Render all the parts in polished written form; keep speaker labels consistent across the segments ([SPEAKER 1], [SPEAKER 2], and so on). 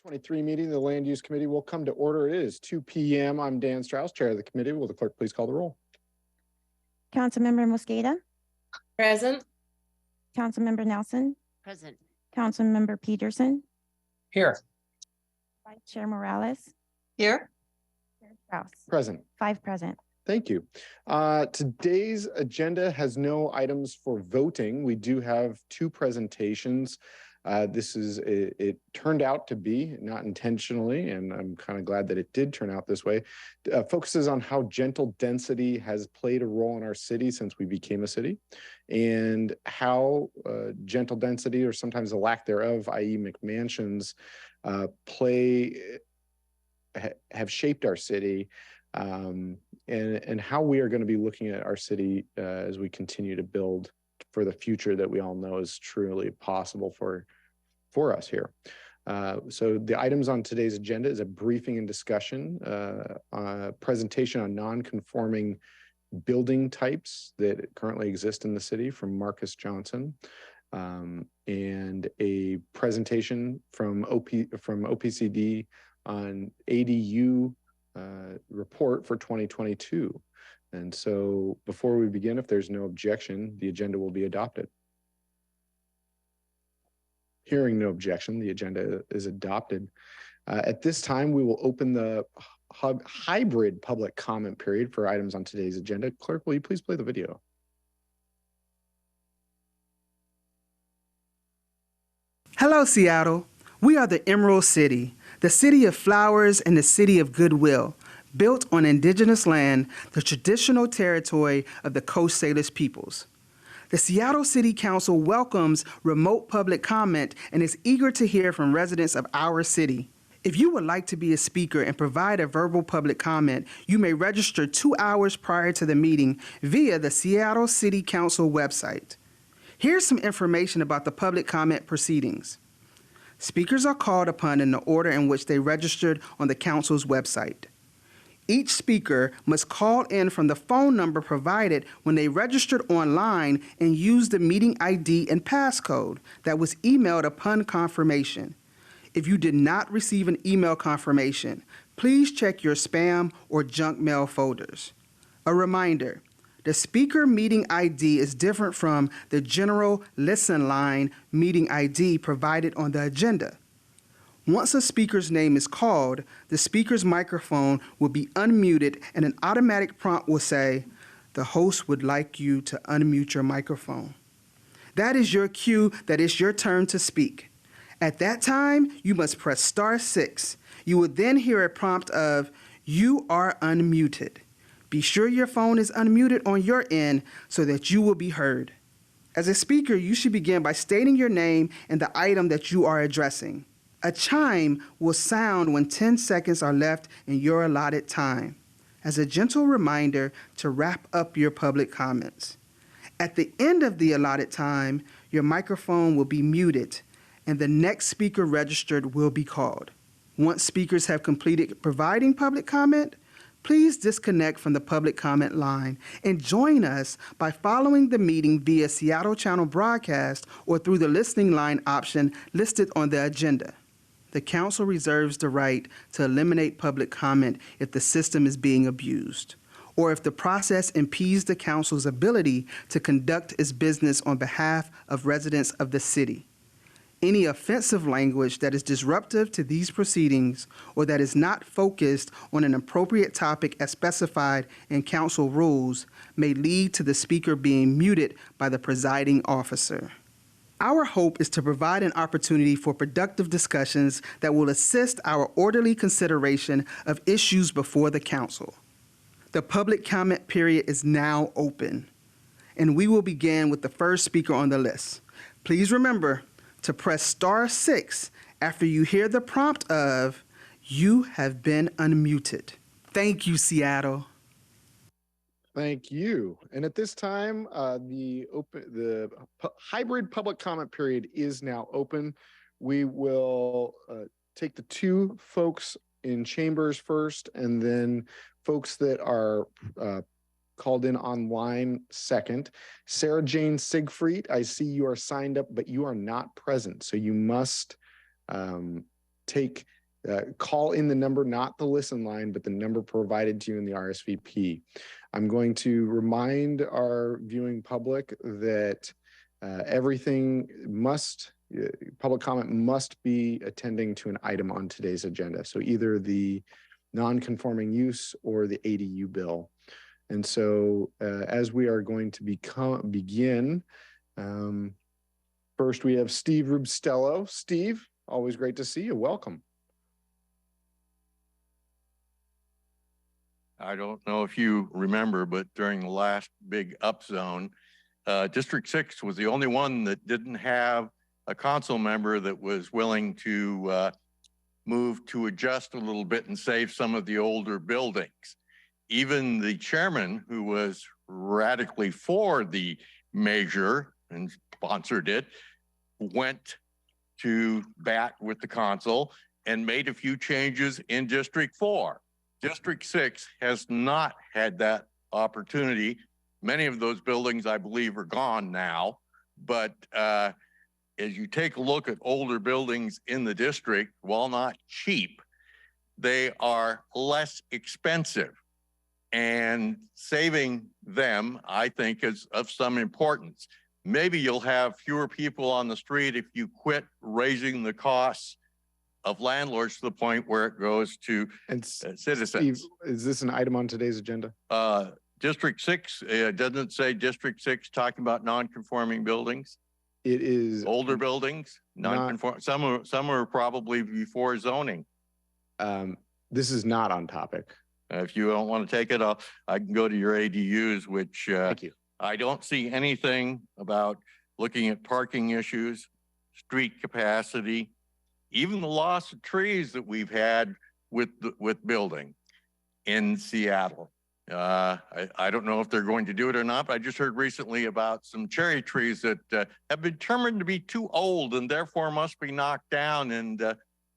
[SPEAKER 1] 23 meeting, the Land Use Committee will come to order. It is 2 p.m. I'm Dan Strauss, chair of the committee. Will the clerk please call the roll?
[SPEAKER 2] Councilmember Mosqueda.
[SPEAKER 3] Present.
[SPEAKER 2] Councilmember Nelson.
[SPEAKER 3] Present.
[SPEAKER 2] Councilmember Peterson.
[SPEAKER 4] Here.
[SPEAKER 2] Vice Chair Morales.
[SPEAKER 3] Here.
[SPEAKER 2] Chair Strauss.
[SPEAKER 1] Present.
[SPEAKER 2] 5 present.
[SPEAKER 1] Thank you. Today's agenda has no items for voting. We do have 2 presentations. It turned out to be, not intentionally, and I'm kind of glad that it did turn out this way, focuses on how gentle density has played a role in our city since we became a city, and how gentle density, or sometimes the lack thereof, i.e. McMansions, have shaped our city, and how we are going to be looking at our city as we continue to build for the future that we all know is truly possible for us here. So the items on today's agenda is a briefing and discussion, a presentation on non-conforming building types that currently exist in the city from Marcus Johnson, and a presentation from OPCD on ADU report for 2022. And so before we begin, if there's no objection, the agenda will be adopted. Hearing no objection, the agenda is adopted. At this time, we will open the hybrid public comment period for items on today's agenda. Clerk, will you please play the video?
[SPEAKER 5] Hello, Seattle. We are the Emerald City, the city of flowers and the city of goodwill, built on indigenous land, the traditional territory of the Coast Salish peoples. The Seattle City Council welcomes remote public comment and is eager to hear from residents of our city. If you would like to be a speaker and provide a verbal public comment, you may register 2 hours prior to the meeting via the Seattle City Council website. Here's some information about the public comment proceedings. Speakers are called upon in the order in which they registered on the council's website. Each speaker must call in from the phone number provided when they registered online and use the meeting ID and passcode that was emailed upon confirmation. If you did not receive an email confirmation, please check your spam or junk mail folders. A reminder, the speaker meeting ID is different from the general listen line meeting ID provided on the agenda. Once a speaker's name is called, the speaker's microphone will be unmuted and an automatic prompt will say, "The host would like you to unmute your microphone." That is your cue that it's your turn to speak. At that time, you must press *6. You will then hear a prompt of, "You are unmuted." Be sure your phone is unmuted on your end so that you will be heard. As a speaker, you should begin by stating your name and the item that you are addressing. A chime will sound when 10 seconds are left in your allotted time, as a gentle reminder to wrap up your public comments. At the end of the allotted time, your microphone will be muted, and the next speaker registered will be called. Once speakers have completed providing public comment, please disconnect from the public comment line and join us by following the meeting via Seattle Channel broadcast or through the listening line option listed on the agenda. The council reserves the right to eliminate public comment if the system is being abused, or if the process impedes the council's ability to conduct its business on behalf of residents of the city. Any offensive language that is disruptive to these proceedings or that is not focused on an appropriate topic as specified in council rules may lead to the speaker being muted by the presiding officer. Our hope is to provide an opportunity for productive discussions that will assist our orderly consideration of issues before the council. The public comment period is now open, and we will begin with the first speaker on the list. Please remember to press *6 after you hear the prompt of, "You have been unmuted." Thank you, Seattle.
[SPEAKER 1] Thank you. And at this time, the hybrid public comment period is now open. We will take the 2 folks in chambers first, and then folks that are called in online second. Sarah Jane Siegfried, I see you are signed up, but you are not present. So you must take call in the number, not the listen line, but the number provided to you in the RSVP. I'm going to remind our viewing public that public comment must be attending to an item on today's agenda. So either the non-conforming use or the ADU bill. And so as we are going to begin, first we have Steve Rubstello. Steve, always great to see you. Welcome.
[SPEAKER 4] I don't know if you remember, but during the last big upzone, District 6 was the only one that didn't have a council member that was willing to move to adjust a little bit and save some of the older buildings. Even the chairman, who was radically for the measure and sponsored it, went to bat with the council and made a few changes in District 4. District 6 has not had that opportunity. Many of those buildings, I believe, are gone now. But as you take a look at older buildings in the district, while not cheap, they are less expensive. And saving them, I think, is of some importance. Maybe you'll have fewer people on the street if you quit raising the costs of landlords to the point where it goes to citizens.
[SPEAKER 1] Steve, is this an item on today's agenda?
[SPEAKER 4] District 6, doesn't say District 6 talking about non-conforming buildings?
[SPEAKER 1] It is
[SPEAKER 4] older buildings, non-conforming. Some are probably before zoning.
[SPEAKER 1] This is not on topic.
[SPEAKER 4] If you don't want to take it off, I can go to your ADUs, which
[SPEAKER 1] Thank you.
[SPEAKER 4] I don't see anything about looking at parking issues, street capacity, even the loss of trees that we've had with building in Seattle. I don't know if they're going to do it or not, but I just heard recently about some cherry trees that have been determined to be too old and therefore must be knocked down. And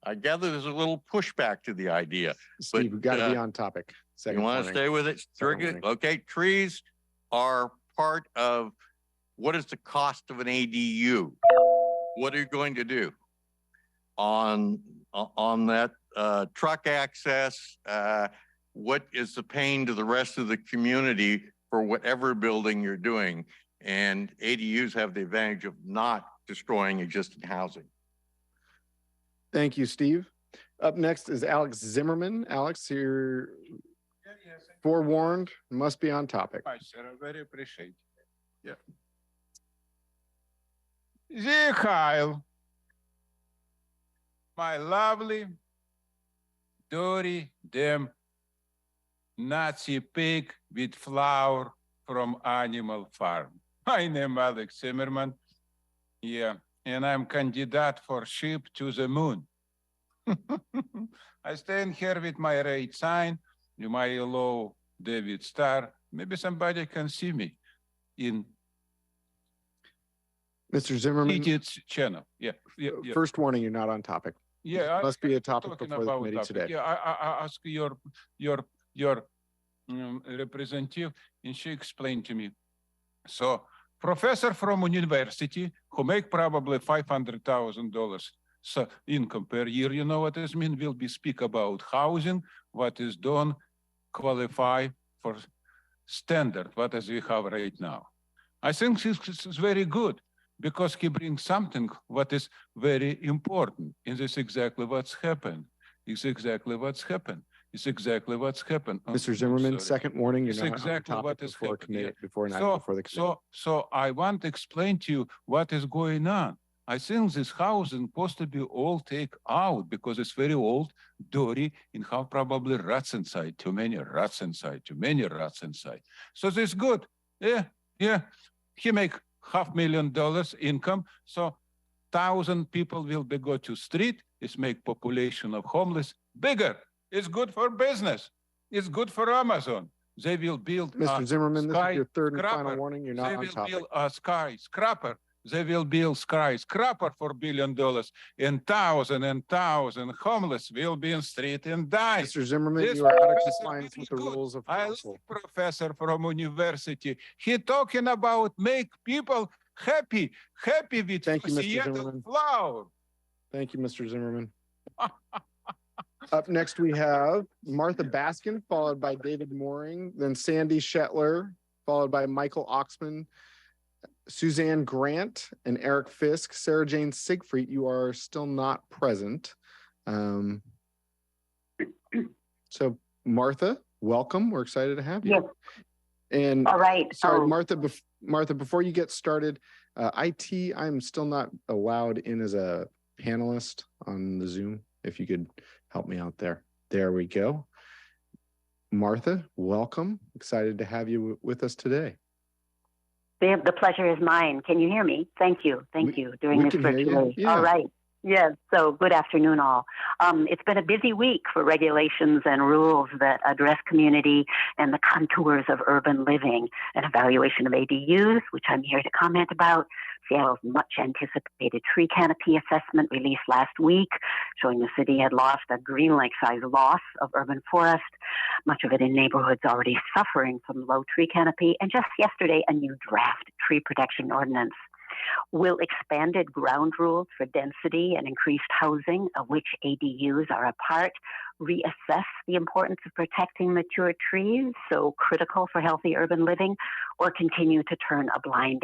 [SPEAKER 4] I gather there's a little pushback to the idea.
[SPEAKER 1] Steve, we've got to be on topic.
[SPEAKER 4] You want to stay with it? Okay, trees are part of what is the cost of an ADU? What are you going to do on that truck access? What is the pain to the rest of the community for whatever building you're doing? And ADUs have the advantage of not destroying existing housing.
[SPEAKER 1] Thank you, Steve. Up next is Alex Zimmerman. Alex, you're forewarned, must be on topic.
[SPEAKER 6] Hi, sir. I very appreciate it. Yeah. Dear Kyle, my lovely, dirty, damn Nazi pig with flour from Animal Farm. My name Alex Zimmerman. Yeah, and I'm candidate for ship to the moon. I stand here with my red sign, my yellow David Star. Maybe somebody can see me in
[SPEAKER 1] Mr. Zimmerman,
[SPEAKER 6] channel. Yeah.
[SPEAKER 1] First warning, you're not on topic.
[SPEAKER 6] Yeah,
[SPEAKER 1] must be a topic before the committee today.
[SPEAKER 6] Yeah, I ask your representative, and she explained to me. So, professor from university who make probably $500,000 so income per year, you know what this means? Will be speak about housing, what is done, qualify for standard, what as we have right now. I think this is very good because he brings something what is very important. And this is exactly what's happened. It's exactly what's happened. It's exactly what's happened.
[SPEAKER 1] Mr. Zimmerman, second warning, you're
[SPEAKER 6] it's
[SPEAKER 1] not
[SPEAKER 6] exactly
[SPEAKER 1] on topic
[SPEAKER 6] what is
[SPEAKER 1] before
[SPEAKER 6] happening.
[SPEAKER 1] before the committee.
[SPEAKER 6] So I want to explain to you what is going on. I think this house is supposed to be all take out because it's very old, dirty, and have probably rats inside, too many rats inside. So this is good. Yeah. He make $500,000 income. So 1,000 people will be go to street. It's make population of homeless bigger. It's good for business. It's good for Amazon. They will build
[SPEAKER 1] Mr. Zimmerman, this is your third and final
[SPEAKER 6] skyscraper.
[SPEAKER 1] warning. You're not on topic.
[SPEAKER 6] They will build a skyscraper. They will build skyscraper for $1 billion, and thousand homeless will be in street and die.
[SPEAKER 1] Mr. Zimmerman,
[SPEAKER 6] This
[SPEAKER 1] you are out of
[SPEAKER 6] professor
[SPEAKER 1] compliance
[SPEAKER 6] very
[SPEAKER 1] with the
[SPEAKER 6] good.
[SPEAKER 1] rules of
[SPEAKER 6] I
[SPEAKER 1] council.
[SPEAKER 6] like professor from university. He talking about make people happy with
[SPEAKER 1] Thank you, Mr.
[SPEAKER 6] Seattle
[SPEAKER 1] Zimmerman.
[SPEAKER 6] flower.
[SPEAKER 1] Thank you, Mr. Zimmerman. Up next, we have Martha Baskin, followed by David Mooring, then Sandy Shetler, followed by Michael Oxman, Suzanne Grant, and Eric Fisk. Sarah Jane Siegfried, you are still not present. So Martha, welcome. We're excited to have you.
[SPEAKER 7] Yes.
[SPEAKER 1] And
[SPEAKER 7] All right.
[SPEAKER 1] sorry, Martha, before you get started, IT, I'm still not allowed in as a panelist on the Zoom. If you could help me out there. There we go. Martha, welcome. Excited to have you with us today.
[SPEAKER 7] The pleasure is mine. Can you hear me? Thank you. Thank you. Doing this virtually.
[SPEAKER 1] Yeah.
[SPEAKER 7] All right. Yes. So good afternoon, all. It's been a busy week for regulations and rules that address community and the contours of urban living, an evaluation of ADUs, which I'm here to comment about, Seattle's much anticipated tree canopy assessment released last week, showing the city had lost a green lake size loss of urban forest, much of it in neighborhoods already suffering from low tree canopy, and just yesterday, a new draft tree protection ordinance. Will expanded ground rules for density and increased housing, of which ADUs are a part, reassess the importance of protecting mature trees, so critical for healthy urban living, or continue to turn a blind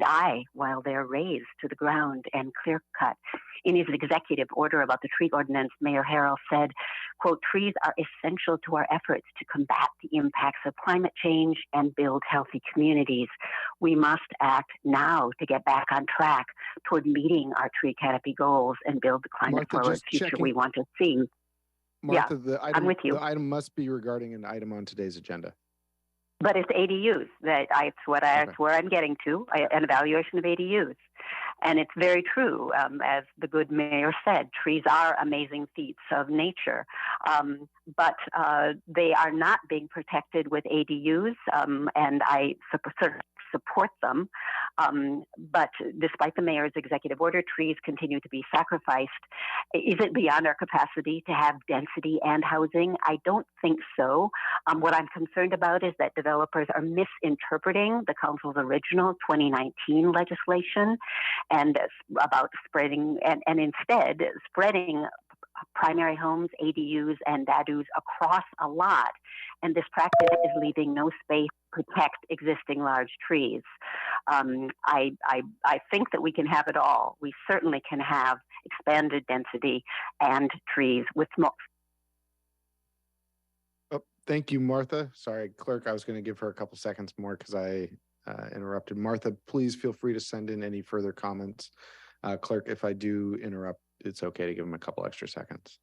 [SPEAKER 7] eye while they're razed to the ground and clear cut. In his executive order about the tree ordinance, Mayor Harrell said, quote, trees are essential to our efforts to combat the impacts of climate change and build healthy communities. We must act now to get back on track toward meeting our tree canopy goals and build the climate forward future we want to see.
[SPEAKER 1] Martha, the item,
[SPEAKER 7] I'm with you.
[SPEAKER 1] The item must be regarding an item on today's agenda.
[SPEAKER 7] But it's ADUs. It's where I'm getting to, an evaluation of ADUs. And it's very true, as the good mayor said, trees are amazing feats of nature, but they are not being protected with ADUs, and I support them. But despite the mayor's executive order, trees continue to be sacrificed. Is it beyond our capacity to have density and housing? I don't think so. What I'm concerned about is that developers are misinterpreting the council's original 2019 legislation and about spreading, and instead spreading primary homes, ADUs, and DADUs across a lot. And this practice is leaving no space to protect existing large trees. I think that we can have it all. We certainly can have expanded density and trees with more.
[SPEAKER 1] Oh, thank you, Martha. Sorry, clerk, I was going to give her a couple seconds more because I interrupted. Martha, please feel free to send in any further comments. Clerk, if I do interrupt, it's okay to give him a couple extra seconds.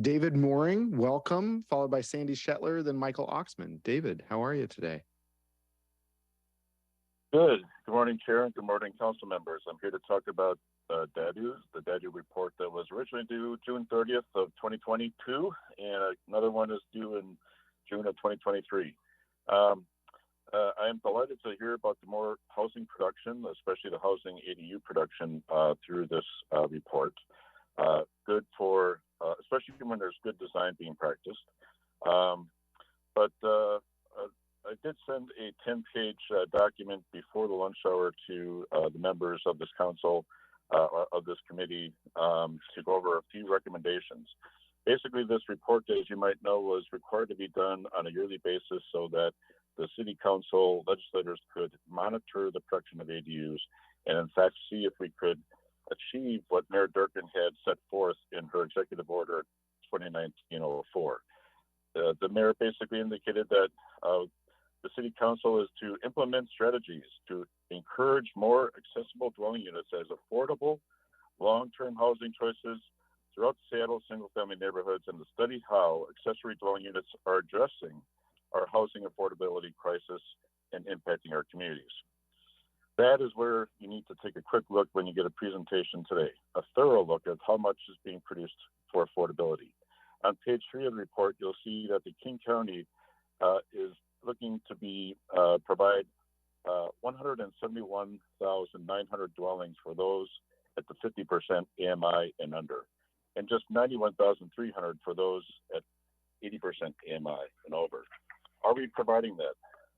[SPEAKER 1] David Mooring, welcome, followed by Sandy Shetler, then Michael Oxman. David, how are you today?
[SPEAKER 8] Good. Good morning, Chair, and good morning, council members. I'm here to talk about DADUs, the DADU report that was originally due June 30th of 2022, and another one is due in June of 2023. I am delighted to hear about the more housing production, especially the housing ADU production through this report. Good for, especially when there's good design being practiced. But I did send a 10-page document before the lunch hour to the members of this council, of this committee, to go over a few recommendations. Basically, this report, as you might know, was required to be done on a yearly basis so that the city council legislators could monitor the production of ADUs and, in fact, see if we could achieve what Mayor Durkin had set forth in her executive order 2019-04. The mayor basically indicated that the city council is to implement strategies to encourage more accessible dwelling units as affordable, long-term housing choices throughout Seattle single-family neighborhoods, and to study how accessory dwelling units are addressing our housing affordability crisis and impacting our communities. That is where you need to take a quick look when you get a presentation today, a thorough look at how much is being produced for affordability. On page 3 of the report, you'll see that the King County is looking to be provide 171,900 dwellings for those at the 50% AMI and under, and just 91,300 for those at 80% AMI and over. Are we providing that?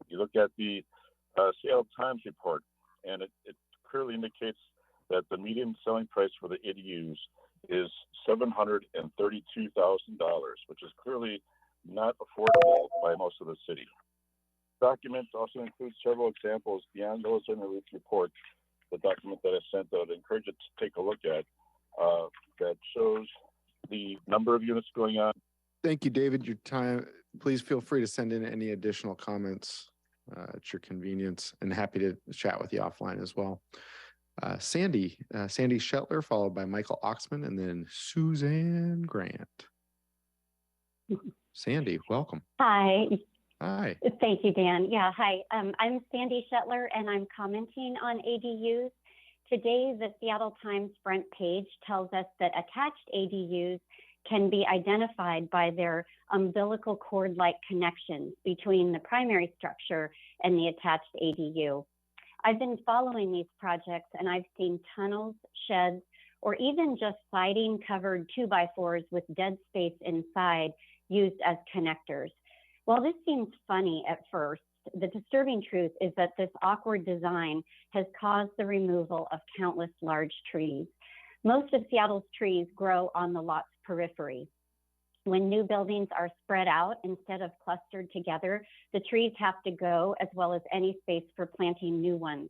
[SPEAKER 8] You look at the Seattle Times report, and it clearly indicates that the median selling price for the ADUs is $732,000, which is clearly not affordable by most of the city. The document also includes several examples beyond those in the report. The document that I sent out, I encourage you to take a look at, that shows the number of units going on.
[SPEAKER 1] Thank you, David. Your time. Please feel free to send in any additional comments at your convenience, and happy to chat with you offline as well. Sandy Shetler, followed by Michael Oxman, and then Suzanne Grant. Sandy, welcome.
[SPEAKER 9] Hi.
[SPEAKER 1] Hi.
[SPEAKER 9] Thank you, Dan. Yeah, hi. I'm Sandy Shetler, and I'm commenting on ADUs. Today, the Seattle Times front page tells us that attached ADUs can be identified by their umbilical cord-like connections between the primary structure and the attached ADU. I've been following these projects, and I've seen tunnels, sheds, or even just siding covered 2x4s with dead space inside used as connectors. While this seems funny at first, the disturbing truth is that this awkward design has caused the removal of countless large trees. Most of Seattle's trees grow on the lot's periphery. When new buildings are spread out instead of clustered together, the trees have to go, as well as any space for planting new ones.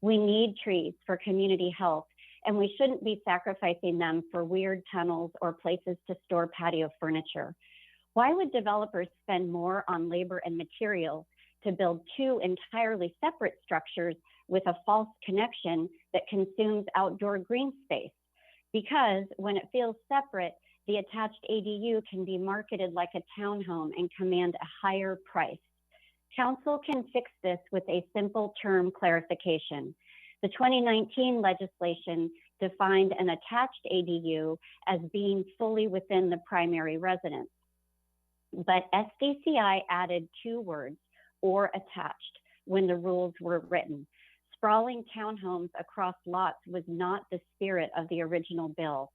[SPEAKER 9] We need trees for community health, and we shouldn't be sacrificing them for weird tunnels or places to store patio furniture. Why would developers spend more on labor and materials to build two entirely separate structures with a false connection that consumes outdoor green space? Because when it feels separate, the attached ADU can be marketed like a townhome and command a higher price. Council can fix this with a simple term clarification. The 2019 legislation defined an attached ADU as being fully within the primary residence. But SDCI added two words, or attached, when the rules were written. Sprawling townhomes across lots was not the spirit of the original bill.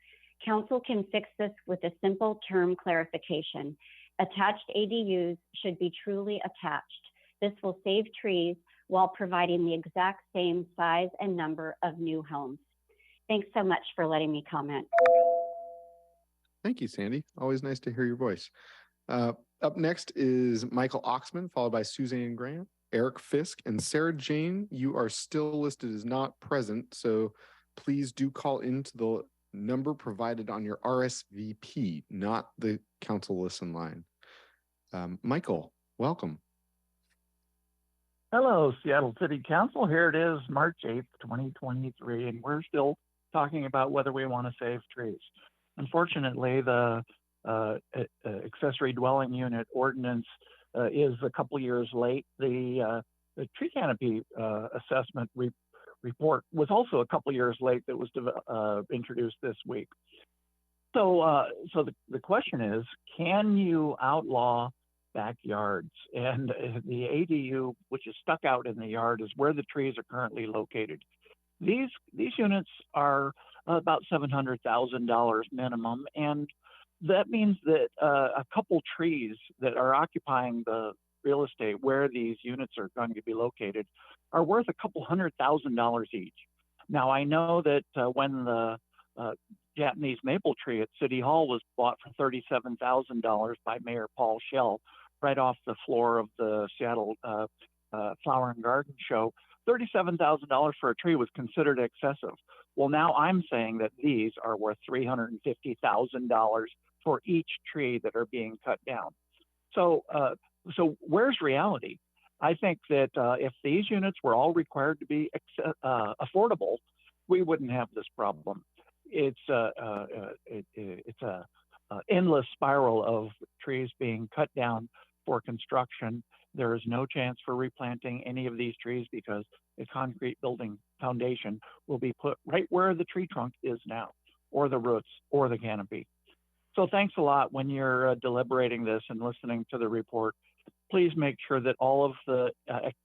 [SPEAKER 9] Council can fix this with a simple term clarification. Attached ADUs should be truly attached. This will save trees while providing the exact same size and number of new homes. Thanks so much for letting me comment.
[SPEAKER 1] Thank you, Sandy. Always nice to hear your voice. Up next is Michael Oxman, followed by Suzanne Grant, Eric Fisk, and Sarah Jane. You are still listed as not present, so please do call into the number provided on your RSVP, not the council listen line. Michael, welcome.
[SPEAKER 10] Hello, Seattle City Council. Here it is, March 8th, 2023, and we're still talking about whether we want to save trees. Unfortunately, the accessory dwelling unit ordinance is a couple years late. The tree canopy assessment report was also a couple years late that was introduced this week. So the question is, can you outlaw backyards? And the ADU, which is stuck out in the yard, is where the trees are currently located. These units are about $700,000 minimum, and that means that a couple trees that are occupying the real estate where these units are going to be located are worth a couple $100,000 each. Now, I know that when the Japanese maple tree at City Hall was bought for $37,000 by Mayor Paul Schell, right off the floor of the Seattle Flower and Garden Show, $37,000 for a tree was considered excessive. Well, now I'm saying that these are worth $350,000 for each tree that are being cut down. So where's reality? I think that if these units were all required to be affordable, we wouldn't have this problem. It's a endless spiral of trees being cut down for construction. There is no chance for replanting any of these trees because a concrete building foundation will be put right where the tree trunk is now, or the roots, or the canopy. So thanks a lot when you're deliberating this and listening to the report. Please make sure that all of the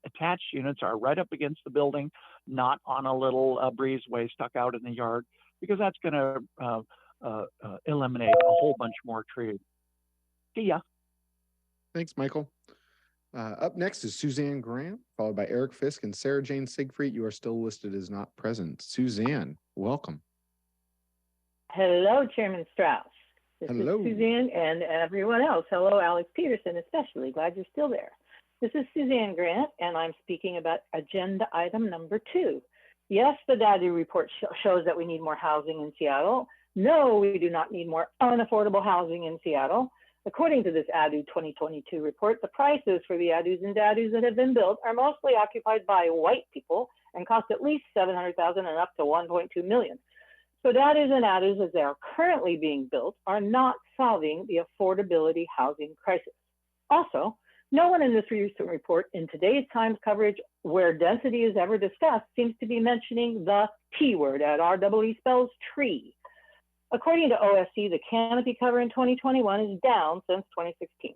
[SPEAKER 10] attached units are right up against the building, not on a little breezeway stuck out in the yard, because that's going to eliminate a whole bunch more trees. See ya.
[SPEAKER 1] Thanks, Michael. Up next is Suzanne Grant, followed by Eric Fisk and Sarah Jane Siegfried. You are still listed as not present. Suzanne, welcome.
[SPEAKER 11] Hello, Chairman Strauss. This
[SPEAKER 1] Hello.
[SPEAKER 11] is Suzanne and everyone else. Hello, Alex Peterson, especially. Glad you're still there. This is Suzanne Grant, and I'm speaking about agenda item number 2. Yes, the DADU report shows that we need more housing in Seattle. No, we do not need more unaffordable housing in Seattle. According to this ADU 2022 report, the prices for the ADUs and DADUs that have been built are mostly occupied by white people and cost at least $700,000 and up to $1.2 million. So DADUs and ADUs as they are currently being built are not solving the affordability housing crisis. Also, no one in this recent report in today's Times coverage where density is ever discussed seems to be mentioning the T word, at REE spells tree. According to OSC, the canopy cover in 2021 is down since 2016.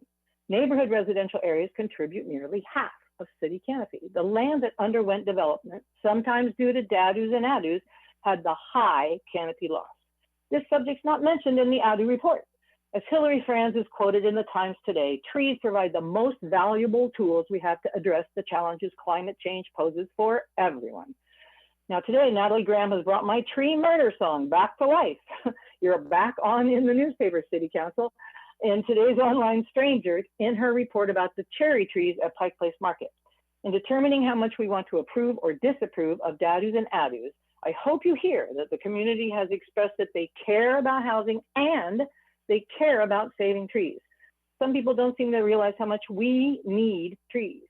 [SPEAKER 11] Neighborhood residential areas contribute nearly half of city canopy. The land that underwent development, sometimes due to DADUs and ADUs, had the high canopy loss. This subject's not mentioned in the ADU report. As Hillary Franz is quoted in the Times today, trees provide the most valuable tools we have to address the challenges climate change poses for everyone. Now today, Natalie Graham has brought my tree murder song back to life. You're back on in the newspaper, City Council. And today's online stranger in her report about the cherry trees at Pike Place Market. In determining how much we want to approve or disapprove of DADUs and ADUs, I hope you hear that the community has expressed that they care about housing and they care about saving trees. Some people don't seem to realize how much we need trees.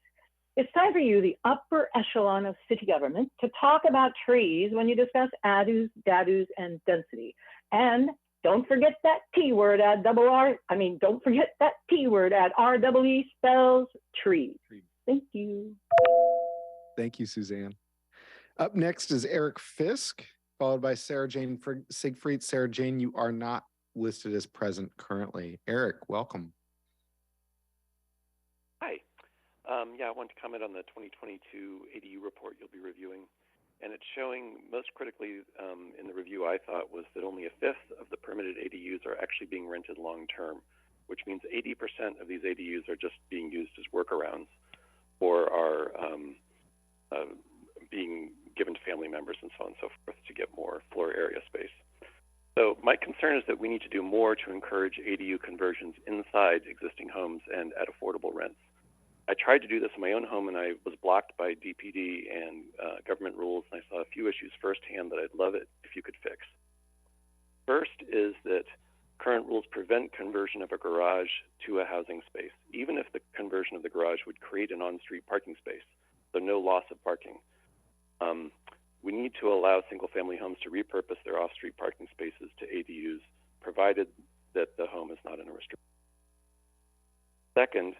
[SPEAKER 11] It's time for you, the upper echelon of city government, to talk about trees when you discuss ADUs, DADUs, and density. And don't forget that T word, don't forget that T word, at REE spells tree. Thank you.
[SPEAKER 1] Thank you, Suzanne. Up next is Eric Fisk, followed by Sarah Jane Siegfried. Sarah Jane, you are not listed as present currently. Eric, welcome.
[SPEAKER 12] Hi. Yeah, I want to comment on the 2022 ADU report you'll be reviewing. And it's showing, most critically in the review I thought, was that only a fifth of the permitted ADUs are actually being rented long-term, which means 80% of these ADUs are just being used as workarounds or are being given to family members and so on and so forth to get more floor area space. So my concern is that we need to do more to encourage ADU conversions inside existing homes and at affordable rents. I tried to do this in my own home, and I was blocked by DPD and government rules, and I saw a few issues firsthand that I'd love it if you could fix. First is that current rules prevent conversion of a garage to a housing space, even if the conversion of the garage would create an on-street parking space, so no loss of parking. We need to allow single-family homes to repurpose their off-street parking spaces to ADUs, provided that the home is not in a restriction. Second,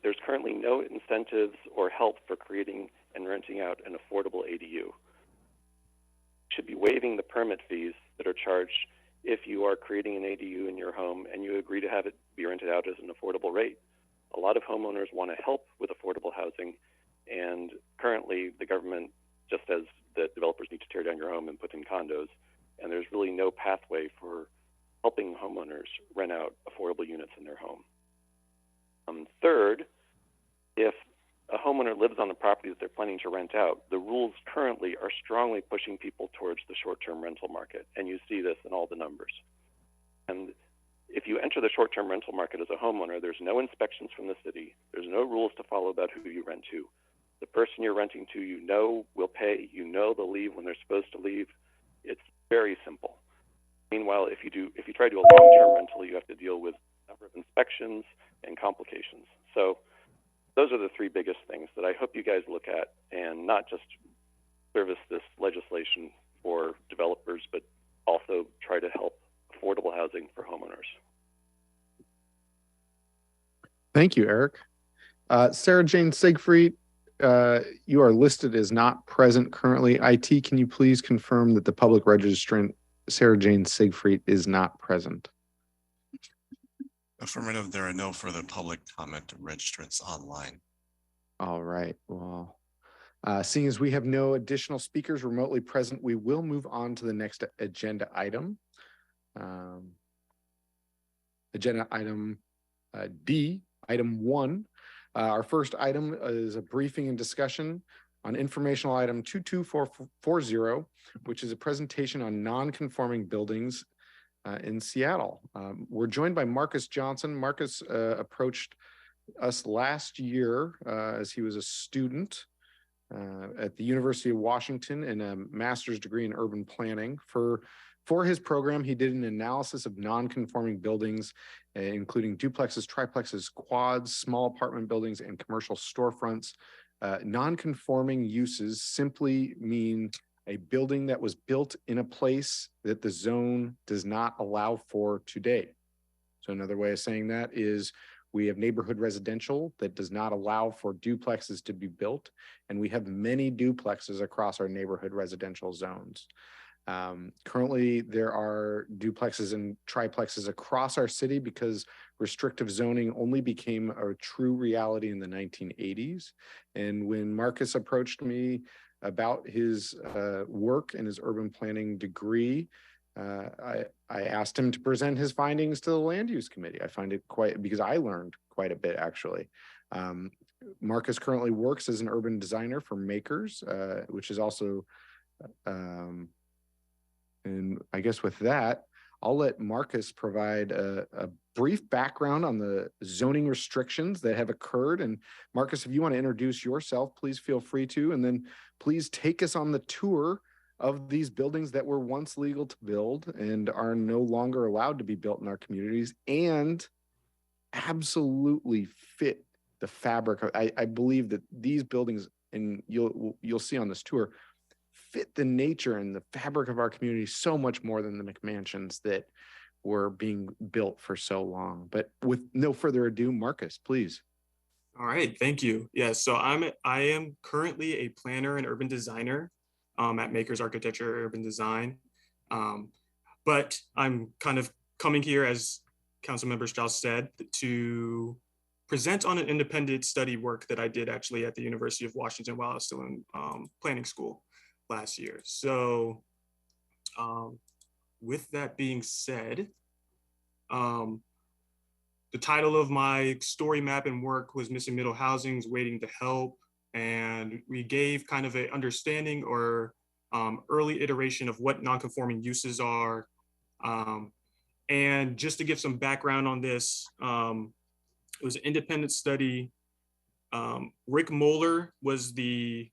[SPEAKER 12] there's currently no incentives or help for creating and renting out an affordable ADU. You should be waiving the permit fees that are charged if you are creating an ADU in your home and you agree to have it be rented out as an affordable rate. A lot of homeowners want to help with affordable housing, and currently the government just says that developers need to tear down your home and put in condos, and there's really no pathway for helping homeowners rent out affordable units in their home. Third, if a homeowner lives on the property that they're planning to rent out, the rules currently are strongly pushing people towards the short-term rental market, and you see this in all the numbers. And if you enter the short-term rental market as a homeowner, there's no inspections from the city, there's no rules to follow about who you rent to. The person you're renting to, you know, will pay, you know they'll leave when they're supposed to leave. It's very simple. Meanwhile, if you try to do a long-term rental, you have to deal with a number of inspections and complications. So those are the three biggest things that I hope you guys look at, and not just service this legislation for developers, but also try to help affordable housing for homeowners.
[SPEAKER 1] Thank you, Eric. Sarah Jane Siegfried, you are listed as not present currently. IT, can you please confirm that the public registrant, Sarah Jane Siegfried, is not present?
[SPEAKER 13] Affirmative, there are no further public comment registrants online.
[SPEAKER 1] All right, well, seeing as we have no additional speakers remotely present, we will move on to the next agenda item. Agenda item D, item 1. Our first item is a briefing and discussion on informational item 22440, which is a presentation on non-conforming buildings in Seattle. We're joined by Marcus Johnson. Marcus approached us last year as he was a student at the University of Washington in a master's degree in urban planning. For his program, he did an analysis of non-conforming buildings, including duplexes, triplexes, quads, small apartment buildings, and commercial storefronts. Non-conforming uses simply mean a building that was built in a place that the zone does not allow for today. So another way of saying that is we have neighborhood residential that does not allow for duplexes to be built, and we have many duplexes across our neighborhood residential zones. Currently, there are duplexes and triplexes across our city because restrictive zoning only became a true reality in the 1980s. And when Marcus approached me about his work and his urban planning degree, I asked him to present his findings to the Land Use Committee. I find it quite, because I learned quite a bit actually. Marcus currently works as an urban designer for Makers, which is also, and I guess with that, I'll let Marcus provide a brief background on the zoning restrictions that have occurred. And Marcus, if you want to introduce yourself, please feel free to, and then please take us on the tour of these buildings that were once legal to build and are no longer allowed to be built in our communities and absolutely fit the fabric. I believe that these buildings, and you'll see on this tour, fit the nature and the fabric of our community so much more than the McMansions that were being built for so long. But with no further ado, Marcus, please.
[SPEAKER 14] All right, thank you. Yes, so I am currently a planner and urban designer at Makers Architecture Urban Design. But I'm kind of coming here, as Councilmember Strauss said, to present on an independent study work that I did actually at the University of Washington while I was still in planning school last year. So with that being said, the title of my story map and work was Missing Middle Housings, Waiting to Help. And we gave kind of an understanding or early iteration of what nonconforming uses are. And just to give some background on this, it was an independent study. Rick Moeller was the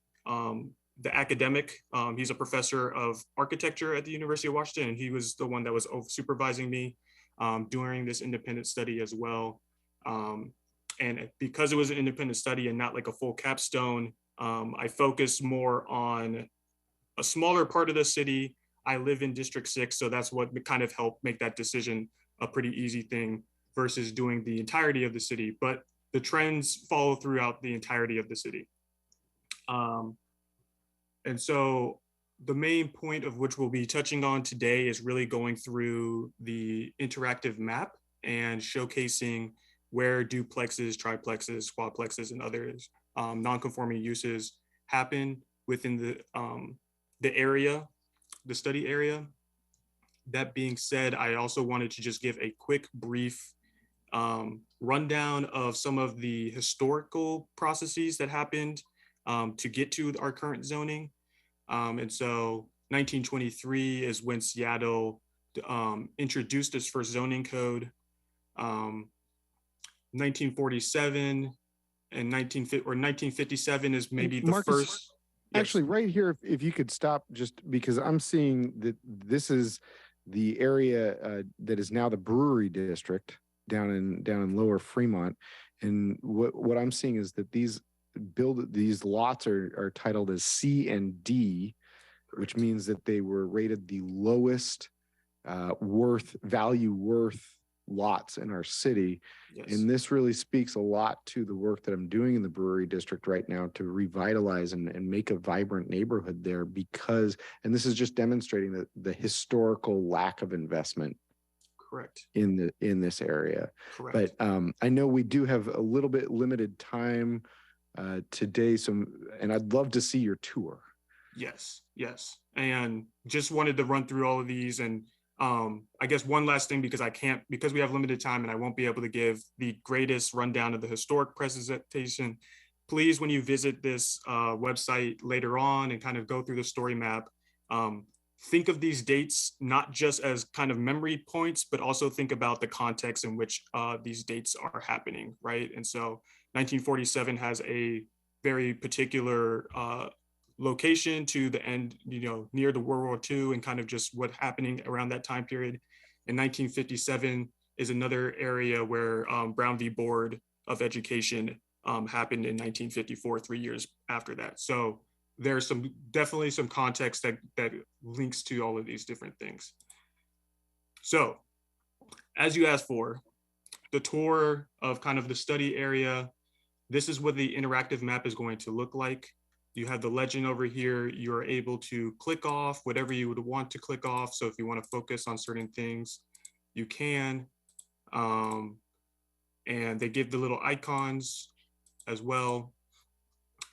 [SPEAKER 14] academic. He's a professor of architecture at the University of Washington, and he was the one that was supervising me during this independent study as well. And because it was an independent study and not like a full capstone, I focused more on a smaller part of the city. I live in District 6, so that's what kind of helped make that decision a pretty easy thing versus doing the entirety of the city. But the trends follow throughout the entirety of the city. And so the main point of which we'll be touching on today is really going through the interactive map and showcasing where duplexes, triplexes, quadplexes, and others non-conforming uses happen within the area, the study area. That being said, I also wanted to just give a quick brief rundown of some of the historical processes that happened to get to our current zoning. And so 1923 is when Seattle introduced its first zoning code. 1947 and 1957 is maybe the
[SPEAKER 1] Marcus,
[SPEAKER 14] first.
[SPEAKER 1] Actually, right here, if you could stop, just because I'm seeing that this is the area that is now the brewery district down in Lower Fremont, and what I'm seeing is that these lots are titled as C and D, which means that they were rated the lowest value worth lots in our city. Yes. And this really speaks a lot to the work that I'm doing in the brewery district right now to revitalize and make a vibrant neighborhood there, because, and this is just demonstrating the historical lack of investment.
[SPEAKER 14] Correct.
[SPEAKER 1] In this area.
[SPEAKER 14] Correct.
[SPEAKER 1] But I know we do have a little bit limited time today, and I'd love to see your tour.
[SPEAKER 14] Yes, and just wanted to run through all of these. And I guess one last thing, because we have limited time and I won't be able to give the greatest rundown of the historic presentation. please, when you visit this website later on and kind of go through the story map, think of these dates not just as kind of memory points, but also think about the context in which these dates are happening, right? And so 1947 has a very particular location to the end, near the World War II and kind of just what happening around that time period. And 1957 is another area where Brown v. Board of Education happened in 1954, 3 years after that. So there's definitely some context that links to all of these different things. So as you asked for, the tour of kind of the study area, this is what the interactive map is going to look like. You have the legend over here. You're able to click off whatever you would want to click off. So if you want to focus on certain things, you can. And they give the little icons as well.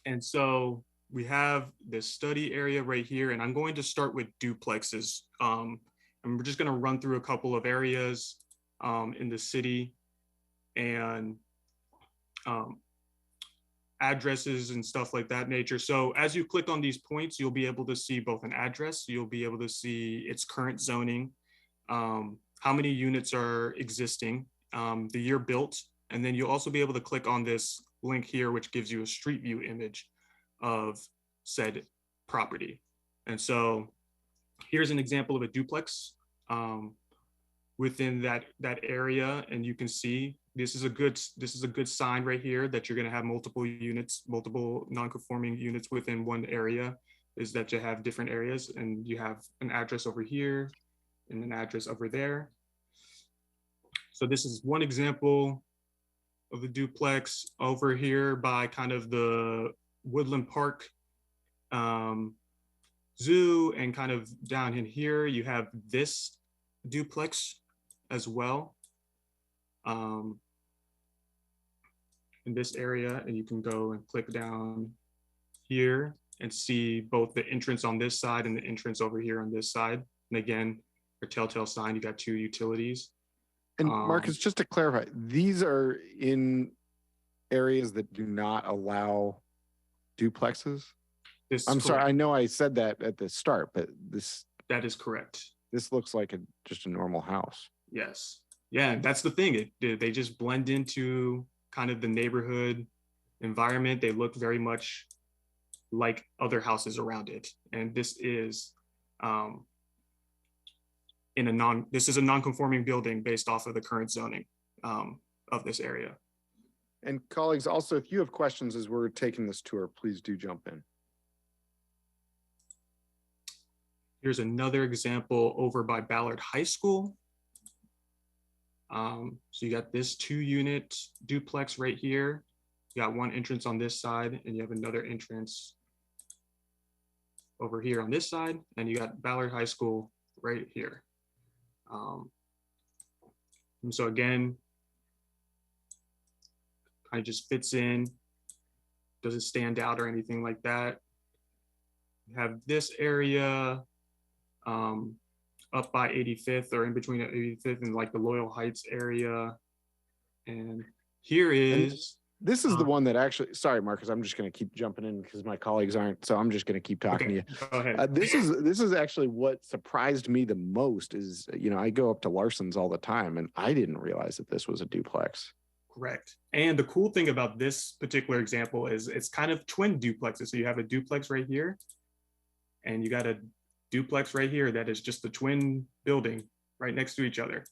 [SPEAKER 14] And so we have this study area right here, and I'm going to start with duplexes. And we're just going to run through a couple of areas in the city and addresses and stuff like that nature. So as you click on these points, you'll be able to see both an address, you'll be able to see its current zoning, how many units are existing, the year built, and then you'll also be able to click on this link here, which gives you a street view image of said property. And so here's an example of a duplex within that area, and you can see this is a good sign right here that you're going to have multiple units, multiple non-conforming units within one area, is that you have different areas, and you have an address over here and an address over there. So this is one example of the duplex over here by kind of the Woodland Park Zoo, and kind of down in here, you have this duplex as well in this area, and you can go and click down here and see both the entrance on this side and the entrance over here on this side. And again, your telltale sign, you got 2 utilities.
[SPEAKER 1] And Marcus, just to clarify, these are in areas that do not allow duplexes? I'm sorry, I know I said that at the start, but
[SPEAKER 14] that is correct.
[SPEAKER 1] This looks like just a normal house.
[SPEAKER 14] Yes. Yeah, that's the thing. They just blend into kind of the neighborhood environment. They look very much like other houses around it. And this is this is a non-conforming building based off of the current zoning of this area.
[SPEAKER 1] And colleagues, also, if you have questions as we're taking this tour, please do jump in.
[SPEAKER 14] Here's another example over by Ballard High School. So you got this 2-unit duplex right here. You got one entrance on this side, and you have another entrance over here on this side, and you got Ballard High School right here. And so again, kind of just fits in, doesn't stand out or anything like that. You have this area up by 85th, or in between 85th and like the Loyal Heights area. And here is...
[SPEAKER 1] This is the one that actually, sorry, Marcus, I'm just going to keep jumping in because my colleagues aren't, so I'm just going to keep talking to you.
[SPEAKER 14] Go ahead.
[SPEAKER 1] This is actually what surprised me the most is, I go up to Larson's all the time, and I didn't realize that this was a duplex.
[SPEAKER 14] Correct. And the cool thing about this particular example is it's kind of twin duplexes. So you have a duplex right here, and you got a duplex right here that is just the twin building right next to each other.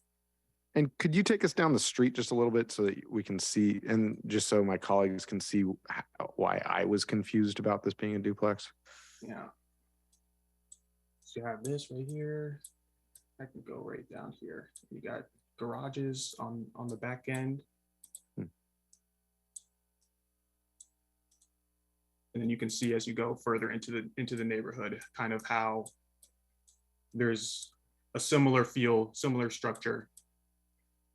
[SPEAKER 1] And could you take us down the street just a little bit so that we can see, and just so my colleagues can see why I was confused about this being a duplex?
[SPEAKER 14] Yeah. So you have this right here. I can go right down here. You got garages on the back end. And then you can see as you go further into the neighborhood, kind of how there's a similar feel, similar structure.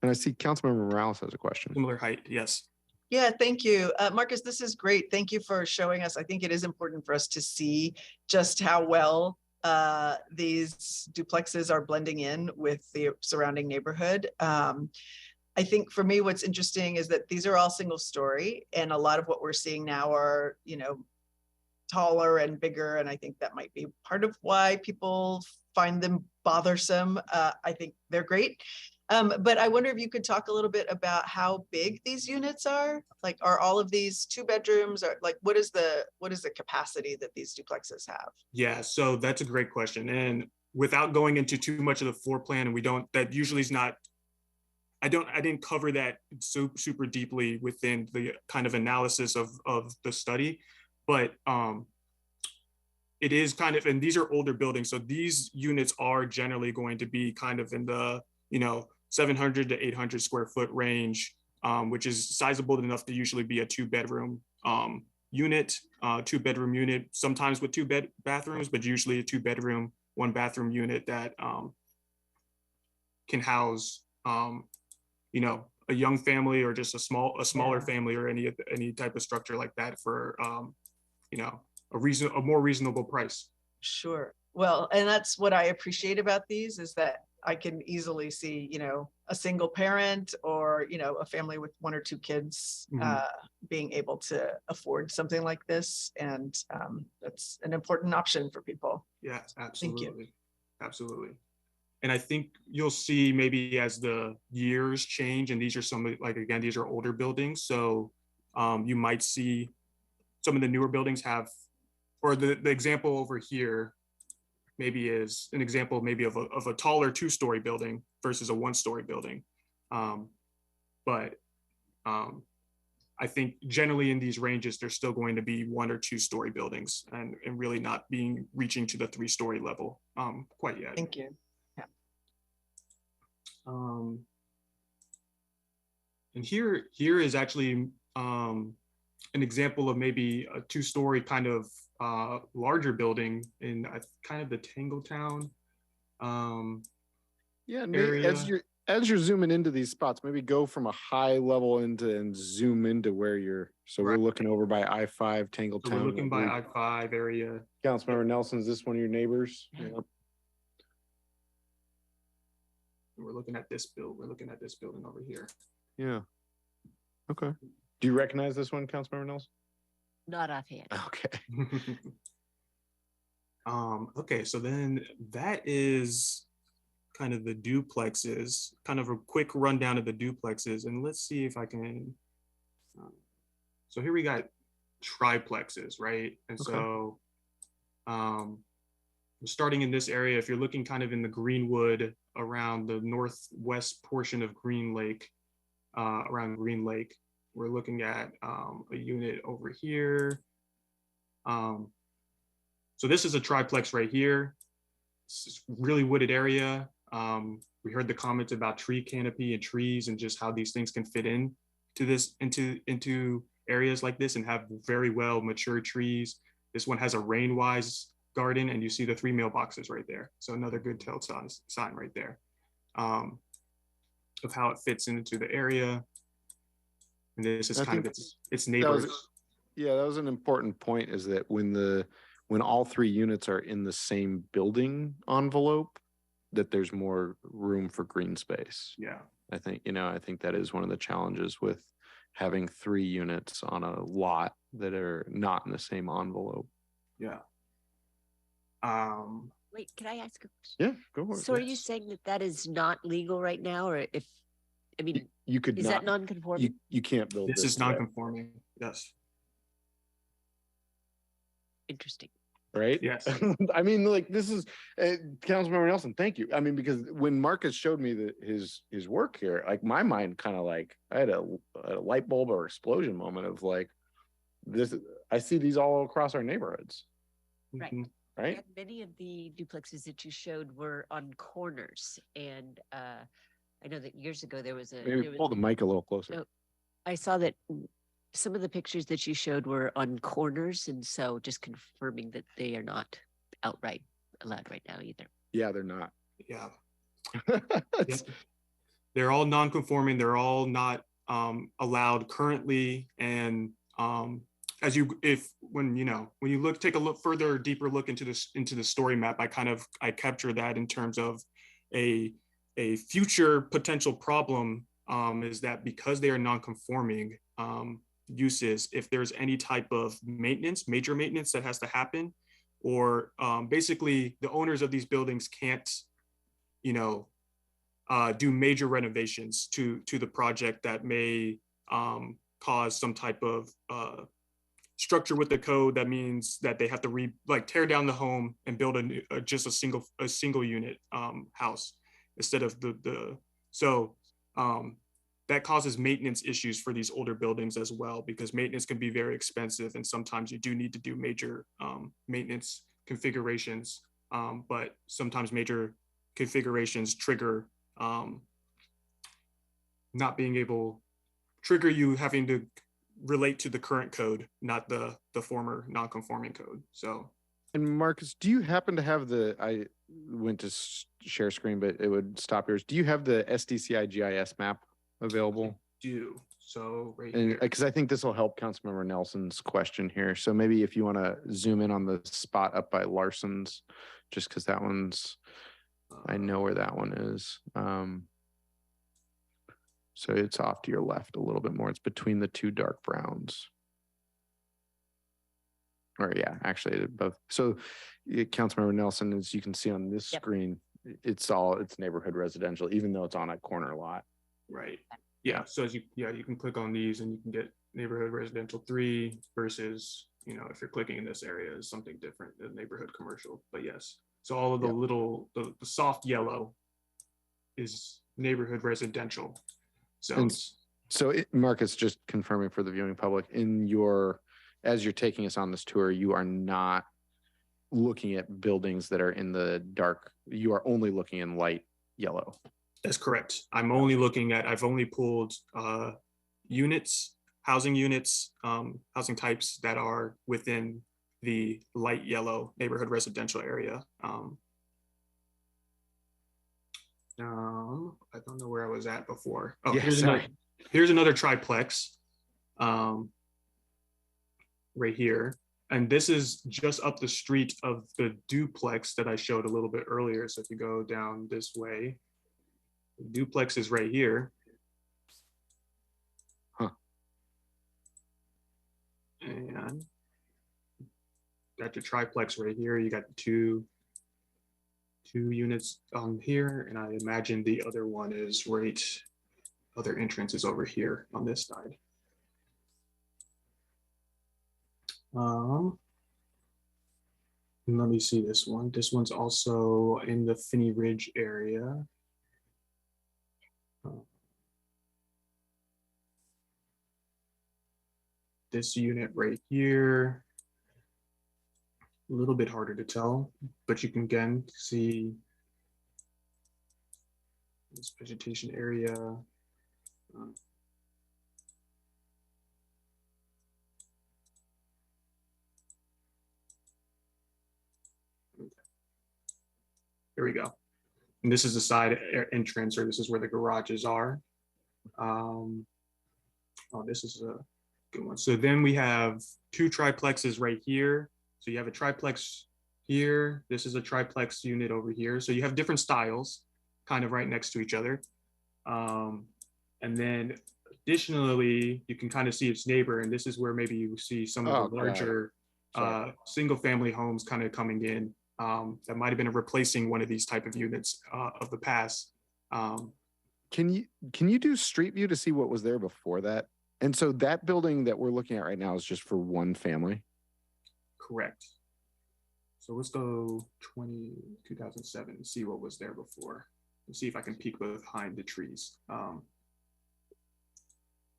[SPEAKER 1] And I see Councilmember Morales has a question.
[SPEAKER 14] Similar height, yes.
[SPEAKER 15] Yeah, thank you. Marcus, this is great. Thank you for showing us. I think it is important for us to see just how well these duplexes are blending in with the surrounding neighborhood. I think for me, what's interesting is that these are all single story, and a lot of what we're seeing now are, taller and bigger. And I think that might be part of why people find them bothersome. I think they're great. But I wonder if you could talk a little bit about how big these units are. Like, are all of these 2 bedrooms, or like, what is the capacity that these duplexes have?
[SPEAKER 14] Yeah, so that's a great question. And without going into too much of the floor plan, and that usually is not, I didn't cover that super deeply within the kind of analysis of the study, but it is kind of, and these are older buildings, so these units are generally going to be kind of in the 700 to 800 square foot range, which is sizable enough to usually be a 2-bedroom unit, 2-bedroom unit, sometimes with 2 bathrooms, but usually a 2-bedroom, 1-bathroom unit that can house a young family, or just a smaller family, or any type of structure like that for a more reasonable price.
[SPEAKER 15] Sure. Well, and that's what I appreciate about these, is that I can easily see, a single parent, or, a family with 1 or 2 kids being able to afford something like this. And that's an important option for people.
[SPEAKER 14] Yeah, absolutely.
[SPEAKER 15] Thank you.
[SPEAKER 14] Absolutely. And I think you'll see, maybe as the years change, and these are again, these are older buildings. So you might see some of the newer buildings have, or the example over here maybe is an example maybe of a taller 2-story building versus a 1-story building. But I think generally in these ranges, there's still going to be 1 or 2-story buildings, and really not reaching to the 3-story level quite yet.
[SPEAKER 15] Thank you. Yeah.
[SPEAKER 14] And here is actually an example of maybe a 2-story kind of larger building in kind of the Tangletown
[SPEAKER 1] Yeah,
[SPEAKER 14] area.
[SPEAKER 1] as you're zooming into these spots, maybe go from a high level and zoom into where you're. So we're looking over by I-5 Tangletown.
[SPEAKER 14] So we're looking by I-5 area.
[SPEAKER 1] Councilmember Nelson, is this one of your neighbors?
[SPEAKER 14] Yep. We're looking at this building over here.
[SPEAKER 1] Yeah. Okay. Do you recognize this one, Councilmember Nelson?
[SPEAKER 16] Not offhand.
[SPEAKER 1] Okay.
[SPEAKER 14] Okay, so then that is kind of the duplexes, kind of a quick rundown of the duplexes. And let's see if I can, so here we got triplexes, right? And so starting in this area, if you're looking kind of in the Greenwood, around the northwest portion of Green Lake, around Green Lake, we're looking at a unit over here. So this is a triplex right here. It's a really wooded area. We heard the comments about tree canopy and trees, and just how these things can fit in to this, into areas like this, and have very well matured trees. This one has a rain-wise garden, and you see the 3 mailboxes right there. So another good tell sign right there of how it fits into the area. And this is kind of its neighbors.
[SPEAKER 1] That was an important point, is that when all 3 units are in the same building envelope, that there's more room for green space.
[SPEAKER 14] Yeah.
[SPEAKER 1] I think that is one of the challenges with having 3 units on a lot that are not in the same envelope.
[SPEAKER 14] Yeah.
[SPEAKER 16] Wait, can I ask a question?
[SPEAKER 1] Yeah, go for it.
[SPEAKER 16] So are you saying that is not legal right now, or
[SPEAKER 1] you could
[SPEAKER 16] is
[SPEAKER 1] not,
[SPEAKER 16] that non-conforming?
[SPEAKER 1] you can't build
[SPEAKER 14] this is non-conforming. Yes.
[SPEAKER 16] Interesting.
[SPEAKER 1] Right?
[SPEAKER 14] Yes.
[SPEAKER 1] I mean, like, this is Councilmember Nelson, thank you. I mean, because when Marcus showed me his work here, like, my mind kind of, like, I had a light bulb or explosion moment of like, this, I see these all across our neighborhoods.
[SPEAKER 16] Right.
[SPEAKER 1] Right.
[SPEAKER 16] And many of the duplexes that you showed were on corners, and I know that years ago there was
[SPEAKER 1] Maybe pull the mic a little closer.
[SPEAKER 16] So I saw that some of the pictures that you showed were on corners, and so just confirming that they are not outright allowed right now either.
[SPEAKER 1] Yeah, they're not.
[SPEAKER 14] Yeah. They're all non-conforming. They're all not allowed currently. And when you take a look further, deeper look into the story map, I capture that in terms of a future potential problem is that because they are non-conforming uses, if there's any type of maintenance, major maintenance that has to happen, or basically the owners of these buildings can't, do major renovations to the project that may cause some type of structure with the code that means that they have to tear down the home and build just a single unit house instead of that causes maintenance issues for these older buildings as well, because maintenance can be very expensive and sometimes you do need to do major maintenance configurations, but sometimes major configurations trigger trigger you having to relate to the current code, not the former non-conforming code. So,
[SPEAKER 1] and Marcus, do you happen to have I went to share screen, but it would stop yours. Do you have the SDCI GIS map available?
[SPEAKER 14] I do. So right here.
[SPEAKER 1] Because I think this will help Councilmember Nelson's question here. So maybe if you want to zoom in on the spot up by Larson's, just because that one's, I know where that one is. So it's off to your left a little bit more. It's between the two dark browns. Or yeah, actually both. So Councilmember Nelson, as you can see on this screen, it's neighborhood residential, even though it's on a corner lot.
[SPEAKER 14] Right. Yeah. So you can click on these and you can get neighborhood residential 3 versus, if you're clicking in this area is something different than neighborhood commercial. But yes. So all of the little, the soft yellow is neighborhood residential. So
[SPEAKER 1] Marcus, just confirming for the viewing public, as you're taking us on this tour, you are not looking at buildings that are in the dark. You are only looking in light yellow.
[SPEAKER 14] That's correct. I've only pulled housing units, housing types that are within the light yellow neighborhood residential area. I don't know where I was at before. Oh, yeah, here's another triplex right here. And this is just up the street of the duplex that I showed a little bit earlier. So if you go down this way, the duplex is right here. And got your triplex right here. You got two units on here, and I imagine the other one is other entrance is over here on this side. Let me see this one. This one's also in the Finney Ridge area. This unit right here, a little bit harder to tell, but you can again see this vegetation area. Here we go. And this is the side entrance, or this is where the garages are. Oh, this is a good one. So then we have 2 triplexes right here. So you have a triplex here. This is a triplex unit over here. So you have different styles kind of right next to each other. And then additionally, you can kind of see its neighbor. And this is where maybe you see some of the larger single family homes kind of coming in. That might have been replacing one of these type of units of the past.
[SPEAKER 1] Can you do street view to see what was there before that? And so that building that we're looking at right now is just for one family?
[SPEAKER 14] Correct. So let's go 2007 and see what was there before. And see if I can peek behind the trees.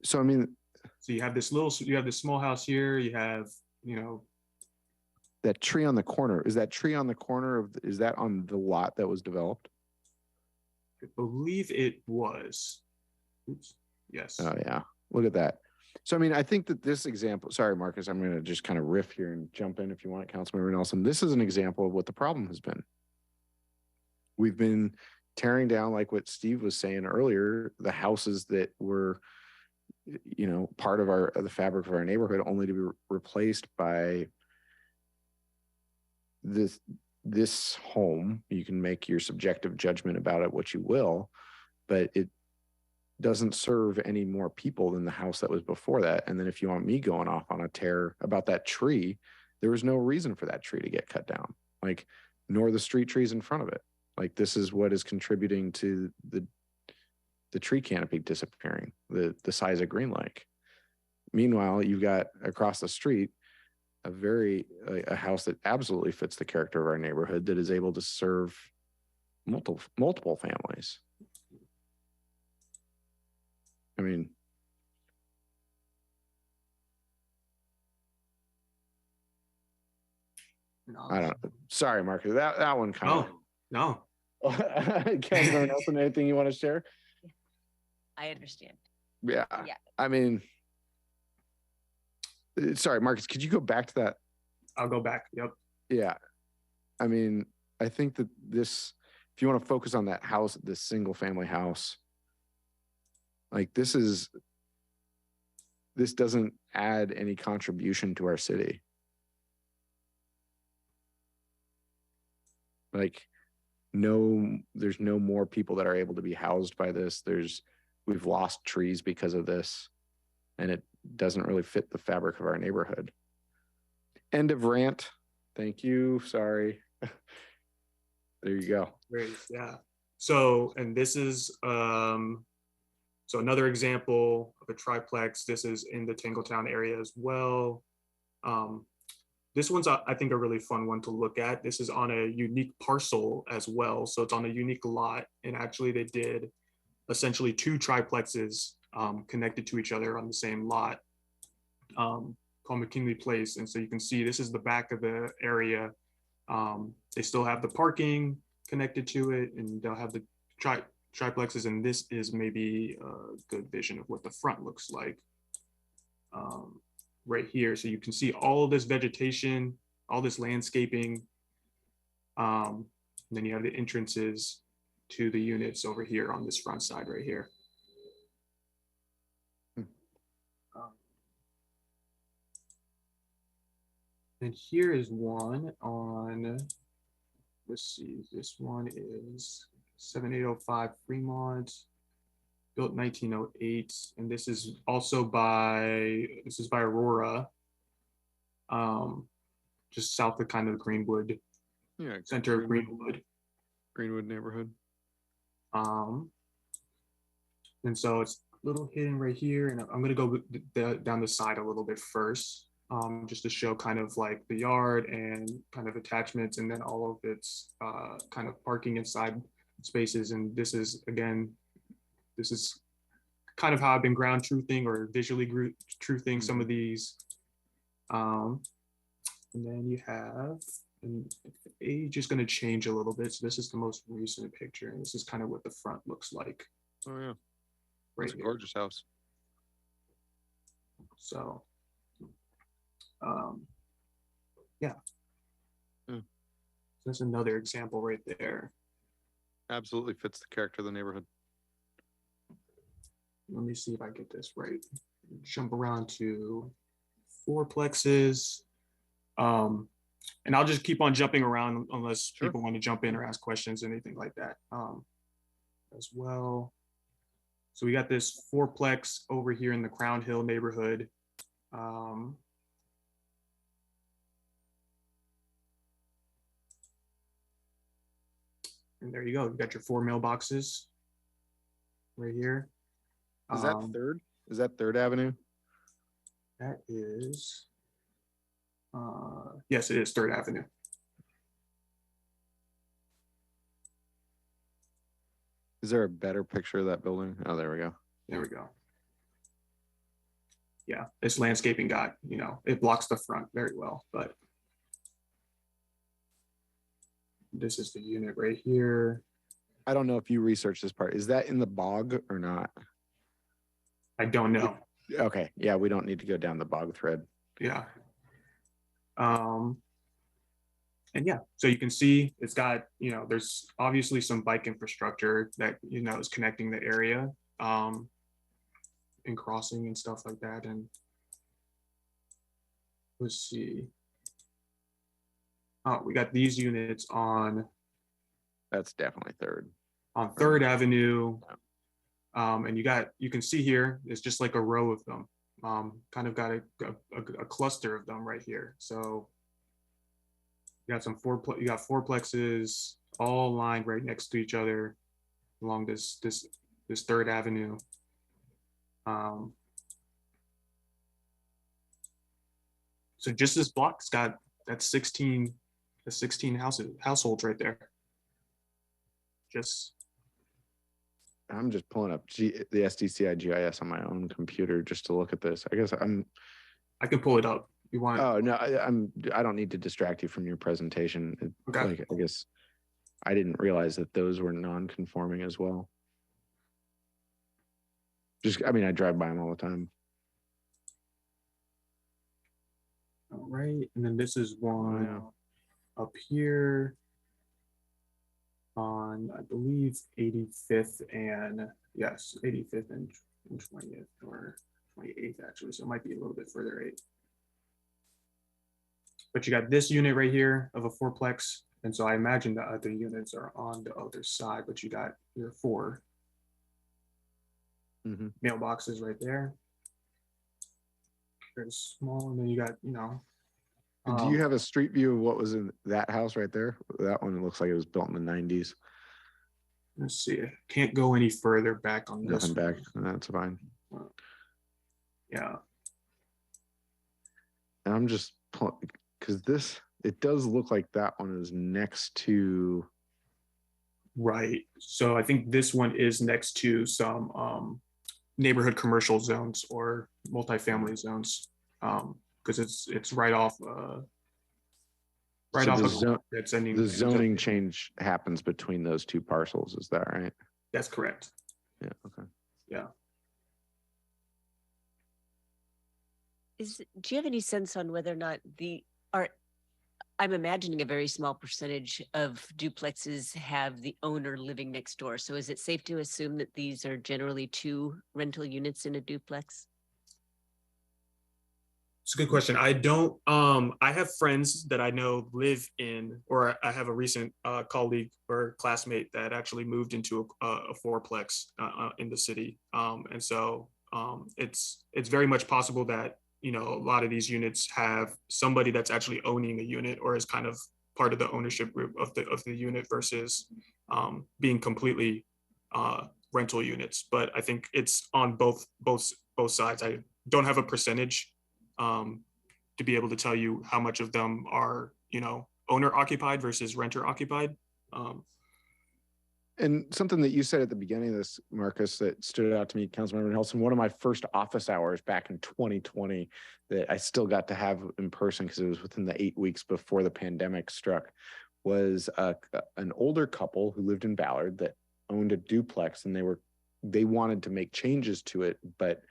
[SPEAKER 1] So I mean,
[SPEAKER 14] so you have this small house here. You have,
[SPEAKER 1] that tree on the corner. Is that tree on the corner is that on the lot that was developed?
[SPEAKER 14] I believe it was. Oops. Yes.
[SPEAKER 1] Oh yeah. Look at that. So, I mean, I think that this example, sorry, Marcus, I'm going to just kind of riff here and jump in if you want, Councilmember Nelson. This is an example of what the problem has been. We've been tearing down, like what Steve was saying earlier, the houses that were, part of the fabric of our neighborhood, only to be replaced by this home. You can make your subjective judgment about it, what you will, but doesn't serve any more people than the house that was before that. And then if you want me going off on a tear about that tree, there was no reason for that tree to get cut down, like, nor the street trees in front of it. Like, this is what is contributing to the tree canopy disappearing, the size of Green Lake. Meanwhile, you've got across the street a house that absolutely fits the character of our neighborhood, that is able to serve multiple families. I mean, I don't know. Sorry, Marcus. That one kind of.
[SPEAKER 14] No.
[SPEAKER 1] Councilmember Nelson, anything you want to share?
[SPEAKER 16] I understand.
[SPEAKER 1] Yeah.
[SPEAKER 16] Yeah.
[SPEAKER 1] I mean, sorry, Marcus, could you go back to that?
[SPEAKER 14] I'll go back. Yep.
[SPEAKER 1] Yeah. I mean, I think that this, if you want to focus on that house, this single family house, like, this doesn't add any contribution to our city. Like, there's no more people that are able to be housed by this. We've lost trees because of this, and it doesn't really fit the fabric of our neighborhood. End of rant. Thank you. Sorry. There you go.
[SPEAKER 14] Great. Yeah. So, and this is so another example of a triplex. This is in the Tingletown area as well. This one's, I think, a really fun one to look at. This is on a unique parcel as well. So it's on a unique lot. And actually they did essentially two triplexes connected to each other on the same lot, called McKinley Place. And so you can see this is the back of the area. They still have the parking connected to it, and they'll have the triplexes. And this is maybe a good vision of what the front looks like. Right here. So you can see all of this vegetation, all this landscaping. And then you have the entrances to the units over here on this front side right here. And here is one on, let's see, this one is 7805 Fremont, built 1908, and this is also by Aurora, just south of kind of Greenwood, center of Greenwood
[SPEAKER 1] neighborhood.
[SPEAKER 14] And so it's a little hidden right here, and I'm gonna go down the side a little bit first, just to show kind of like the yard and kind of attachments, and then all of its kind of parking inside spaces. And this is, again, this is kind of how I've been ground truthing or visually truthing some of these. And then you have, and the age is going to change a little bit. So this is the most recent picture, and this is kind of what the front looks like.
[SPEAKER 1] Oh yeah,
[SPEAKER 14] right.
[SPEAKER 1] It's a gorgeous house.
[SPEAKER 14] So, yeah.
[SPEAKER 1] Yeah.
[SPEAKER 14] That's another example right there.
[SPEAKER 1] Absolutely fits the character of the neighborhood.
[SPEAKER 14] Let me see if I get this right. Jump around to fourplexes. And I'll just keep on jumping around unless people want to jump in or ask questions, anything like that, as well. So we got this fourplex over here in the Crown Hill neighborhood. And there you go. You got your 4 mailboxes right here.
[SPEAKER 1] Is that third? Is that 3rd Avenue?
[SPEAKER 14] That is, yes, it is 3rd Avenue.
[SPEAKER 1] Is there a better picture of that building? Oh, there we go.
[SPEAKER 14] There we go. Yeah, this landscaping got, it blocks the front very well, but this is the unit right here.
[SPEAKER 1] I don't know if you researched this part. Is that in the bog or not?
[SPEAKER 14] I don't know.
[SPEAKER 1] Okay. Yeah, we don't need to go down the bog thread.
[SPEAKER 14] Yeah. And yeah, so you can see it's got, there's obviously some bike infrastructure that, is connecting the area, and crossing and stuff like that. And let's see. Oh, we got these units on.
[SPEAKER 1] That's definitely 3rd.
[SPEAKER 14] On 3rd Avenue. And you can see here, it's just like a row of them. Kind of got a cluster of them right here. So you got you got fourplexes all lined right next to each other along this 3rd Avenue. So just this block's got that's 16 households right there.
[SPEAKER 1] I'm just pulling up the SDCI GIS on my own computer just to look at this. I guess
[SPEAKER 14] I can pull it up. You want?
[SPEAKER 1] Oh no, I don't need to distract you from your presentation.
[SPEAKER 14] Okay.
[SPEAKER 1] Like, I guess I didn't realize that those were non-conforming as well. I mean, I drive by them all the time.
[SPEAKER 14] All right, and then this is one up here on, I believe, 85th and 85th and 20th or 28th actually. So it might be a little bit further right. But you got this unit right here of a fourplex. And so I imagine the other units are on the other side, but you got your 4 mailboxes right there. Very small, and then you got,
[SPEAKER 1] do you have a street view of what was in that house right there? That one looks like it was built in the 90s.
[SPEAKER 14] Let's see. I can't go any further back on this.
[SPEAKER 1] Nothing back. That's fine.
[SPEAKER 14] Yeah.
[SPEAKER 1] And I'm just because it does look like that one is next to.
[SPEAKER 14] Right. So I think this one is next to some neighborhood commercial zones or multifamily zones, because it's right off
[SPEAKER 1] So
[SPEAKER 14] of
[SPEAKER 1] the zoning change happens between those two parcels. Is that right?
[SPEAKER 14] That's correct.
[SPEAKER 1] Yeah. Okay.
[SPEAKER 14] Yeah.
[SPEAKER 16] Do you have any sense on whether or not I'm imagining a very small percentage of duplexes have the owner living next door. So is it safe to assume that these are generally 2 rental units in a duplex?
[SPEAKER 14] It's a good question. I don't, I have friends that I know live in, or I have a recent colleague or classmate that actually moved into a fourplex in the city. And so it's very much possible that, a lot of these units have somebody that's actually owning a unit or is kind of part of the ownership group of the unit versus being completely rental units. But I think it's on both sides. I don't have a percentage to be able to tell you how much of them are, owner occupied versus renter occupied.
[SPEAKER 1] And something that you said at the beginning of this, Marcus, that stood out to me, Councilmember Nelson, one of my first office hours back in 2020 that I still got to have in person because it was within the 8 weeks before the pandemic struck, was an older couple who lived in Ballard that owned a duplex, and they wanted to make changes to it, but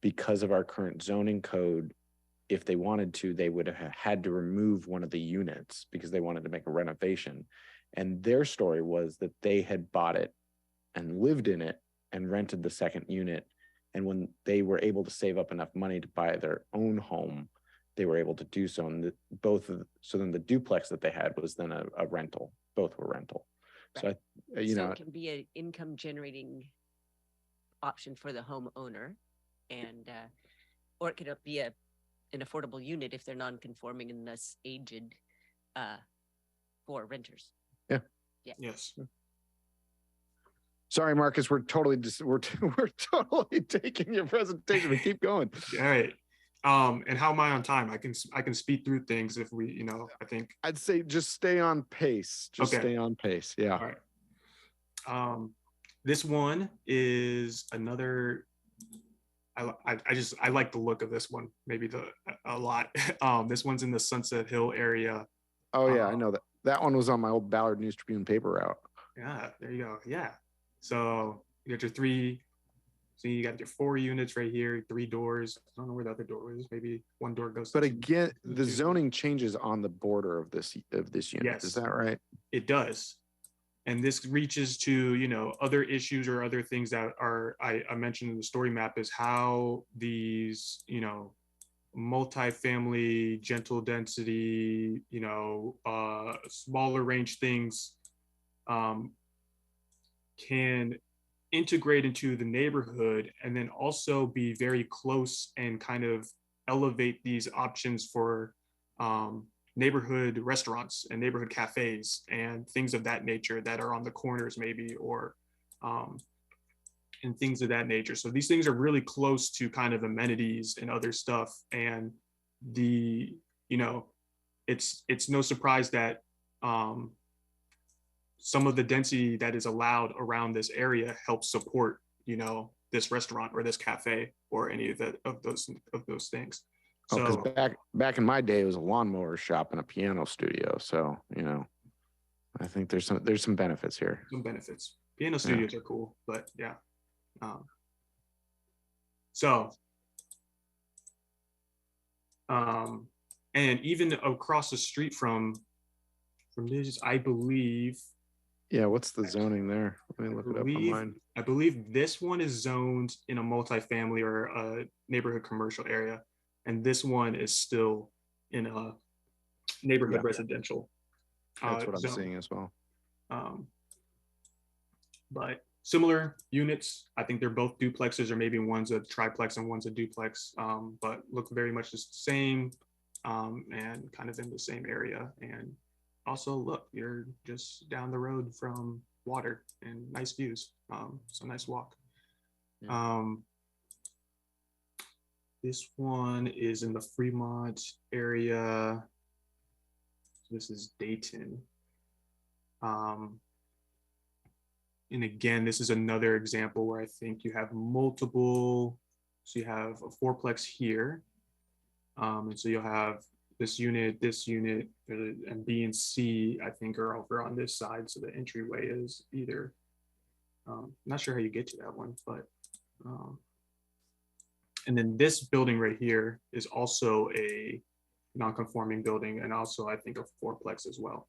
[SPEAKER 1] because of our current zoning code, if they wanted to, they would have had to remove one of the units because they wanted to make a renovation. And their story was that they had bought it and lived in it and rented the second unit. And when they were able to save up enough money to buy their own home, they were able to do so. And so then the duplex that they had was then a rental. Both were rental.
[SPEAKER 16] Right.
[SPEAKER 1] So,
[SPEAKER 16] so it can be an income generating option for the homeowner, and or it could be an affordable unit if they're non-conforming and thus aged for renters.
[SPEAKER 1] Yeah.
[SPEAKER 16] Yeah.
[SPEAKER 14] Yes.
[SPEAKER 1] Sorry, Marcus, we're totally taking your presentation, but keep going.
[SPEAKER 14] All right. And how am I on time? I can speed through things if we, I think.
[SPEAKER 1] I'd say just stay on pace. Stay on pace. Yeah.
[SPEAKER 14] All right. This one is another. I like the look of this one. Maybe a lot. This one's in the Sunset Hill area.
[SPEAKER 1] Oh yeah, I know that. That one was on my old Ballard News Tribune paper route.
[SPEAKER 14] Yeah, there you go. Yeah. So you got your 3. So you got your 4 units right here, 3 doors. I don't know where the other door is. Maybe one door goes.
[SPEAKER 1] But again, the zoning changes on the border of this unit.
[SPEAKER 14] Yes.
[SPEAKER 1] Is that right?
[SPEAKER 14] It does. And this reaches to, other issues or other things that I mentioned in the story map is how these, multifamily, gentle density, smaller range things can integrate into the neighborhood and then also be very close and kind of elevate these options for neighborhood restaurants and neighborhood cafes and things of that nature that are on the corners maybe, or and things of that nature. So these things are really close to kind of amenities and other stuff. And the, you know, it's no surprise that some of the density that is allowed around this area helps support, you know, this restaurant or this cafe or any of those things.
[SPEAKER 1] Oh,
[SPEAKER 14] So
[SPEAKER 1] because back in my day, it was a lawnmower shop and a piano studio. So, you know, I think there's some benefits here.
[SPEAKER 14] some benefits. Piano studios are cool, but yeah. So, and even across the street from this, I believe.
[SPEAKER 1] Yeah, what's the zoning there? Let me look it up online.
[SPEAKER 14] I believe this one is zoned in a multifamily or a neighborhood commercial area, and this one is still in a neighborhood residential.
[SPEAKER 1] That's what I'm
[SPEAKER 14] zone.
[SPEAKER 1] seeing as well.
[SPEAKER 14] But similar units. I think they're both duplexes, or maybe one's a triplex and one's a duplex, but look very much the same and kind of in the same area. And also, look, you're just down the road from water and nice views. So nice walk. This one is in the Fremont area. This is Dayton. And again, this is another example where I think you have multiple. So you have a fourplex here. And so you'll have this unit, and B and C, I think, are over on this side. So the entryway is either, not sure how you get to that one, but, and then this building right here is also a non-conforming building, and also I think a fourplex as well.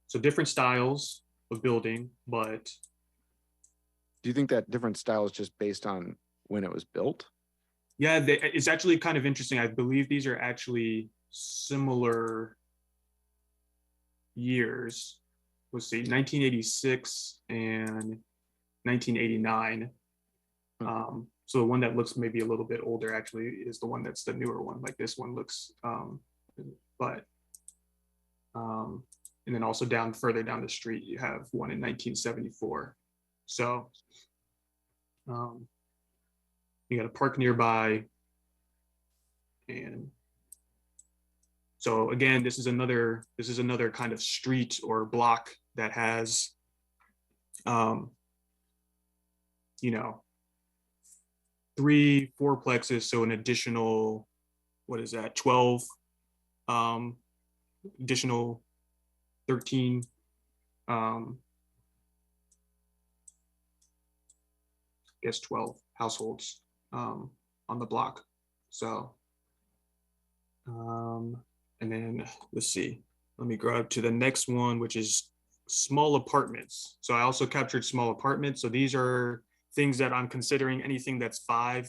[SPEAKER 14] So different styles of building, but.
[SPEAKER 1] Do you think that different style is just based on when it was built?
[SPEAKER 14] Yeah, it's actually kind of interesting. I believe these are actually similar years. Let's see, 1986 and 1989. So the one that looks maybe a little bit older actually is the one that's the newer one. Like this one looks, and then also further down the street, you have one in 1974. So you got a park nearby. And so again, this is another kind of street or block that has, you know, 3 fourplexes. So an additional, what is that? 12, additional 13, I guess 12 households on the block. So, and then let's see, let me go up to the next one, which is small apartments. So I also captured small apartments. So these are things that I'm considering anything that's 5+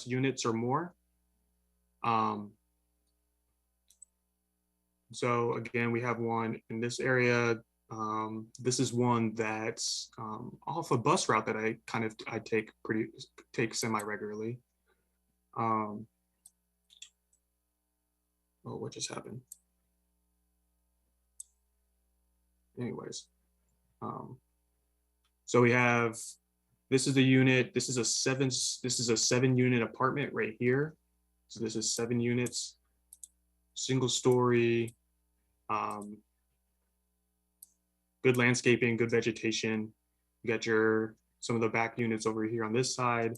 [SPEAKER 14] units or more. So again, we have one in this area. This is one that's off a bus route that I take semi-regularly. Oh, what just happened? Anyways, so we have, this is the unit. This is a 7-unit apartment right here. So this is 7 units, single story, good landscaping, good vegetation. You got some of the back units over here on this side.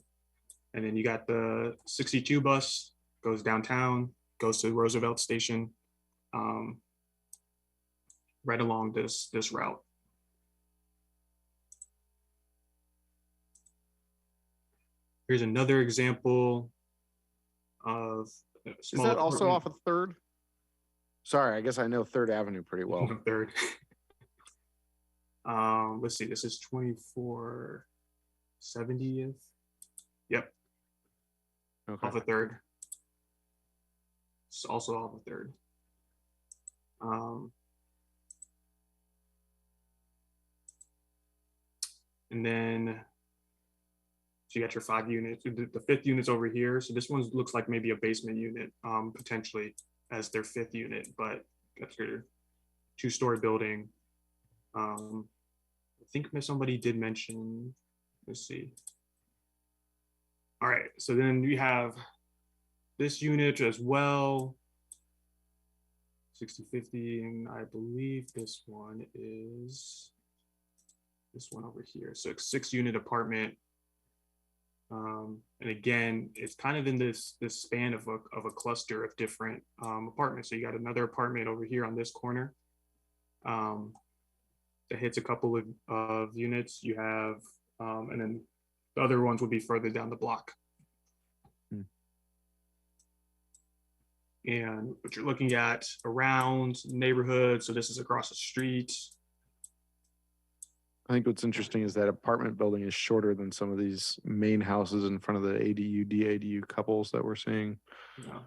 [SPEAKER 14] And then you got the 62 bus, goes downtown, goes to Roosevelt Station, right along this route. Here's another example of
[SPEAKER 1] Is that also off of 3rd? Sorry, I guess I know 3rd Avenue pretty well.
[SPEAKER 14] 3rd. Let's see, this is 2470th. Yep. Okay. Off of 3rd. It's also off of 3rd. And then, so you got your 5 units. The 5th unit's over here. So this one looks like maybe a basement unit, potentially as their 5th unit, but that's your 2-story building. I think somebody did mention, let's see. All right, so then we have this unit as well, 60/50, and I believe this one is this one over here. So 6-unit apartment. And again, it's kind of in this span of a cluster of different apartments. So you got another apartment over here on this corner that hits a couple of units. You have, and then the other ones would be further down the block. And what you're looking at around neighborhood, so this is across the street.
[SPEAKER 1] I think what's interesting is that apartment building is shorter than some of these main houses in front of the ADU, DADU couples that we're seeing.
[SPEAKER 14] Yeah.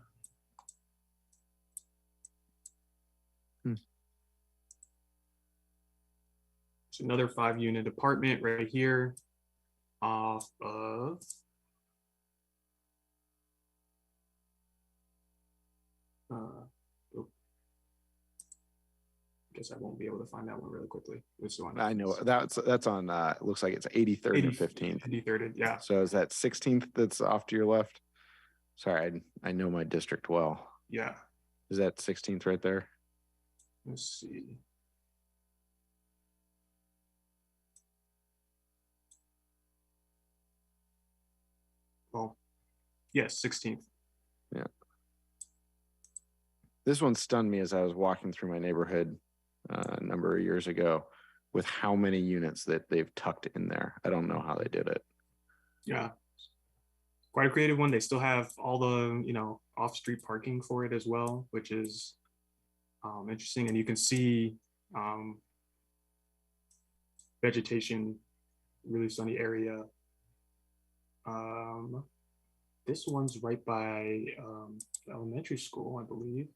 [SPEAKER 14] It's another 5-unit apartment right here off of I guess I won't be able to find that one really quickly. This one.
[SPEAKER 1] I know that's on it looks like it's 83rd and 15th.
[SPEAKER 14] 83rd, yeah.
[SPEAKER 1] So is that 16th that's off to your left? Sorry, I know my district well.
[SPEAKER 14] Yeah.
[SPEAKER 1] Is that 16th right there?
[SPEAKER 14] Let's see. Well, yes, 16th.
[SPEAKER 1] Yeah. This one stunned me as I was walking through my neighborhood a number of years ago with how many units that they've tucked in there. I don't know how they did it.
[SPEAKER 14] Yeah. Quite a creative one. They still have all the, off-street parking for it as well, which is interesting. And you can see vegetation, really sunny area. This one's right by the elementary school, I believe.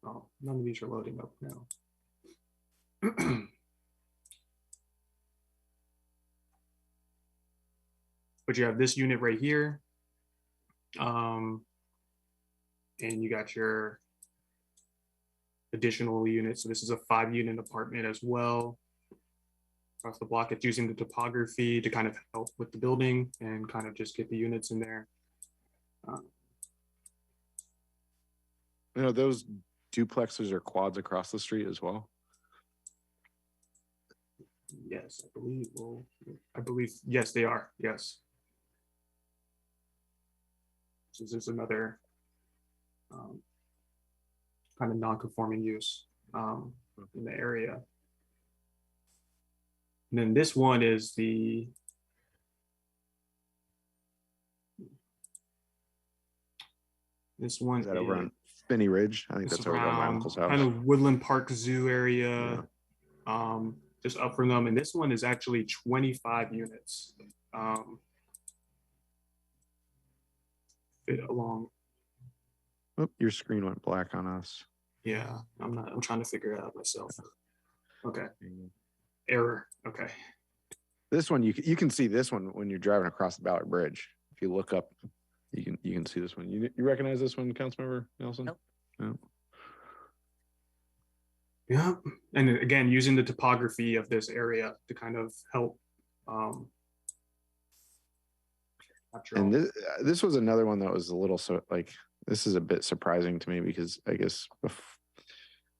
[SPEAKER 14] Oh, none of these are loading up now. But you have this unit right here. And you got your additional units. So this is a 5-unit apartment as well. Across the block, it's using the topography to kind of help with the building and kind of just get the units in there.
[SPEAKER 1] Those duplexes or quads across the street as well.
[SPEAKER 14] Yes, I believe, yes, they are. Yes. So this is another kind of non-conforming use in the area. And then this one is this one
[SPEAKER 1] is that over on Finney Ridge? I think that's over by my uncle's house.
[SPEAKER 14] Kind of Woodland Park Zoo area, just up from them. And this one is actually 25 units. Fit along.
[SPEAKER 1] Oh, your screen went black on us.
[SPEAKER 14] Yeah, I'm trying to figure it out myself. Okay. Error. Okay.
[SPEAKER 1] This one, you can see this one when you're driving across the Ballard Bridge. If you look up, you can see this one. You recognize this one, Councilmember Nelson?
[SPEAKER 16] Nope.
[SPEAKER 1] No.
[SPEAKER 14] Yeah, and again, using the topography of this area to kind of help.
[SPEAKER 1] And this was another one that was a little this is a bit surprising to me because I guess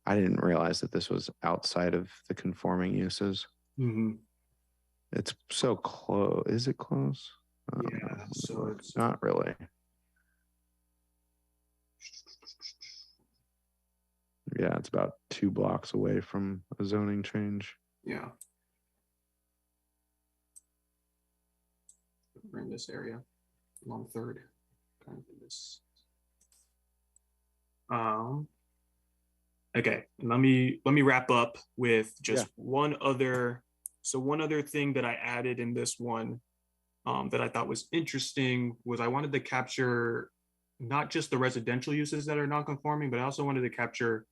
[SPEAKER 1] I didn't realize that this was outside of the conforming uses.
[SPEAKER 14] Mm-hmm.
[SPEAKER 1] It's so close. Is it close?
[SPEAKER 14] Yeah, so it's
[SPEAKER 1] not really. Yeah, it's about 2 blocks away from a zoning change.
[SPEAKER 14] Yeah. We're in this area, along 3rd, kind of in this. Okay, let me wrap up with just one other thing that I added in this one that I thought was interesting was I wanted to capture not just the residential uses that are non-conforming, but I also wanted to capture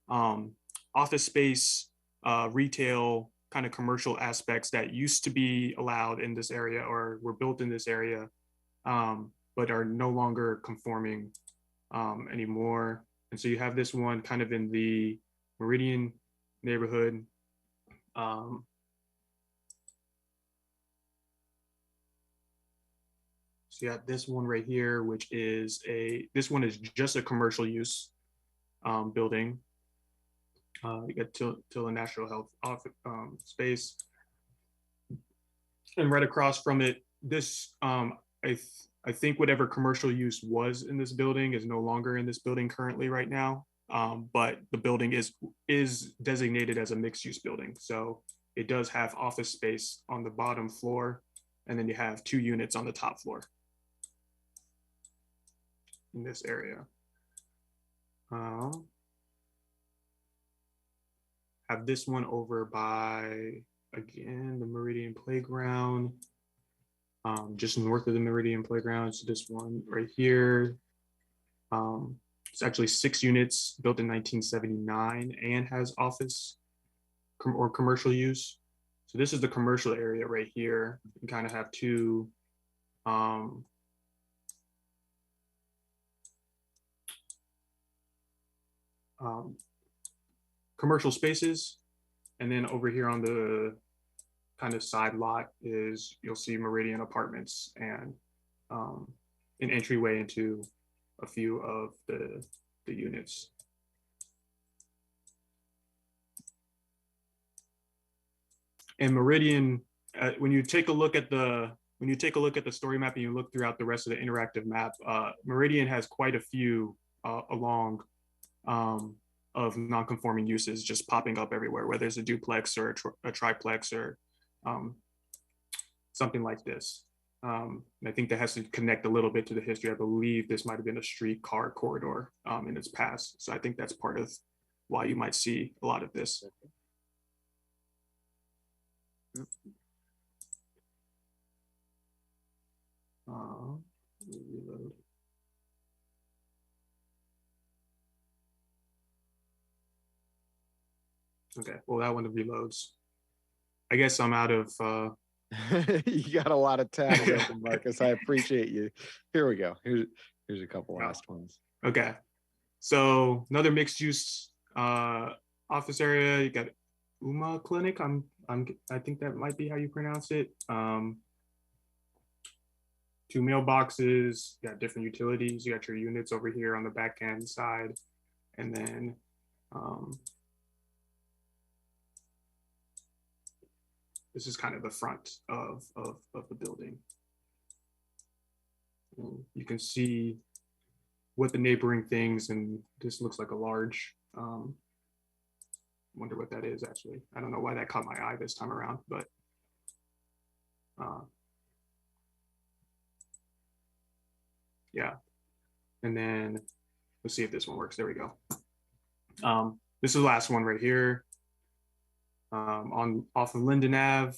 [SPEAKER 14] office space, retail, kind of commercial aspects that used to be allowed in this area or were built in this area, but are no longer conforming anymore. And so you have this one kind of in the Meridian neighborhood. So you got this one right here, which is this one is just a commercial use building. You got Tilla Natural Health office, space. And right across from it, this, I think whatever commercial use was in this building is no longer in this building currently right now. But the building is designated as a mixed use building. So it does have office space on the bottom floor, and then you have 2 units on the top floor in this area. Have this one over by, again, the Meridian Playground, just north of the Meridian Playground. So this one right here. It's actually 6 units built in 1979 and has office or commercial use. So this is the commercial area right here. You kind of have 2 commercial spaces. And then over here on the kind of side lot is, you'll see Meridian Apartments and an entryway into a few of the units. And Meridian, when you take a look at the story map and you look throughout the rest of the interactive map, Meridian has quite a few along of non-conforming uses just popping up everywhere, whether it's a duplex or a triplex or something like this. I think that has to connect a little bit to the history. I believe this might have been a streetcar corridor in its past. So I think that's part of why you might see a lot of this. Reload. Okay, well, that one reloads. I guess I'm out of
[SPEAKER 1] You got a lot of tabs open, Marcus. I appreciate you. Here we go. Here's a couple last ones.
[SPEAKER 14] Okay, so another mixed use office area. You got UMA Clinic. I think that might be how you pronounce it. 2 mailboxes. You got different utilities. You got your units over here on the back end side, and then this is kind of the front of the building. And you can see what the neighboring things, and this looks like a large, wonder what that is actually. I don't know why that caught my eye this time around, but yeah. And then let's see if this one works. There we go. This is the last one right here. Off of Linden Ave.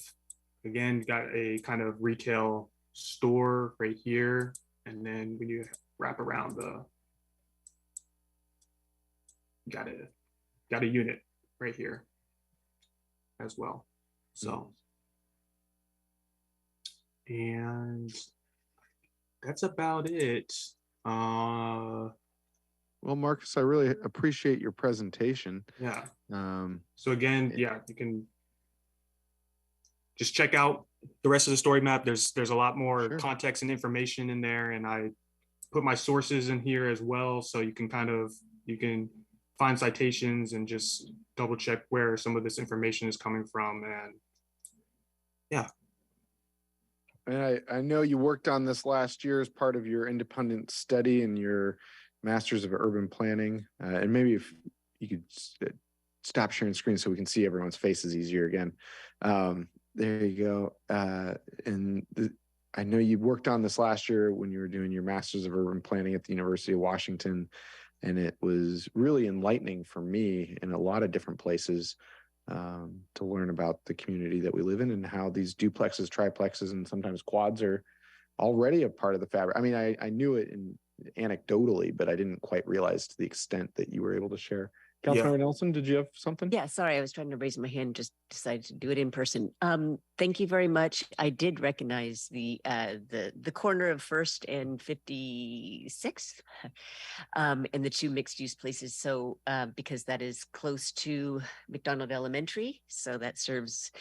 [SPEAKER 14] Again, you got a kind of retail store right here. And then when you wrap around got a unit right here as well. So, and that's about it.
[SPEAKER 1] Well, Marcus, I really appreciate your presentation.
[SPEAKER 14] Yeah. So again, yeah, you can just check out the rest of the story map. There's a lot more context and information in there, and I put my sources in here as well, so you can find citations and just double check where some of this information is coming from. And yeah.
[SPEAKER 1] And I know you worked on this last year as part of your independent study and your Masters of Urban Planning. And maybe if you could stop sharing screen so we can see everyone's faces easier again. There you go. I know you worked on this last year when you were doing your Masters of Urban Planning at the University of Washington. And it was really enlightening for me in a lot of different places to learn about the community that we live in and how these duplexes, triplexes, and sometimes quads are already a part of the fabric. I mean, I knew it anecdotally, but I didn't quite realize to the extent that you were able to share. Councilmember Nelson, did you have something?
[SPEAKER 16] Yeah, sorry, I was trying to raise my hand, just decided to do it in person. Thank you very much. I did recognize the corner of First and 56th, and the two mixed use places. So because that is close to McDonald Elementary, so that serves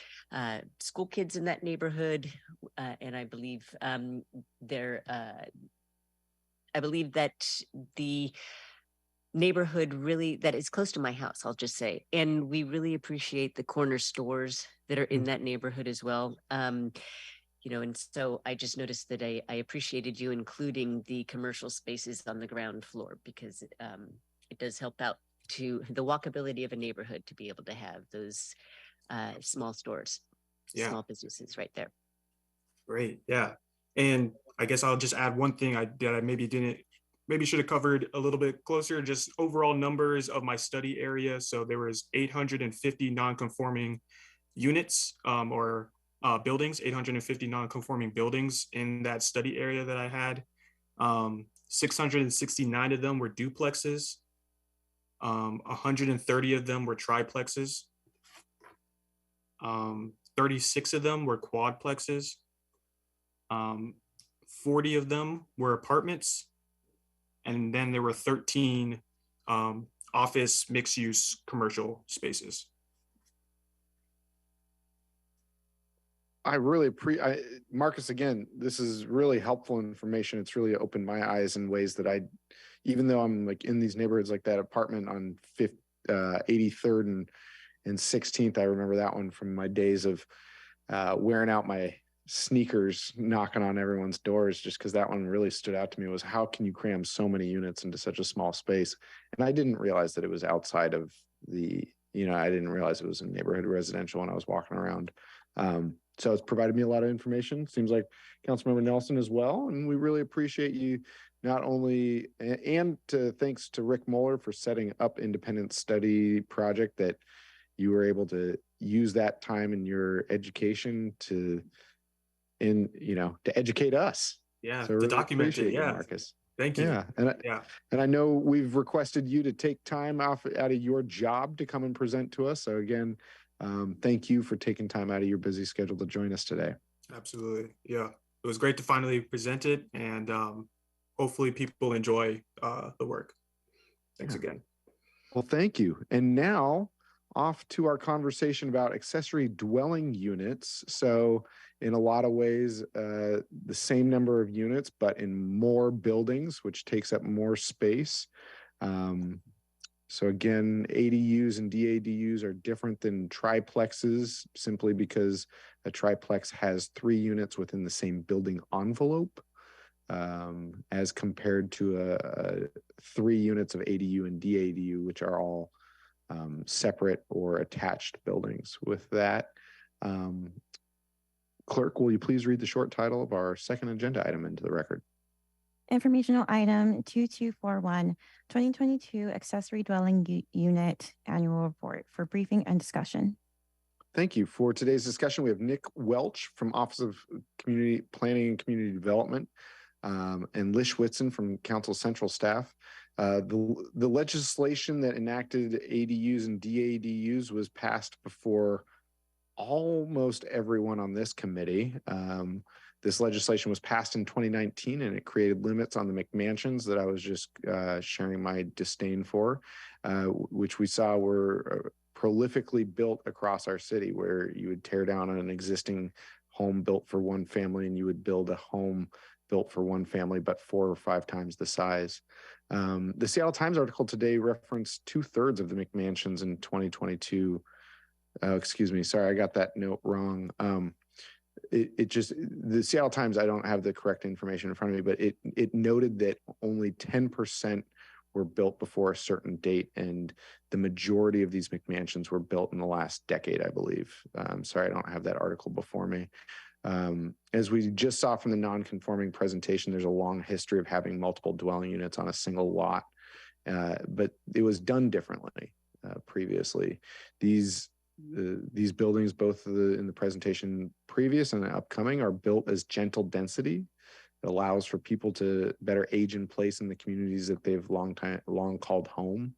[SPEAKER 16] school kids in that neighborhood, and I believe I believe that the neighborhood really that is close to my house, I'll just say. And we really appreciate the corner stores that are in that neighborhood as well. And so I just noticed that I appreciated you including the commercial spaces on the ground floor because it does help out to the walkability of a neighborhood to be able to have those small stores, small businesses right there.
[SPEAKER 14] Great. Yeah. And I guess I'll just add one thing that I maybe should have covered a little bit closer, just overall numbers of my study area. So there was 850 non-conforming units or buildings, 850 non-conforming buildings in that study area that I had. 669 of them were duplexes. 130 of them were triplexes. 36 of them were quadplexes. 40 of them were apartments. And then there were 13 office mixed-use commercial spaces.
[SPEAKER 1] I really appreciate, Marcus, again, this is really helpful information. It's really opened my eyes in ways that even though I'm like in these neighborhoods, like that apartment on 83rd and 16th, I remember that one from my days of wearing out my sneakers knocking on everyone's doors, just because that one really stood out to me, was how can you cram so many units into such a small space? And I didn't realize that it was outside of I didn't realize it was a neighborhood residential when I was walking around. So it's provided me a lot of information. Seems like Councilmember Nelson as well. And we really appreciate you not only, thanks to Rick Mueller for setting up independent study project that you were able to use that time in your education to educate us.
[SPEAKER 14] Yeah,
[SPEAKER 1] so
[SPEAKER 14] to
[SPEAKER 1] really
[SPEAKER 14] document it. Yeah,
[SPEAKER 1] Marcus.
[SPEAKER 14] Thank you.
[SPEAKER 1] Yeah, and I know we've requested you to take time off out of your job to come and present to us. So again, thank you for taking time out of your busy schedule to join us today.
[SPEAKER 14] Absolutely. Yeah, it was great to finally present it, and hopefully people enjoy the work. Thanks again.
[SPEAKER 1] Well, thank you. And now off to our conversation about accessory dwelling units. So in a lot of ways, the same number of units, but in more buildings, which takes up more space. So again, ADUs and DADUs are different than triplexes simply because a triplex has 3 units within the same building envelope, as compared to 3 units of ADU and DADU, which are all separate or attached buildings. With that, Clerk, will you please read the short title of our second agenda item into the record?
[SPEAKER 2] Informational item 2241, 2022 Accessory Dwelling Unit Annual Report for briefing and discussion.
[SPEAKER 1] Thank you. For today's discussion, we have Nick Welch from Office of Community Planning and Community Development, and Lish Whitson from Council Central staff. The legislation that enacted ADUs and DADUs was passed before almost everyone on this committee. This legislation was passed in 2019, and it created limits on the McMansions that I was just sharing my disdain for, which we saw were prolifically built across our city, where you would tear down an existing home built for one family and you would build a home built for one family, but 4 or 5 times the size. The Seattle Times article today referenced 2/3 of the McMansions in 2022. Excuse me, sorry, I got that note wrong. The Seattle Times, I don't have the correct information in front of me, but it noted that only 10% were built before a certain date, and the majority of these McMansions were built in the last decade, I believe. Sorry, I don't have that article before me. As we just saw from the non-conforming presentation, there's a long history of having multiple dwelling units on a single lot, but it was done differently previously. These buildings, both in the presentation previous and the upcoming, are built as gentle density. It allows for people to better age in place in the communities that they've long called home.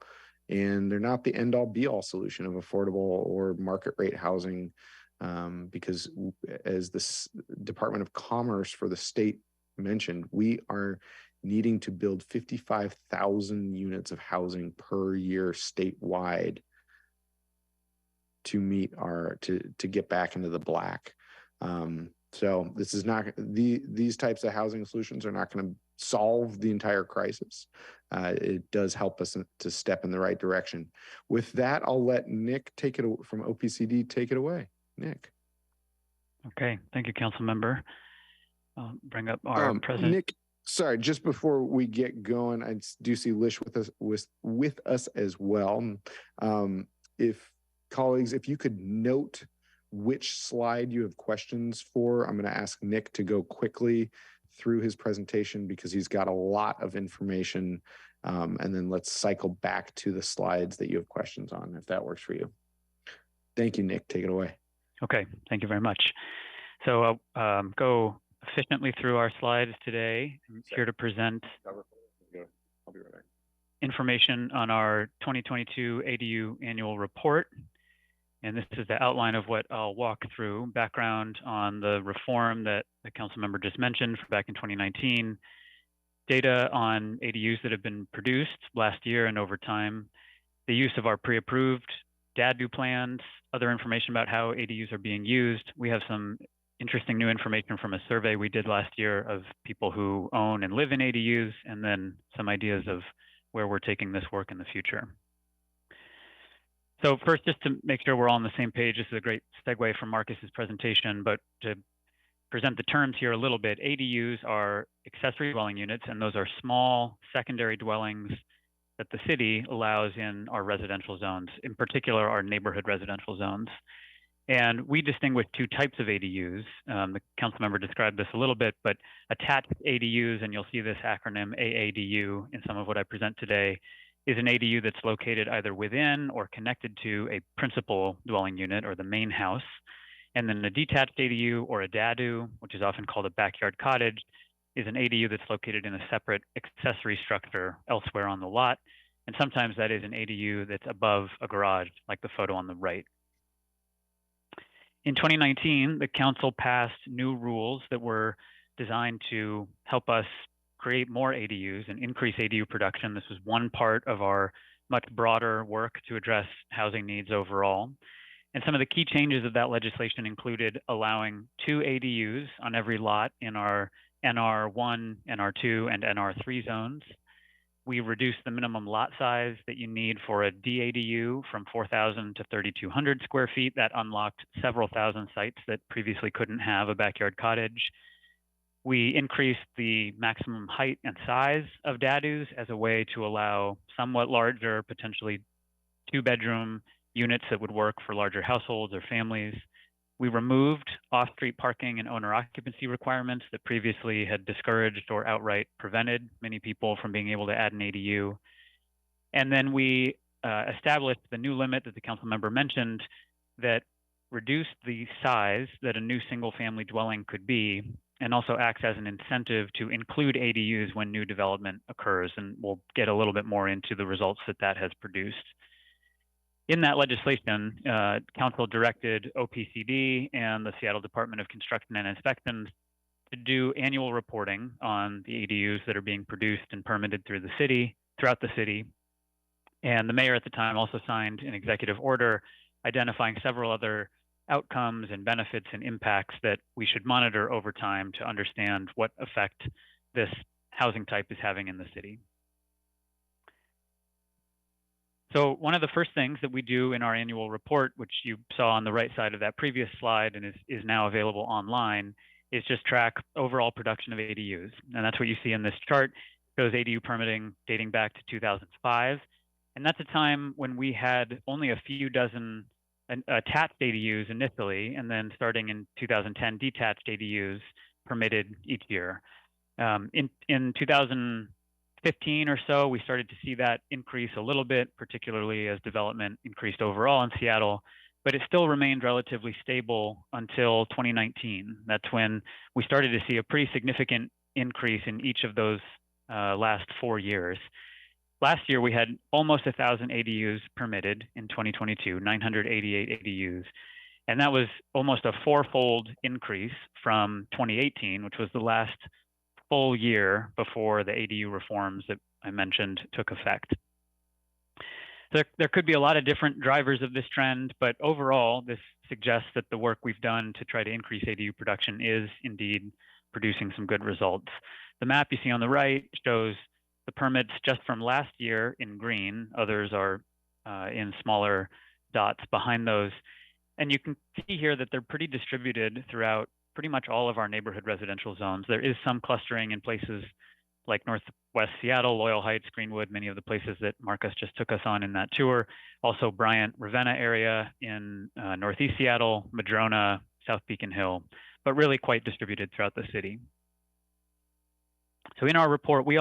[SPEAKER 1] and they're not the end all be all solution of affordable or market rate housing, because as the Department of Commerce for the state mentioned, we are needing to build 55,000 units of housing per year statewide to meet our to get back into the black. So this is not these types of housing solutions are not going to solve the entire crisis. It does help us to step in the right direction. With that, I'll let Nick take it from OPCD. Take it away, Nick.
[SPEAKER 17] Okay, thank you, Council Member. I'll bring up our president.
[SPEAKER 1] Nick, sorry, just before we get going, I do see Lish with us as well. If colleagues, if you could note which slide you have questions for, I'm going to ask Nick to go quickly through his presentation because he's got a lot of information. And then let's cycle back to the slides that you have questions on, if that works for you. Thank you, Nick. Take it away.
[SPEAKER 17] Okay, thank you very much. So I'll go efficiently through our slides today. I'm here to present
[SPEAKER 1] I'll be right back.
[SPEAKER 17] information on our 2022 ADU annual report. And this is the outline of what I'll walk through. Background on the reform that the council member just mentioned from back in 2019. Data on ADUs that have been produced last year and over time. The use of our pre-approved DADU plans, other information about how ADUs are being used. We have some interesting new information from a survey we did last year of people who own and live in ADUs, and then some ideas of where we're taking this work in the future. So first, just to make sure we're all on the same page, this is a great segue from Marcus's presentation, but to present the terms here a little bit, ADUs are accessory dwelling units, and those are small secondary dwellings that the city allows in our residential zones, in particular our neighborhood residential zones. And we distinguish two types of ADUs. The council member described this a little bit, but attached ADUs, and you'll see this acronym AADU in some of what I present today, is an ADU that's located either within or connected to a principal dwelling unit or the main house. And then a detached ADU or a DADU, which is often called a backyard cottage, is an ADU that's located in a separate accessory structure elsewhere on the lot. And sometimes that is an ADU that's above a garage, like the photo on the right. In 2019, the council passed new rules that were designed to help us create more ADUs and increase ADU production. This was one part of our much broader work to address housing needs overall. And some of the key changes of that legislation included allowing 2 ADUs on every lot in our NR1, NR2, and NR3 zones. We reduced the minimum lot size that you need for a DADU from 4,000 to 3,200 square feet. That unlocked several thousand sites that previously couldn't have a backyard cottage. We increased the maximum height and size of DADUs as a way to allow somewhat larger, potentially 2-bedroom units that would work for larger households or families. We removed off-street parking and owner occupancy requirements that previously had discouraged or outright prevented many people from being able to add an ADU. And then we established the new limit that the council member mentioned that reduced the size that a new single-family dwelling could be, and also acts as an incentive to include ADUs when new development occurs. And we'll get a little bit more into the results that that has produced. In that legislation, council directed OPCD and the Seattle Department of Construction and Inspections to do annual reporting on the ADUs that are being produced and permitted throughout the city. And the mayor at the time also signed an executive order identifying several other outcomes and benefits and impacts that we should monitor over time to understand what effect this housing type is having in the city. So one of the first things that we do in our annual report, which you saw on the right side of that previous slide and is now available online, is just track overall production of ADUs. And that's what you see in this chart. It shows ADU permitting dating back to 2005. And that's a time when we had only a few dozen attached ADUs initially, and then starting in 2010, detached ADUs permitted each year. In 2015 or so, we started to see that increase a little bit, particularly as development increased overall in Seattle, but it still remained relatively stable until 2019. That's when we started to see a pretty significant increase in each of those last 4 years. Last year, we had almost 1,000 ADUs permitted in 2022, 988 ADUs. And that was almost a fourfold increase from 2018, which was the last full year before the ADU reforms that I mentioned took effect. There could be a lot of different drivers of this trend, but overall, this suggests that the work we've done to try to increase ADU production is indeed producing some good results. The map you see on the right shows the permits just from last year in green. Others are in smaller dots behind those. And you can see here that they're pretty distributed throughout pretty much all of our neighborhood residential zones. There is some clustering in places like Northwest Seattle, Loyal Heights, Greenwood, many of the places that Marcus just took us on in that tour. Also Bryant, Ravenna area in Northeast Seattle, Madrona, South Beacon Hill, but really quite distributed throughout the city. So in our report, we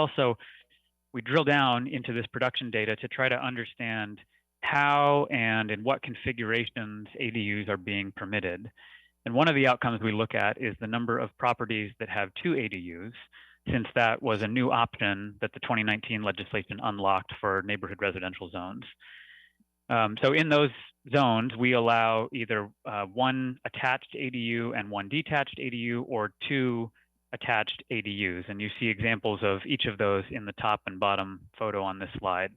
[SPEAKER 17] drill down into this production data to try to understand how and in what configurations ADUs are being permitted. And one of the outcomes we look at is the number of properties that have 2 ADUs, since that was a new option that the 2019 legislation unlocked for neighborhood residential zones. So in those zones, we allow either one attached ADU and one detached ADU, or 2 attached ADUs. And you see examples of each of those in the top and bottom photo on this slide.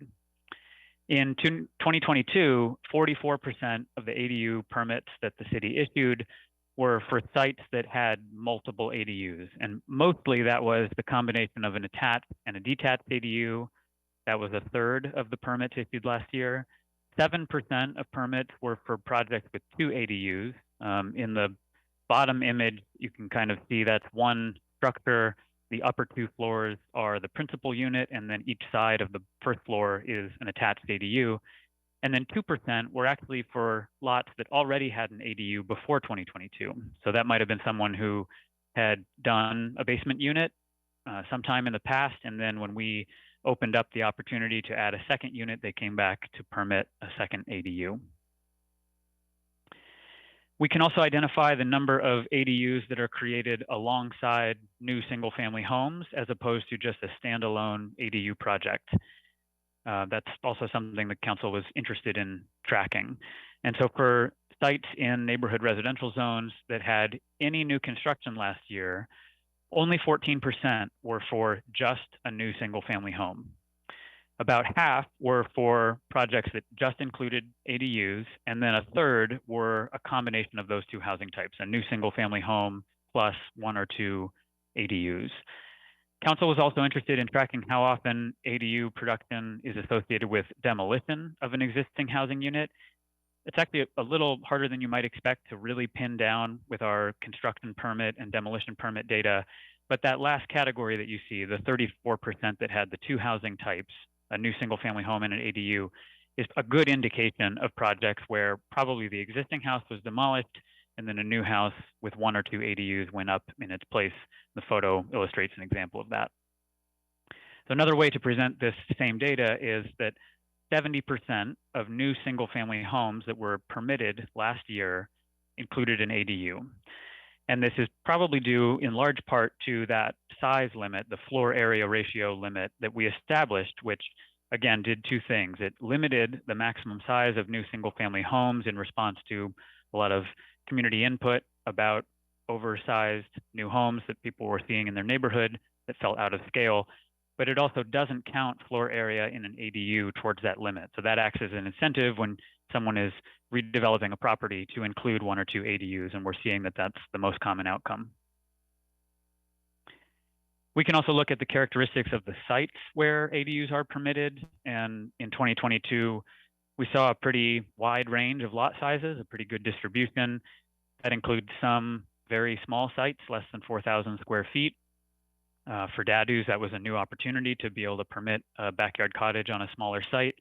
[SPEAKER 17] In 2022, 44% of the ADU permits that the city issued were for sites that had multiple ADUs. And mostly that was the combination of an attached and a detached ADU. That was 1/3 of the permits issued last year. 7% of permits were for projects with 2 ADUs. In the bottom image, you can kind of see that's one structure. The upper 2 floors are the principal unit, and then each side of the first floor is an attached ADU. And then 2% were actually for lots that already had an ADU before 2022. So that might have been someone who had done a basement unit sometime in the past, and then when we opened up the opportunity to add a second unit, they came back to permit a second ADU. We can also identify the number of ADUs that are created alongside new single-family homes, as opposed to just a standalone ADU project. That's also something the council was interested in tracking. And so for sites in neighborhood residential zones that had any new construction last year, only 14% were for just a new single-family home. About half were for projects that just included ADUs, and then 1/3 were a combination of those 2 housing types, a new single-family home plus 1 or 2 ADUs. Council was also interested in tracking how often ADU production is associated with demolition of an existing housing unit. It's actually a little harder than you might expect to really pin down with our construction permit and demolition permit data. But that last category that you see, the 34% that had the 2 housing types, a new single family home and an ADU, is a good indication of projects where probably the existing house was demolished and then a new house with 1 or 2 ADUs went up in its place. The photo illustrates an example of that. So another way to present this same data is that 70% of new single family homes that were permitted last year included an ADU. And this is probably due in large part to that size limit, the floor area ratio limit that we established, which again did 2 things. It limited the maximum size of new single family homes in response to a lot of community input about oversized new homes that people were seeing in their neighborhood that felt out of scale. But it also doesn't count floor area in an ADU towards that limit. So that acts as an incentive when someone is redeveloping a property to include 1 or 2 ADUs, and we're seeing that that's the most common outcome. We can also look at the characteristics of the sites where ADUs are permitted, and in 2022, we saw a pretty wide range of lot sizes, a pretty good distribution. That includes some very small sites, less than 4,000 square feet. For DADUs, that was a new opportunity to be able to permit a backyard cottage on a smaller site,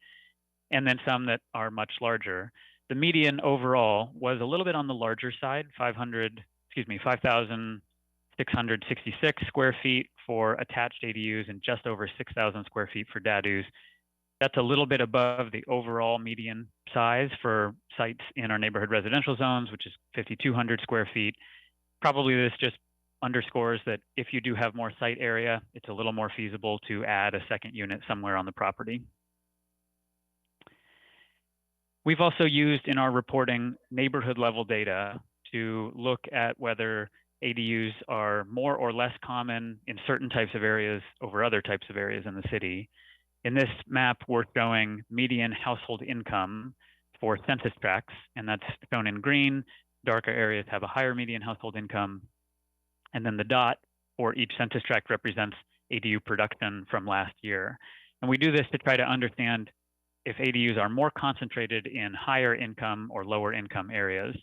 [SPEAKER 17] and then some that are much larger. The median overall was a little bit on the larger side, 5,666 square feet for attached ADUs and just over 6,000 square feet for DADUs. That's a little bit above the overall median size for sites in our neighborhood residential zones, which is 5,200 square feet. Probably this just underscores that if you do have more site area, it's a little more feasible to add a second unit somewhere on the property. We've also used in our reporting neighborhood level data to look at whether ADUs are more or less common in certain types of areas over other types of areas in the city. In this map, we're showing median household income for census tracts, and that's shown in green. Darker areas have a higher median household income. And then the dot for each census tract represents ADU production from last year. And we do this to try to understand if ADUs are more concentrated in higher income or lower income areas.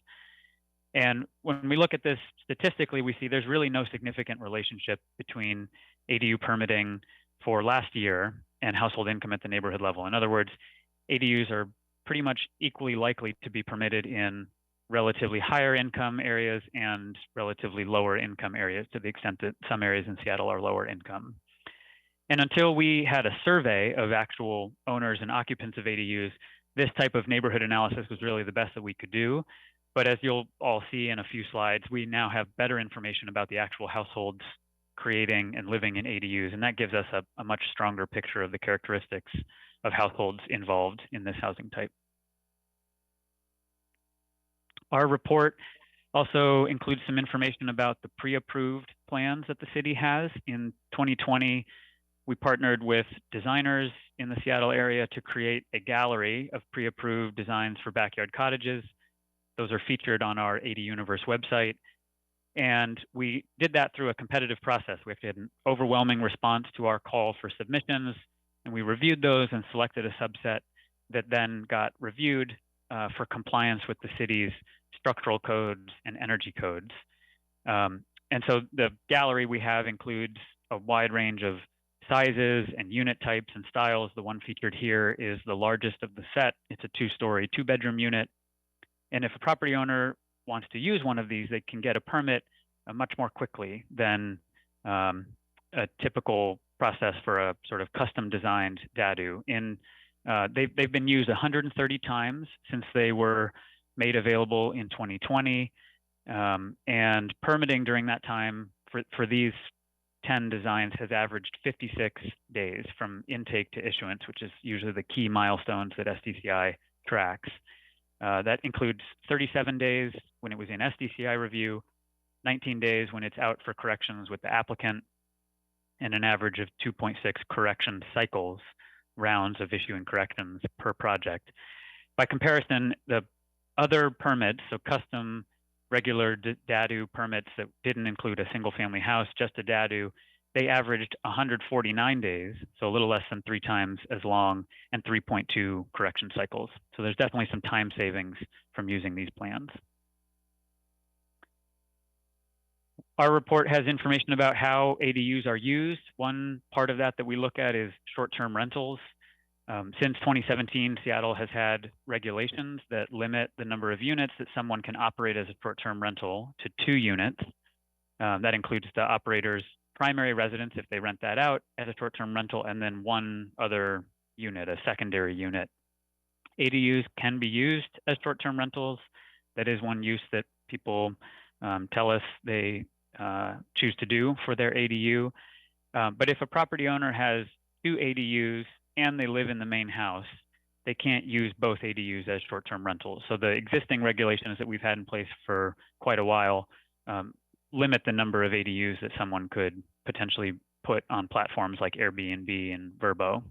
[SPEAKER 17] And when we look at this statistically, we see there's really no significant relationship between ADU permitting for last year and household income at the neighborhood level. In other words, ADUs are pretty much equally likely to be permitted in relatively higher income areas and relatively lower income areas, to the extent that some areas in Seattle are lower income. And until we had a survey of actual owners and occupants of ADUs, this type of neighborhood analysis was really the best that we could do. But as you'll all see in a few slides, we now have better information about the actual households creating and living in ADUs, and that gives us a much stronger picture of the characteristics of households involved in this housing type. Our report also includes some information about the pre-approved plans that the city has. In 2020, we partnered with designers in the Seattle area to create a gallery of pre-approved designs for backyard cottages. Those are featured on our AD Universe website. And we did that through a competitive process. We actually had an overwhelming response to our call for submissions, and we reviewed those and selected a subset that then got reviewed for compliance with the city's structural codes and energy codes. And so the gallery we have includes a wide range of sizes and unit types and styles. The one featured here is the largest of the set. It's a two-story, two-bedroom unit. And if a property owner wants to use one of these, they can get a permit much more quickly than a typical process for a sort of custom designed DADU. They've been used 130 times since they were made available in 2020. And permitting during that time for these 10 designs has averaged 56 days from intake to issuance, which is usually the key milestones that SDCI tracks. That includes 37 days when it was in SDCI review, 19 days when it's out for corrections with the applicant, and an average of 2.6 correction cycles, rounds of issuing corrections per project. By comparison, the other permits, so custom regular DADU permits that didn't include a single family house, just a DADU, they averaged 149 days, so a little less than 3 times as long, and 3.2 correction cycles. So there's definitely some time savings from using these plans. Our report has information about how ADUs are used. One part of that we look at is short-term rentals. Since 2017, Seattle has had regulations that limit the number of units that someone can operate as a short-term rental to 2 units. That includes the operator's primary residence if they rent that out as a short-term rental, and then 1 other unit, a secondary unit. ADUs can be used as short-term rentals. That is one use that people tell us they choose to do for their ADU. But if a property owner has 2 ADUs and they live in the main house, they can't use both ADUs as short-term rentals. So the existing regulations that we've had in place for quite a while limit the number of ADUs that someone could potentially put on platforms like Airbnb and Vrbo.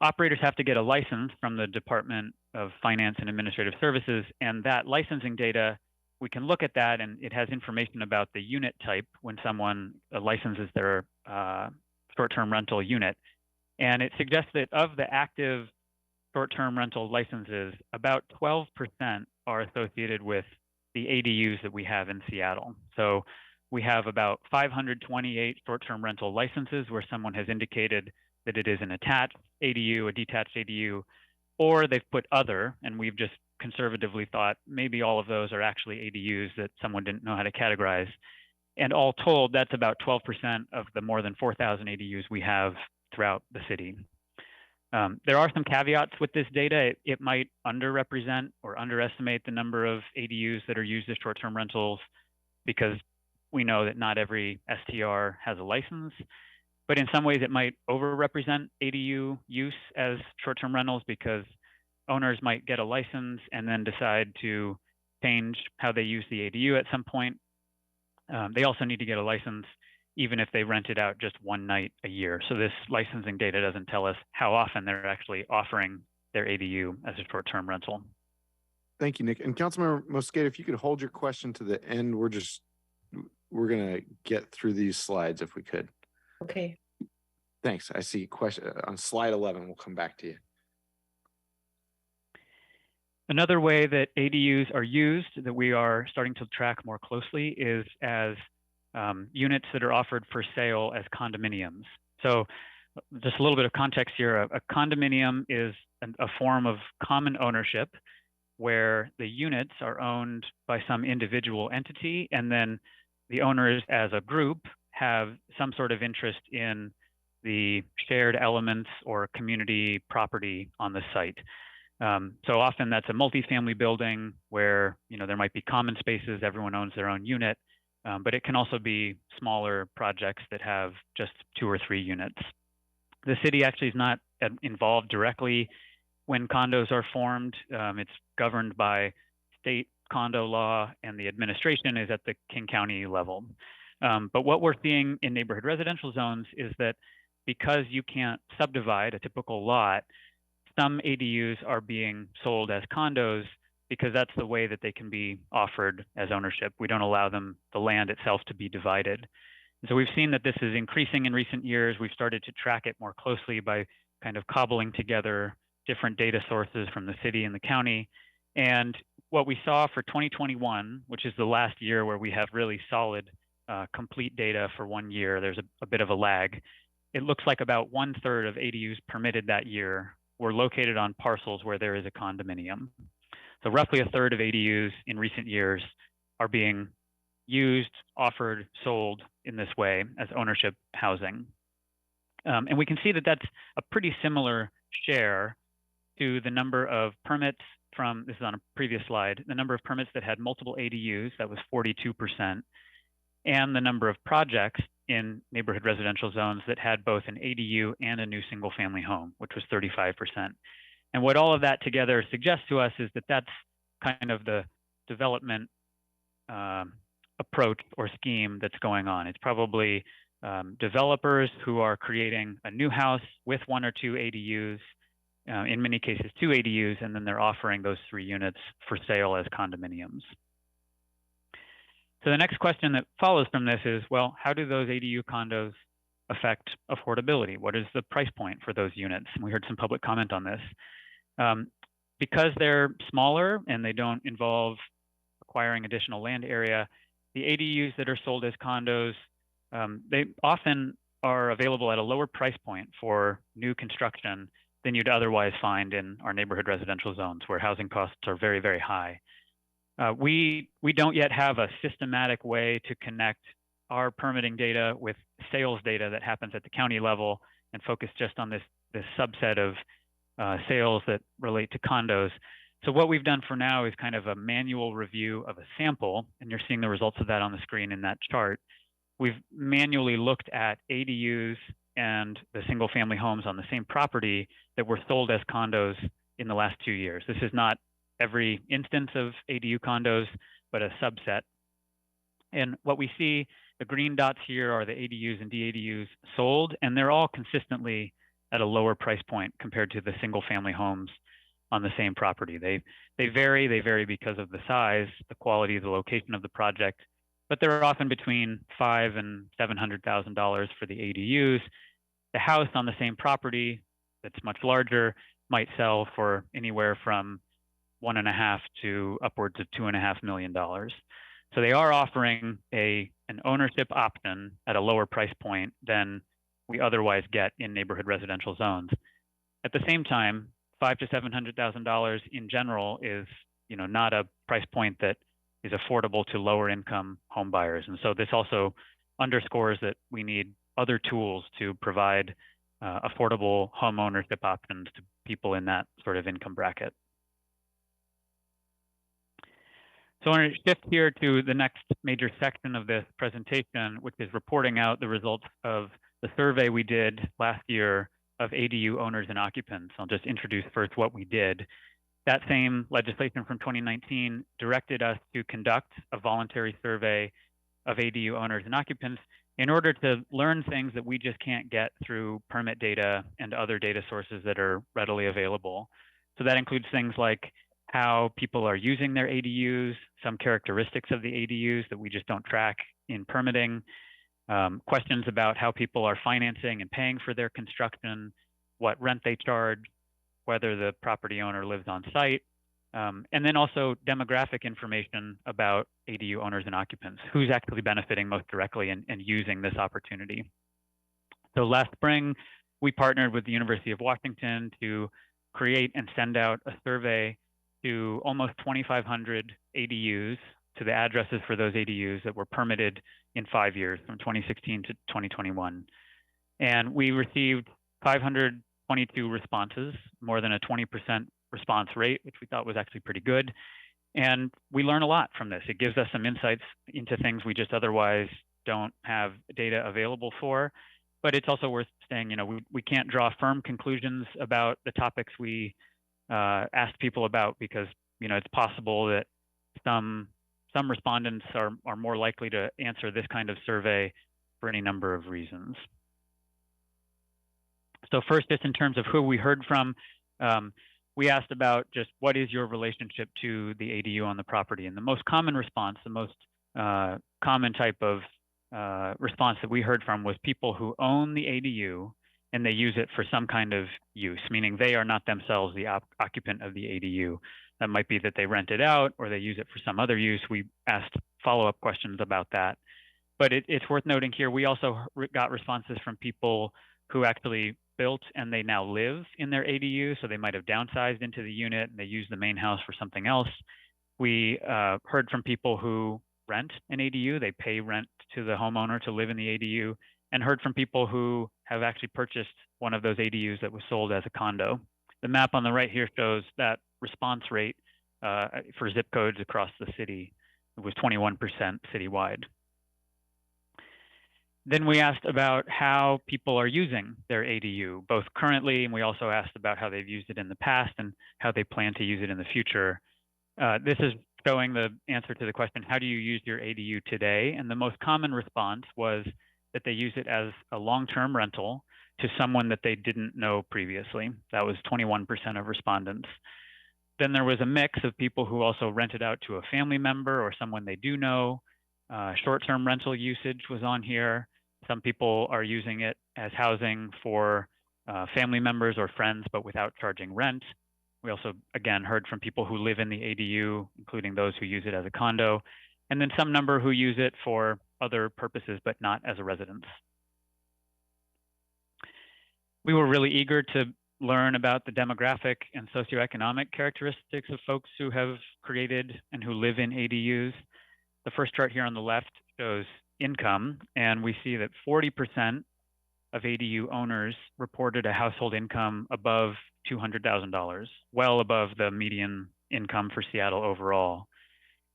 [SPEAKER 17] Operators have to get a license from the Department of Finance and Administrative Services, and that licensing data, we can look at that, and it has information about the unit type when someone licenses their short-term rental unit. And it suggests that of the active short-term rental licenses, about 12% are associated with the ADUs that we have in Seattle. So we have about 528 short-term rental licenses where someone has indicated that it is an attached ADU, a detached ADU, or they've put other, and we've just conservatively thought maybe all of those are actually ADUs that someone didn't know how to categorize. And all told, that's about 12% of the more than 4,000 ADUs we have throughout the city. There are some caveats with this data. It might underrepresent or underestimate the number of ADUs that are used as short-term rentals because we know that not every STR has a license, but in some ways it might overrepresent ADU use as short-term rentals because owners might get a license and then decide to change how they use the ADU at some point. They also need to get a license even if they rent it out just one night a year. So this licensing data doesn't tell us how often they're actually offering their ADU as a short-term rental.
[SPEAKER 1] Thank you, Nick. And Councilmember Mosqueda, if you could hold your question to the end, we're gonna get through these slides if we could.
[SPEAKER 3] Okay.
[SPEAKER 1] Thanks. I see question on slide 11. We'll come back to you.
[SPEAKER 17] Another way that ADUs are used that we are starting to track more closely is as units that are offered for sale as condominiums. So just a little bit of context here. A condominium is a form of common ownership where the units are owned by some individual entity, and then the owners as a group have some sort of interest in the shared elements or community property on the site. So often that's a multifamily building where there might be common spaces, everyone owns their own unit, but it can also be smaller projects that have just 2 or 3 units. The city actually is not involved directly when condos are formed. It's governed by state condo law, and the administration is at the King County level. But what we're seeing in neighborhood residential zones is that because you can't subdivide a typical lot, some ADUs are being sold as condos because that's the way that they can be offered as ownership. We don't allow them, the land itself, to be divided. And so we've seen that this is increasing in recent years. We've started to track it more closely by kind of cobbling together different data sources from the city and the county. And what we saw for 2021, which is the last year where we have really solid, complete data for 1 year, there's a bit of a lag. It looks like about 1/3 of ADUs permitted that year were located on parcels where there is a condominium. So roughly 1/3 of ADUs in recent years are being used, offered, sold in this way as ownership housing. And we can see that that's a pretty similar share to the number of permits from, this is on a previous slide, the number of permits that had multiple ADUs, that was 42%, and the number of projects in neighborhood residential zones that had both an ADU and a new single family home, which was 35%. And what all of that together suggests to us is that that's kind of the development approach or scheme that's going on. It's probably developers who are creating a new house with 1 or 2 ADUs, in many cases 2 ADUs, and then they're offering those 3 units for sale as condominiums. So the next question that follows from this is, well, how do those ADU condos affect affordability? What is the price point for those units? And we heard some public comment on this. Because they're smaller and they don't involve acquiring additional land area, the ADUs that are sold as condos, they often are available at a lower price point for new construction than you'd otherwise find in our neighborhood residential zones where housing costs are very, very high. We don't yet have a systematic way to connect our permitting data with sales data that happens at the county level and focus just on this subset of sales that relate to condos. So what we've done for now is kind of a manual review of a sample, and you're seeing the results of that on the screen in that chart. We've manually looked at ADUs and the single family homes on the same property that were sold as condos in the last 2 years. This is not every instance of ADU condos, but a subset. And what we see, the green dots here are the ADUs and DADUs sold, and they're all consistently at a lower price point compared to the single family homes on the same property. They vary because of the size, the quality, the location of the project, but they're often between $500,000 and $700,000 for the ADUs. The house on the same property that's much larger might sell for anywhere from $1.5 to upwards of $2.5 million. So they are offering an ownership option at a lower price point than we otherwise get in neighborhood residential zones. At the same time, $500,000 to $700,000 in general is, not a price point that is affordable to lower income home buyers. And so this also underscores that we need other tools to provide affordable home ownership options to people in that sort of income bracket. So I want to shift here to the next major section of this presentation, which is reporting out the results of the survey we did last year of ADU owners and occupants. I'll just introduce first what we did. That same legislation from 2019 directed us to conduct a voluntary survey of ADU owners and occupants in order to learn things that we just can't get through permit data and other data sources that are readily available. So that includes things like how people are using their ADUs, some characteristics of the ADUs that we just don't track in permitting, questions about how people are financing and paying for their construction, what rent they charge, whether the property owner lives on site, and then also demographic information about ADU owners and occupants, who's actually benefiting most directly and using this opportunity. So last spring, we partnered with the University of Washington to create and send out a survey to almost 2,500 ADUs, to the addresses for those ADUs that were permitted in 5 years, from 2016 to 2021. And we received 522 responses, more than a 20% response rate, which we thought was actually pretty good. And we learn a lot from this. It gives us some insights into things we just otherwise don't have data available for. But it's also worth saying, you know, we can't draw firm conclusions about the topics we asked people about, because, you know, it's possible that some respondents are more likely to answer this kind of survey for any number of reasons. So first, just in terms of who we heard from, we asked about just what is your relationship to the ADU on the property? And the most common response, the most common type of response that we heard from was people who own the ADU and they use it for some kind of use, meaning they are not themselves the occupant of the ADU. That might be that they rent it out or they use it for some other use. We asked follow-up questions about that. But it's worth noting here, we also got responses from people who actually built and they now live in their ADU. So they might have downsized into the unit and they use the main house for something else. We heard from people who rent an ADU, they pay rent to the homeowner to live in the ADU, and heard from people who have actually purchased one of those ADUs that was sold as a condo. The map on the right here shows that response rate for zip codes across the city. It was 21% citywide. Then we asked about how people are using their ADU, both currently, and we also asked about how they've used it in the past and how they plan to use it in the future. This is showing the answer to the question, how do you use your ADU today? And the most common response was that they use it as a long-term rental to someone that they didn't know previously. That was 21% of respondents. Then there was a mix of people who also rented out to a family member or someone they do know. Short-term rental usage was on here. Some people are using it as housing for family members or friends, but without charging rent. We also, again, heard from people who live in the ADU, including those who use it as a condo, and then some number who use it for other purposes, but not as a residence. We were really eager to learn about the demographic and socioeconomic characteristics of folks who have created and who live in ADUs. The first chart here on the left shows income, and we see that 40% of ADU owners reported a household income above $200,000, well above the median income for Seattle overall.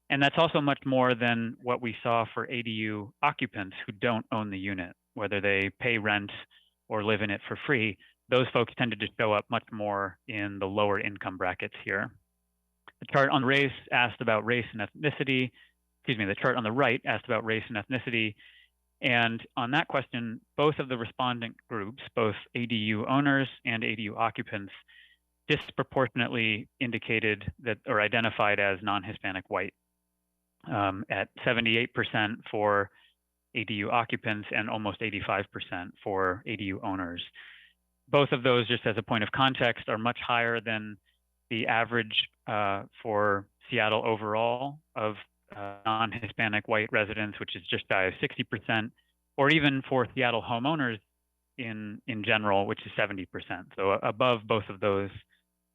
[SPEAKER 17] And that's also much more than what we saw for ADU occupants who don't own the unit, whether they pay rent or live in it for free. Those folks tended to show up much more in the lower income brackets here. The chart on race asked about race and ethnicity. Excuse me, the chart on the right asked about race and ethnicity. And on that question, both of the respondent groups, both ADU owners and ADU occupants, disproportionately indicated that or identified as non-Hispanic white at 78% for ADU occupants and almost 85% for ADU owners. Both of those, just as a point of context, are much higher than the average for Seattle overall of non-Hispanic white residents, which is just shy of 60%, or even for Seattle homeowners in general, which is 70%. So above both of those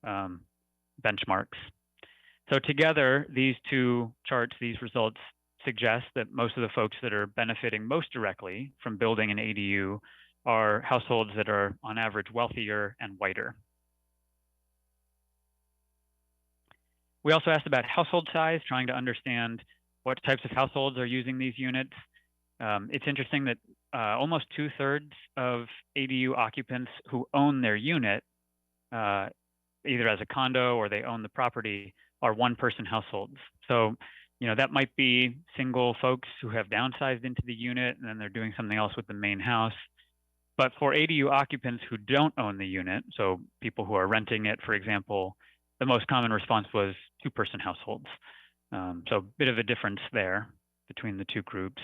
[SPEAKER 17] benchmarks. So together, these two charts, these results suggest that most of the folks that are benefiting most directly from building an ADU are households that are on average wealthier and whiter. We also asked about household size, trying to understand what types of households are using these units. It's interesting that almost 2/3 of ADU occupants who own their unit, either as a condo or they own the property, are one-person households. So, that might be single folks who have downsized into the unit and then they're doing something else with the main house. But for ADU occupants who don't own the unit, so people who are renting it, for example, the most common response was two-person households. So a bit of a difference there between the two groups.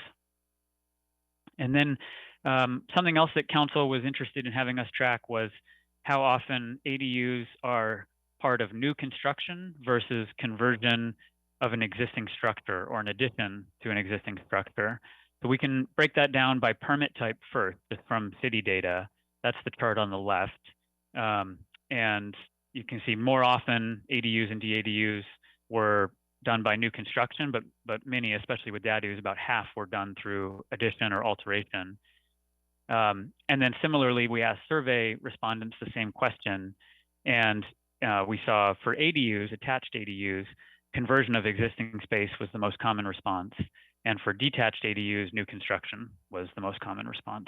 [SPEAKER 17] And then something else that council was interested in having us track was how often ADUs are part of new construction versus conversion of an existing structure or an addition to an existing structure. So we can break that down by permit type first, just from city data. That's the chart on the left. And you can see more often ADUs and DADUs were done by new construction, but many, especially with DADUs, about half were done through addition or alteration. And then similarly, we asked survey respondents the same question, and we saw for ADUs, attached ADUs, conversion of existing space was the most common response. And for detached ADUs, new construction was the most common response.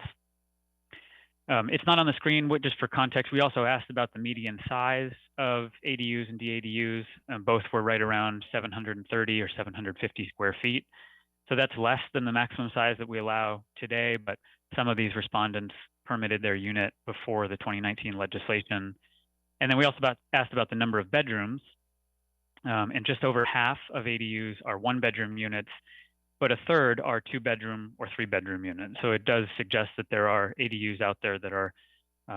[SPEAKER 17] It's not on the screen, but just for context, we also asked about the median size of ADUs and DADUs. Both were right around 730 or 750 square feet. So that's less than the maximum size that we allow today, but some of these respondents permitted their unit before the 2019 legislation. And then we also asked about the number of bedrooms. And just over half of ADUs are one-bedroom units, but a third are two-bedroom or three-bedroom units. So it does suggest that there are ADUs out there that are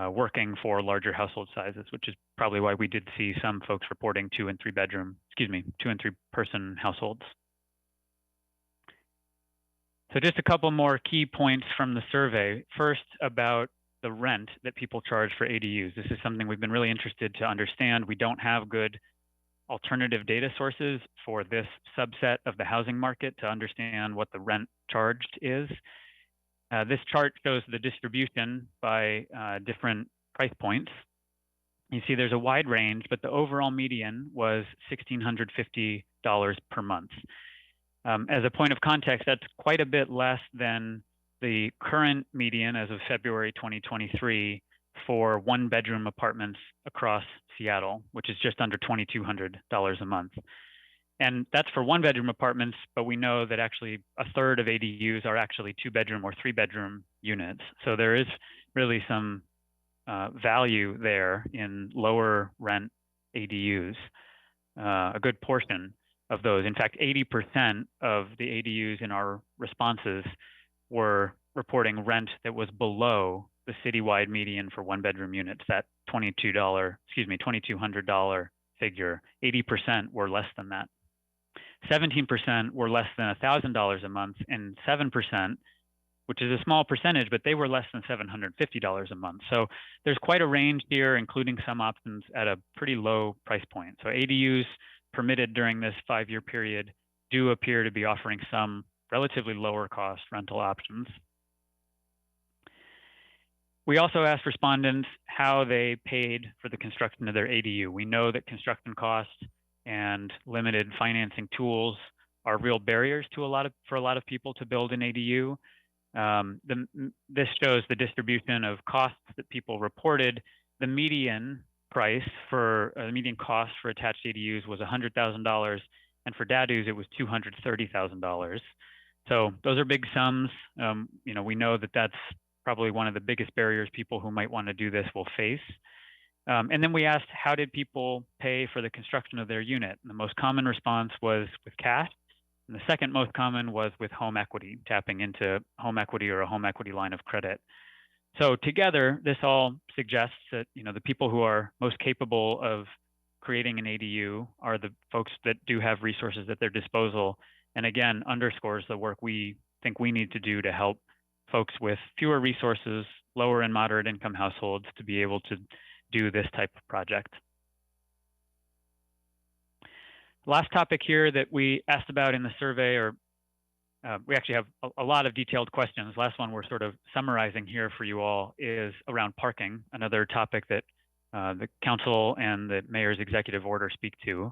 [SPEAKER 17] working for larger household sizes, which is probably why we did see some folks reporting two and three-person households. So just a couple more key points from the survey. First, about the rent that people charge for ADUs. This is something we've been really interested to understand. We don't have good alternative data sources for this subset of the housing market to understand what the rent charged is. This chart shows the distribution by different price points. You see there's a wide range, but the overall median was $1,650 per month. As a point of context, that's quite a bit less than the current median as of February 2023 for one-bedroom apartments across Seattle, which is just under $2,200 a month. And that's for one-bedroom apartments, but we know that actually a third of ADUs are actually two-bedroom or three-bedroom units. So there is really some value there in lower rent ADUs, a good portion of those. In fact, 80% of the ADUs in our responses were reporting rent that was below the citywide median for one-bedroom units, that $2,200 figure. 80% were less than that. 17% were less than $1,000 a month, and 7%, which is a small percentage, but they were less than $750 a month. So there's quite a range here, including some options at a pretty low price point. So ADUs permitted during this 5-year period do appear to be offering some relatively lower cost rental options. We also asked respondents how they paid for the construction of their ADU. We know that construction costs and limited financing tools are real barriers to for a lot of people to build an ADU. This shows the distribution of costs that people reported. The median price for the median cost for attached ADUs was $100,000, and for DADUs it was $230,000. So those are big sums. We know that that's probably one of the biggest barriers people who might want to do this will face. And then we asked, how did people pay for the construction of their unit? And the most common response was with cash. And the second most common was with home equity, tapping into home equity or a home equity line of credit. So together, this all suggests that the people who are most capable of creating an ADU are the folks that do have resources at their disposal. And again, underscores the work we think we need to do to help folks with fewer resources, lower and moderate income households, to be able to do this type of project. Last topic here that we asked about in the survey, or we actually have a lot of detailed questions. Last one we're sort of summarizing here for you all is around parking, another topic that the council and the mayor's executive order speak to.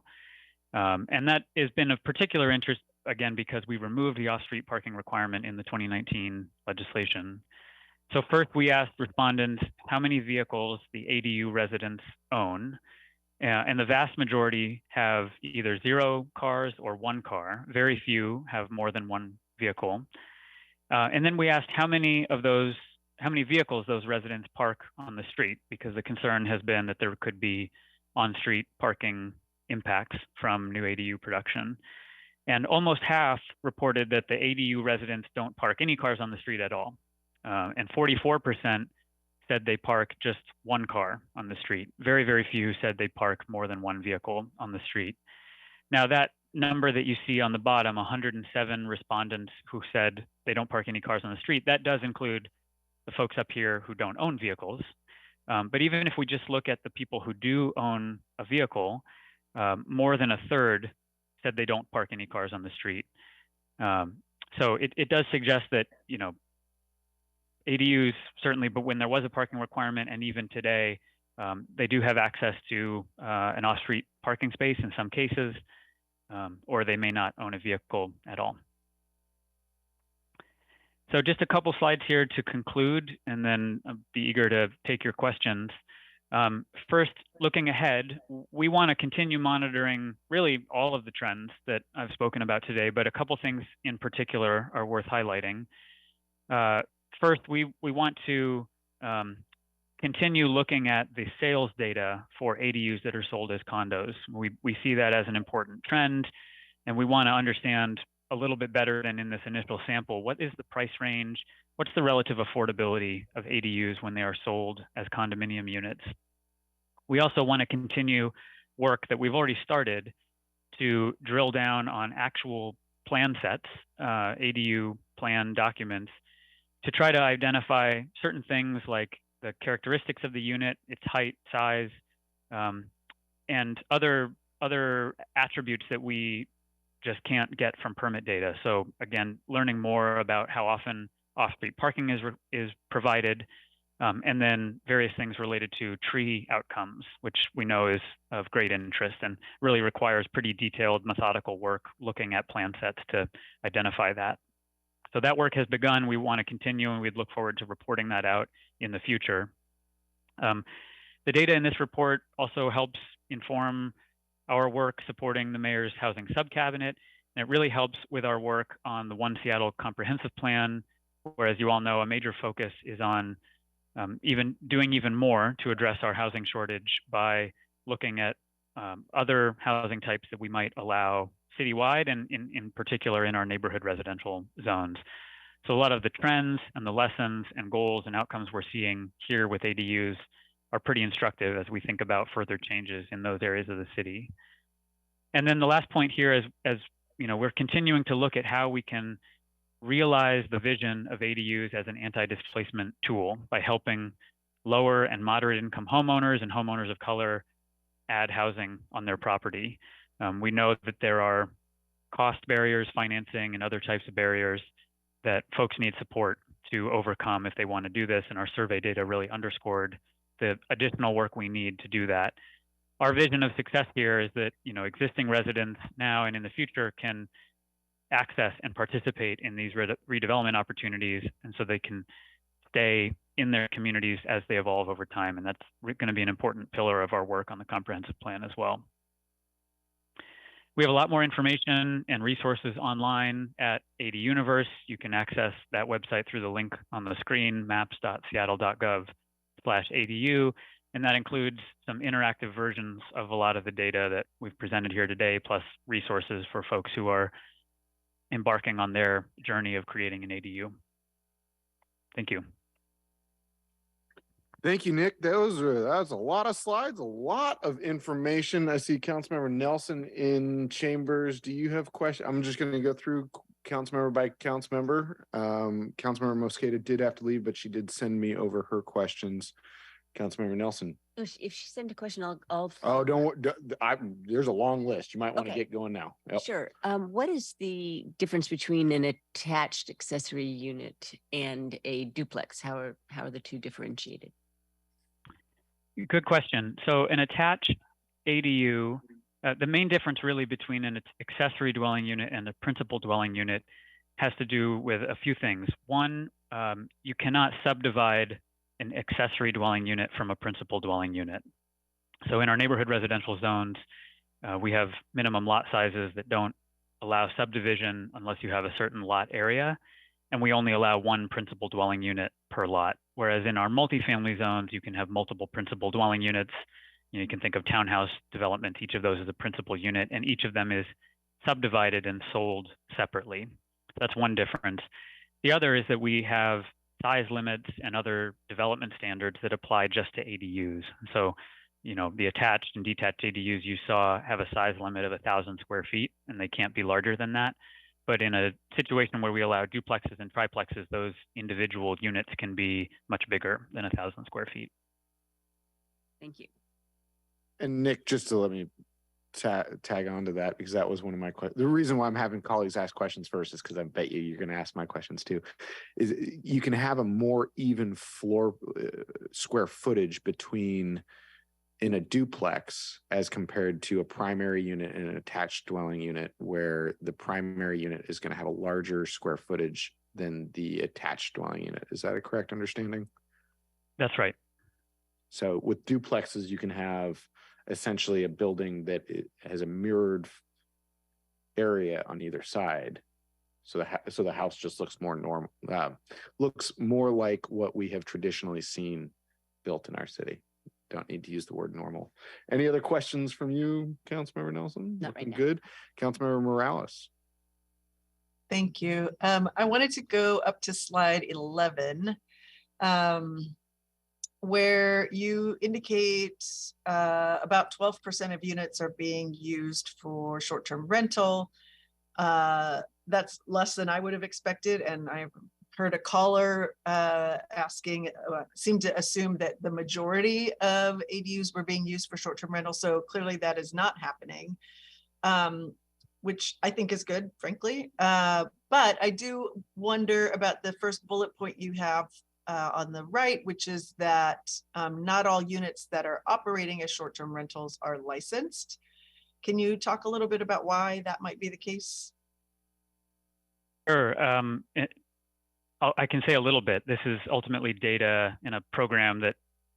[SPEAKER 17] And that has been of particular interest, again, because we removed the off-street parking requirement in the 2019 legislation. So first, we asked respondents how many vehicles the ADU residents own. And the vast majority have either 0 cars or 1 car. Very few have more than 1 vehicle. And then we asked how many vehicles those residents park on the street, because the concern has been that there could be on-street parking impacts from new ADU production. And almost half reported that the ADU residents don't park any cars on the street at all. And 44% said they park just 1 car on the street. Very, very few said they park more than 1 vehicle on the street. Now that number that you see on the bottom, 107 respondents who said they don't park any cars on the street, that does include the folks up here who don't own vehicles. But even if we just look at the people who do own a vehicle, more than a third said they don't park any cars on the street. So it does suggest that, you know, ADUs certainly, but when there was a parking requirement, and even today, they do have access to an off-street parking space in some cases, or they may not own a vehicle at all. So just a couple slides here to conclude, and then I'll be eager to take your questions. First, looking ahead, we want to continue monitoring really all of the trends that I've spoken about today, but a couple things in particular are worth highlighting. First, we want to continue looking at the sales data for ADUs that are sold as condos. We see that as an important trend, and we want to understand a little bit better than in this initial sample, what is the price range? What's the relative affordability of ADUs when they are sold as condominium units? We also want to continue work that we've already started to drill down on actual plan sets, ADU plan documents, to try to identify certain things like the characteristics of the unit, its height, size, and other attributes that we just can't get from permit data. So again, learning more about how often off-street parking is provided, and then various things related to tree outcomes, which we know is of great interest and really requires pretty detailed methodical work looking at plan sets to identify that. So that work has begun. We want to continue, and we'd look forward to reporting that out in the future. The data in this report also helps inform our work supporting the mayor's housing subcabinet, and it really helps with our work on the One Seattle comprehensive plan, where, as you all know, a major focus is on doing even more to address our housing shortage by looking at other housing types that we might allow citywide, and in particular in our neighborhood residential zones. So a lot of the trends and the lessons and goals and outcomes we're seeing here with ADUs are pretty instructive as we think about further changes in those areas of the city. And then the last point here is, as you know, we're continuing to look at how we can realize the vision of ADUs as an anti-displacement tool by helping lower and moderate income homeowners and homeowners of color add housing on their property. We know that there are cost barriers, financing, and other types of barriers that folks need support to overcome if they want to do this, and our survey data really underscored the additional work we need to do that. Our vision of success here is that, you know, existing residents now and in the future can access and participate in these redevelopment opportunities, and so they can stay in their communities as they evolve over time. And that's going to be an important pillar of our work on the comprehensive plan as well. We have a lot more information and resources online at AD Universe. You can access that website through the link on the screen, maps.seattle.gov/ADU. And that includes some interactive versions of a lot of the data that we've presented here today, plus resources for folks who are embarking on their journey of creating an ADU. Thank you.
[SPEAKER 1] Thank you, Nick. That was a lot of slides, a lot of information. I see Councilmember Nelson in chambers. Do you have questions? I'm just going to go through councilmember by councilmember. Councilmember Mosqueda did have to leave, but she did send me over her questions. Councilmember Nelson.
[SPEAKER 16] If she sent a question, I'll
[SPEAKER 1] Oh, there's a long list. You might want to get going now. Yep.
[SPEAKER 16] Sure. What is the difference between an attached accessory unit and a duplex? How are the two differentiated?
[SPEAKER 17] Good question. So an attached ADU The main difference really between an accessory dwelling unit and a principal dwelling unit has to do with a few things. One, you cannot subdivide an accessory dwelling unit from a principal dwelling unit. So in our neighborhood residential zones, we have minimum lot sizes that don't allow subdivision unless you have a certain lot area, and we only allow one principal dwelling unit per lot. Whereas in our multifamily zones, you can have multiple principal dwelling units. You can think of townhouse development. Each of those is a principal unit, and each of them is subdivided and sold separately. That's one difference. The other is that we have size limits and other development standards that apply just to ADUs. So, the attached and detached ADUs you saw have a size limit of 1,000 square feet, and they can't be larger than that. But in a situation where we allow duplexes and triplexes, those individual units can be much bigger than 1,000 square feet.
[SPEAKER 16] Thank you.
[SPEAKER 1] And Nick, just to let me tag on to that, because that was one of my questions. The reason why I'm having colleagues ask questions first is because I bet you're going to ask my questions too. Is you can have a more even floor square footage between in a duplex as compared to a primary unit and an attached dwelling unit, where the primary unit is going to have a larger square footage than the attached dwelling unit. Is that a correct understanding?
[SPEAKER 17] That's right.
[SPEAKER 1] So with duplexes, you can have essentially a building that has a mirrored area on either side. So the house just looks more normal, looks more like what we have traditionally seen built in our city. Don't need to use the word normal. Any other questions from you, Councilmember Nelson?
[SPEAKER 16] Not right now.
[SPEAKER 1] Good. Councilmember Morales.
[SPEAKER 15] Thank you. I wanted to go up to slide 11, where you indicate about 12% of units are being used for short-term rental. That's less than I would have expected, and I heard a caller seemed to assume that the majority of ADUs were being used for short-term rental. So clearly that is not happening, which I think is good, frankly. But I do wonder about the first bullet point you have on the right, which is that not all units that are operating as short-term rentals are licensed. Can you talk a little bit about why that might be the case?
[SPEAKER 17] Sure. I can say a little bit. This is ultimately data in a program that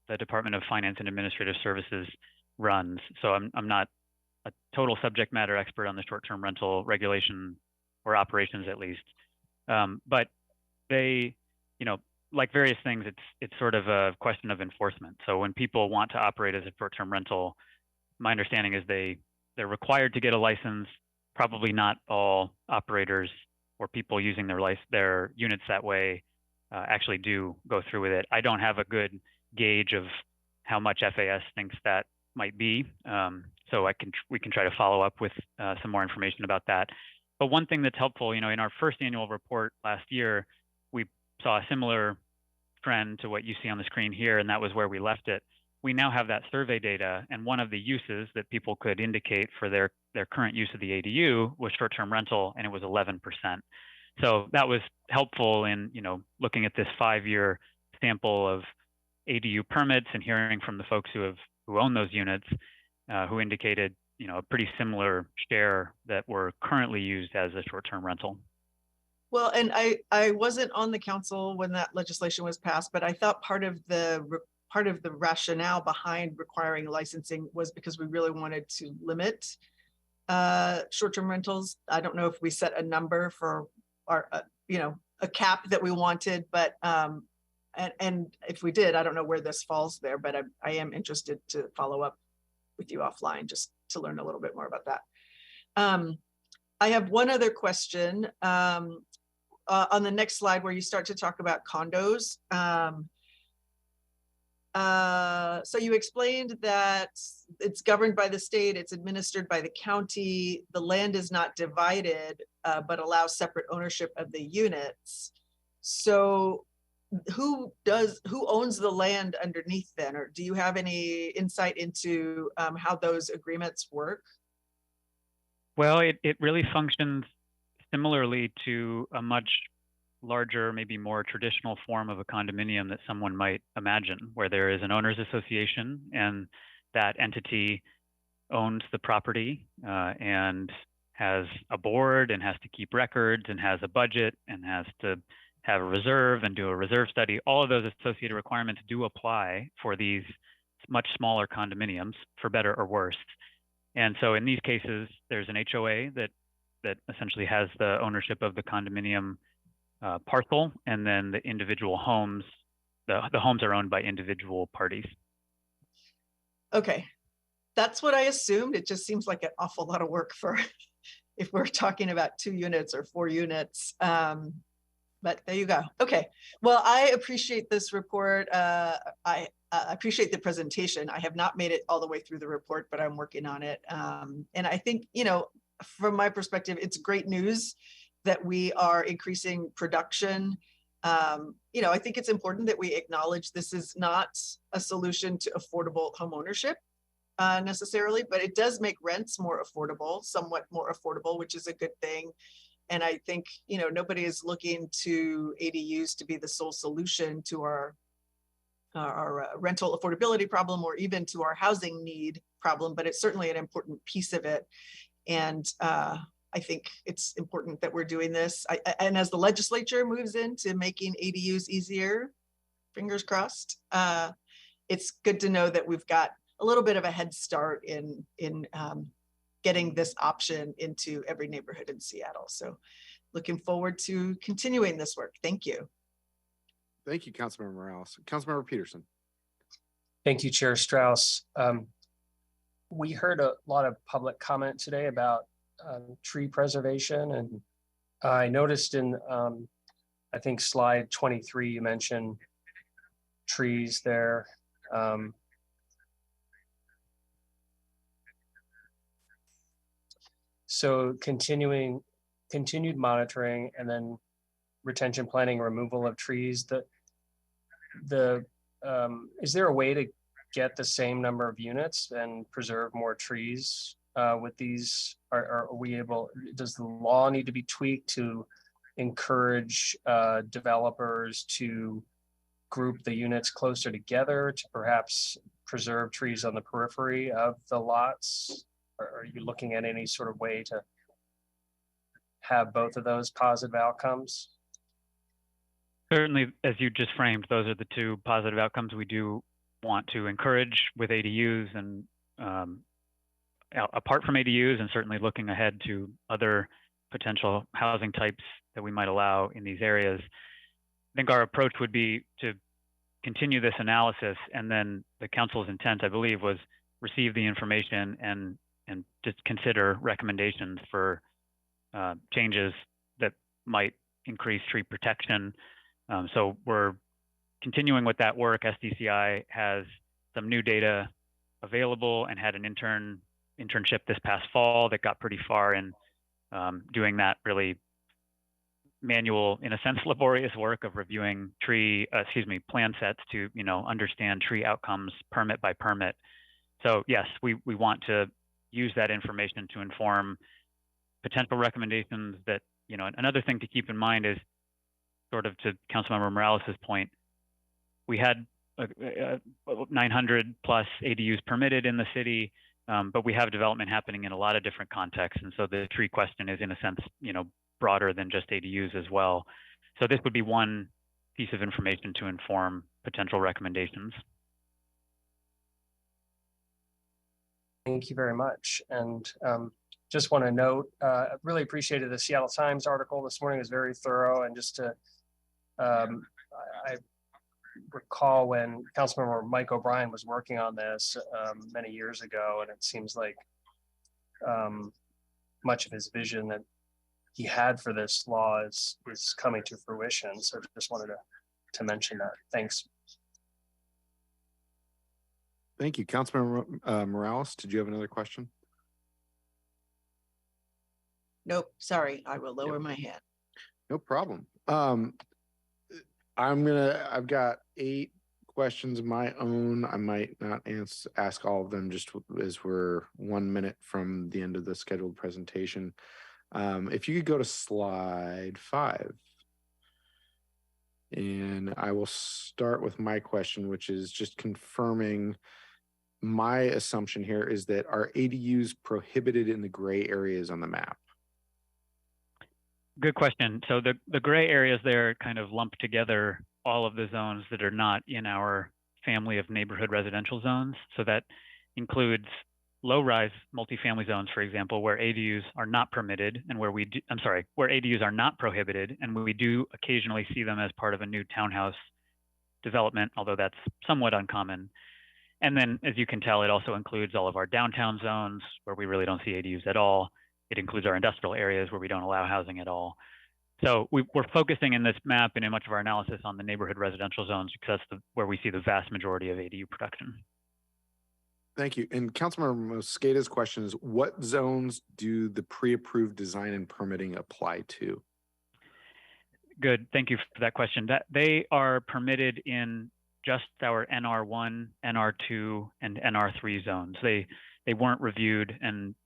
[SPEAKER 17] the Department of Finance and Administrative Services runs. So I'm not a total subject matter expert on the short-term rental regulation or operations, at least. But they, like various things, it's sort of a question of enforcement. So when people want to operate as a short-term rental, my understanding is they're required to get a license. Probably not all operators or people using their units that way actually do go through with it. I don't have a good gauge of how much FAS thinks that might be, so we can try to follow up with some more information about that. But one thing that's helpful, in our first annual report last year, we saw a similar trend to what you see on the screen here, and that was where we left it. We now have that survey data, and one of the uses that people could indicate for their current use of the ADU was short-term rental, and it was 11%. So that was helpful in looking at this 5-year sample of ADU permits and hearing from the folks who own those units, who indicated a pretty similar share that were currently used as a short-term rental.
[SPEAKER 15] Well, and I wasn't on the council when that legislation was passed, but I thought part of the rationale behind requiring licensing was because we really wanted to limit short-term rentals. I don't know if we set a number for our, a cap that we wanted, but and if we did, I don't know where this falls there, but I am interested to follow up with you offline just to learn a little bit more about that. I have one other question on the next slide where you start to talk about condos. So you explained that it's governed by the state, it's administered by the county, the land is not divided, but allows separate ownership of the units. So who owns the land underneath then? Or do you have any insight into how those agreements work?
[SPEAKER 17] Well, it really functions similarly to a much larger, maybe more traditional form of a condominium that someone might imagine, where there is an owners association and that entity owns the property and has a board and has to keep records and has a budget and has to have a reserve and do a reserve study. All of those associated requirements do apply for these much smaller condominiums, for better or worse. And so in these cases, there's an HOA that essentially has the ownership of the condominium parcel, and then the individual homes, the homes are owned by individual parties.
[SPEAKER 15] Okay, that's what I assumed. It just seems like an awful lot of work for if we're talking about 2 units or 4 units. But there you go. Okay, well, I appreciate this report. I appreciate the presentation. I have not made it all the way through the report, but I'm working on it. And I think, you know, from my perspective, it's great news that we are increasing production. You know, I think it's important that we acknowledge this is not a solution to affordable home ownership necessarily, but it does make rents more affordable, somewhat more affordable, which is a good thing. And I think, you know, nobody is looking to ADUs to be the sole solution to our rental affordability problem, or even to our housing need problem, but it's certainly an important piece of it. And I think it's important that we're doing this. And as the legislature moves into making ADUs easier, fingers crossed, it's good to know that we've got a little bit of a head start in getting this option into every neighborhood in Seattle. So looking forward to continuing this work. Thank you.
[SPEAKER 1] Thank you, Councilmember Morales. Councilmember Peterson.
[SPEAKER 18] Thank you, Chair Strauss. We heard a lot of public comment today about tree preservation, and I noticed in, I think, slide 23, you mentioned trees there. So continued monitoring and then retention planning, removal of trees. Is there a way to get the same number of units and preserve more trees with these? Are we able, does the law need to be tweaked to encourage developers to group the units closer together to perhaps preserve trees on the periphery of the lots? Or are you looking at any sort of way to have both of those positive outcomes?
[SPEAKER 17] Certainly, as you just framed, those are the two positive outcomes we do want to encourage with ADUs, and apart from ADUs, and certainly looking ahead to other potential housing types that we might allow in these areas. I think our approach would be to continue this analysis, and then the council's intent, I believe, was receive the information and just consider recommendations for changes that might increase tree protection. So we're continuing with that work. SDCI has some new data available and had an internship this past fall that got pretty far in doing that really manual, in a sense, laborious work of reviewing plan sets to, you know, understand tree outcomes permit by permit. So yes, we want to use that information to inform potential recommendations that, you know, another thing to keep in mind is, sort of to Councilmember Morales's point, we had 900 plus ADUs permitted in the city, but we have development happening in a lot of different contexts. And so the tree question is, in a sense, you know, broader than just ADUs as well. So this would be one piece of information to inform potential recommendations.
[SPEAKER 18] Thank you very much. And just want to note, I really appreciated the Seattle Times article this morning. It was very thorough. And just to, I recall when Councilmember Mike O'Brien was working on this many years ago, and it seems like much of his vision that he had for this law is coming to fruition. So just wanted to mention that. Thanks.
[SPEAKER 1] Thank you. Councilmember Morales, did you have another question?
[SPEAKER 15] Nope, sorry, I will lower my hand.
[SPEAKER 1] No problem. I've got 8 questions of my own. I might not ask all of them just as we're 1 minute from the end of the scheduled presentation. If you could go to slide 5. And I will start with my question, which is just confirming my assumption here is that are ADUs prohibited in the gray areas on the map?
[SPEAKER 17] Good question. So the gray areas there kind of lump together all of the zones that are not in our family of neighborhood residential zones. So that includes low-rise multifamily zones, for example, where ADUs are not permitted and where where ADUs are not prohibited, and we do occasionally see them as part of a new townhouse development, although that's somewhat uncommon. And then, as you can tell, it also includes all of our downtown zones where we really don't see ADUs at all. It includes our industrial areas where we don't allow housing at all. So we're focusing in this map and in much of our analysis on the neighborhood residential zones because that's where we see the vast majority of ADU production.
[SPEAKER 1] Thank you. And Councilmember Mosqueda's question is, what zones do the pre-approved design and permitting apply to?
[SPEAKER 17] Good. Thank you for that question. They are permitted in just our NR1, NR2, and NR3 zones. They weren't reviewed and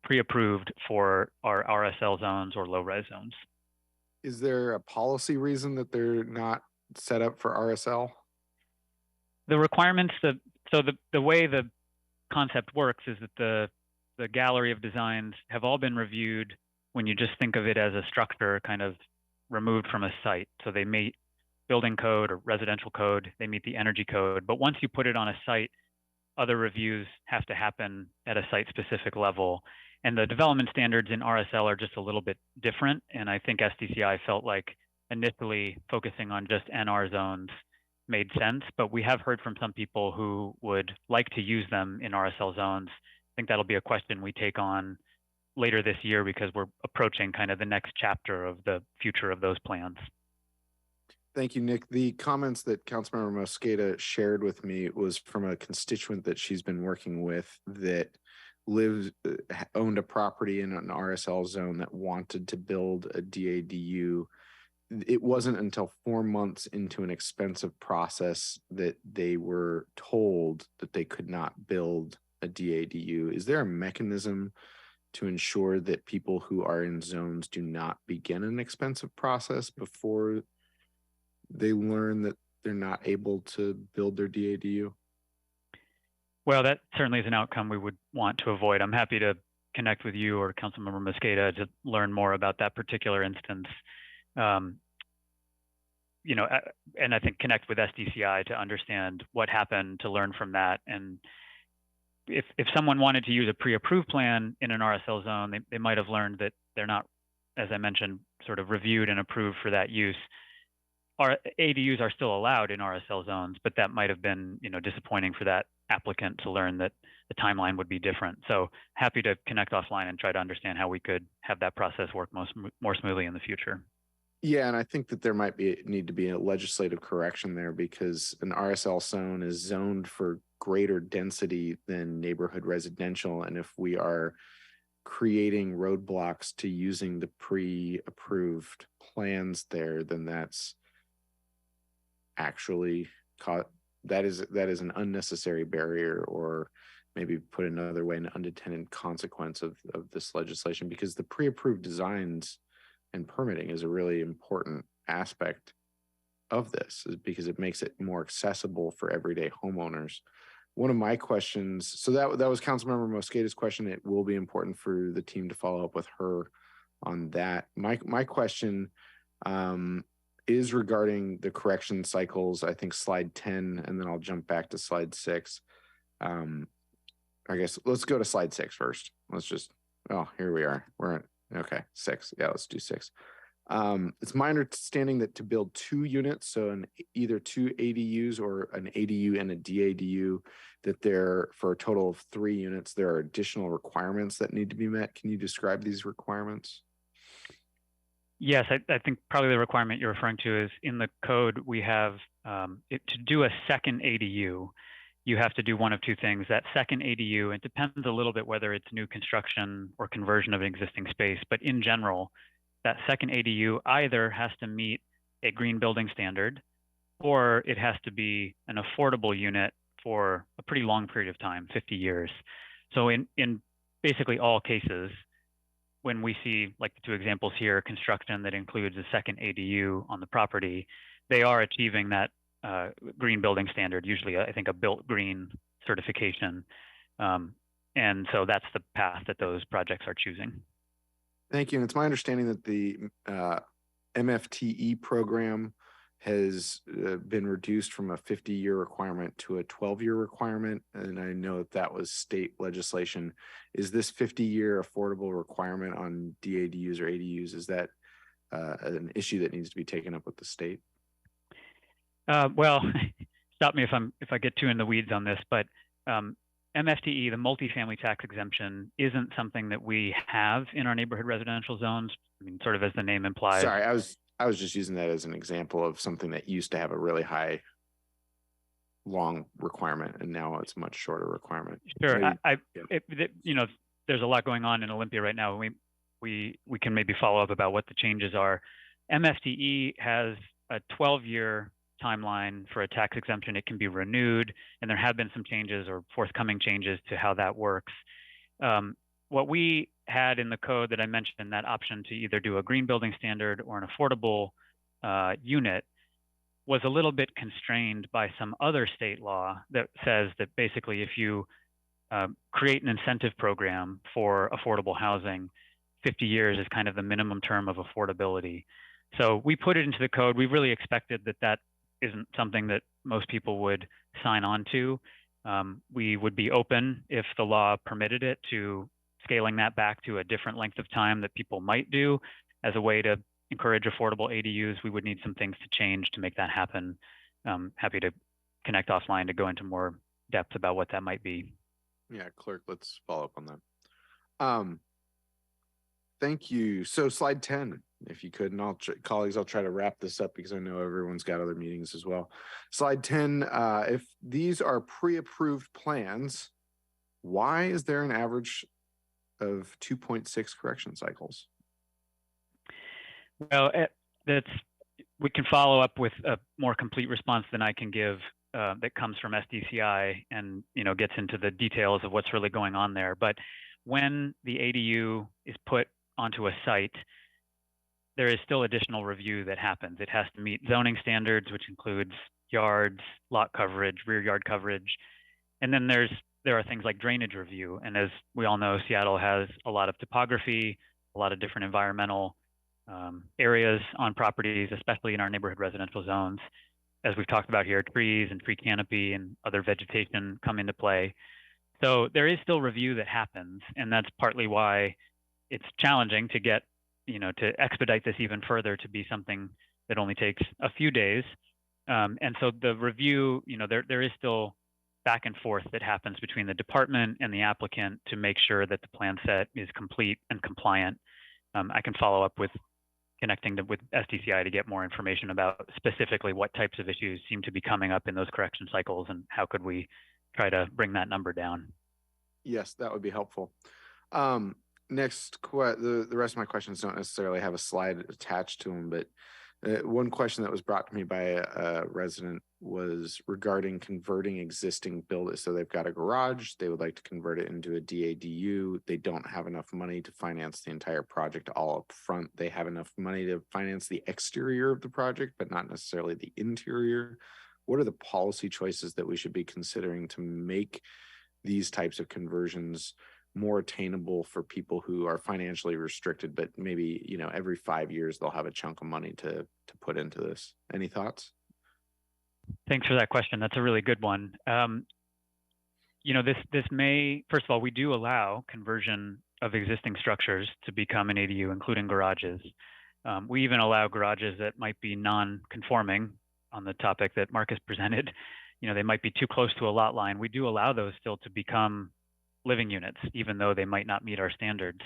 [SPEAKER 17] pre-approved for our RSL zones or low-rise zones.
[SPEAKER 1] Is there a policy reason that they're not set up for RSL?
[SPEAKER 17] The requirements, so the way the concept works is that the gallery of designs have all been reviewed when you just think of it as a structure kind of removed from a site. So they meet building code or residential code, they meet the energy code. But once you put it on a site, other reviews have to happen at a site-specific level. And the development standards in RSL are just a little bit different. And I think SDCI felt like initially focusing on just NR zones made sense, but we have heard from some people who would like to use them in RSL zones. I think that'll be a question we take on later this year because we're approaching kind of the next chapter of the future of those plans.
[SPEAKER 1] Thank you, Nick. The comments that Councilmember Mosqueda shared with me was from a constituent that she's been working with that owned a property in an RSL zone that wanted to build a DADU. It wasn't until 4 months into an expensive process that they were told that they could not build a DADU. Is there a mechanism to ensure that people who are in zones do not begin an expensive process before they learn that they're not able to build their DADU?
[SPEAKER 17] Well, that certainly is an outcome we would want to avoid. I'm happy to connect with you or Councilmember Mosqueda to learn more about that particular instance. You know, and I think connect with SDCI to understand what happened, to learn from that. And if someone wanted to use a pre-approved plan in an RSL zone, they might have learned that they're not, as I mentioned, sort of reviewed and approved for that use. Our ADUs are still allowed in RSL zones, but that might have been, you know, disappointing for that applicant to learn that the timeline would be different. So happy to connect offline and try to understand how we could have that process work more smoothly in the future.
[SPEAKER 1] Yeah, and I think that there might need to be a legislative correction there because an RSL zone is zoned for greater density than neighborhood residential. And if we are creating roadblocks to using the pre-approved plans there, then that's actually that is an unnecessary barrier, or maybe put another way, an unintended consequence of this legislation, because the pre-approved designs and permitting is a really important aspect of this, is because it makes it more accessible for everyday homeowners. One of my questions, so that was Councilmember Mosqueda's question. It will be important for the team to follow up with her on that. My question is regarding the correction cycles. I think slide 10, and then I'll jump back to slide 6. I guess let's go to slide 6 first. Let's just, oh, here we are. We're at, okay, 6. Yeah, let's do 6. It's my understanding that to build 2 units, so either 2 ADUs or an ADU and a DADU, that there, for a total of 3 units, there are additional requirements that need to be met. Can you describe these requirements?
[SPEAKER 17] Yes, I think probably the requirement you're referring to is in the code. We have to do a second ADU, you have to do one of 2 things. That second ADU, it depends a little bit whether it's new construction or conversion of an existing space, but in general, that second ADU either has to meet a green building standard, or it has to be an affordable unit for a pretty long period of time, 50 years. So in basically all cases, when we see, like the 2 examples here, construction that includes a second ADU on the property, they are achieving that green building standard, usually I think a built green certification. And so that's the path that those projects are choosing.
[SPEAKER 1] Thank you. And it's my understanding that the MFTE program has been reduced from a 50-year requirement to a 12-year requirement. And I know that that was state legislation. Is this 50-year affordable requirement on DADUs or ADUs, is that an issue that needs to be taken up with the state?
[SPEAKER 17] Well, stop me if I get too in the weeds on this, but MFTE, the multifamily tax exemption, isn't something that we have in our neighborhood residential zones. I mean, sort of as the name implies.
[SPEAKER 1] Sorry, I was just using that as an example of something that used to have a really high, long requirement, and now it's a much shorter requirement.
[SPEAKER 17] Sure,
[SPEAKER 1] Maybe,
[SPEAKER 17] you know, there's a lot going on in Olympia right now. We can maybe follow up about what the changes are. MFTE has a 12-year timeline for a tax exemption. It can be renewed, and there have been some changes or forthcoming changes to how that works. What we had in the code that I mentioned, that option to either do a green building standard or an affordable unit, was a little bit constrained by some other state law that says that basically if you create an incentive program for affordable housing, 50 years is kind of the minimum term of affordability. So we put it into the code. We really expected that that isn't something that most people would sign on to. We would be open, if the law permitted it, to scaling that back to a different length of time that people might do as a way to encourage affordable ADUs. We would need some things to change to make that happen. Happy to connect offline to go into more depth about what that might be.
[SPEAKER 1] yeah, clerk, let's follow up on that. Thank you. So slide 10, if you could, and colleagues, I'll try to wrap this up because I know everyone's got other meetings as well. Slide 10, if these are pre-approved plans, why is there an average of 2.6 correction cycles?
[SPEAKER 17] Well, we can follow up with a more complete response than I can give that comes from SDCI and gets into the details of what's really going on there. But when the ADU is put onto a site, there is still additional review that happens. It has to meet zoning standards, which includes yards, lot coverage, rear yard coverage. And then there are things like drainage review. And as we all know, Seattle has a lot of topography, a lot of different environmental areas on properties, especially in our neighborhood residential zones. As we've talked about here, trees and tree canopy and other vegetation come into play. So there is still review that happens, and that's partly why it's challenging to get, to expedite this even further to be something that only takes a few days. And so the review, there is still back and forth that happens between the department and the applicant to make sure that the plan set is complete and compliant. I can follow up with connecting with SDCI to get more information about specifically what types of issues seem to be coming up in those correction cycles and how could we try to bring that number down.
[SPEAKER 1] Yes, that would be helpful. Next, the rest of my questions don't necessarily have a slide attached to them, but one question that was brought to me by a resident was regarding converting existing buildings. So they've got a garage, they would like to convert it into a DADU. They don't have enough money to finance the entire project all up front. They have enough money to finance the exterior of the project, but not necessarily the interior. What are the policy choices that we should be considering to make these types of conversions more attainable for people who are financially restricted, but maybe, every 5 years they'll have a chunk of money to put into this? Any thoughts?
[SPEAKER 17] Thanks for that question. That's a really good one. This may, first of all, we do allow conversion of existing structures to become an ADU, including garages. We even allow garages that might be non-conforming on the topic that Marcus presented. They might be too close to a lot line. We do allow those still to become living units, even though they might not meet our standards.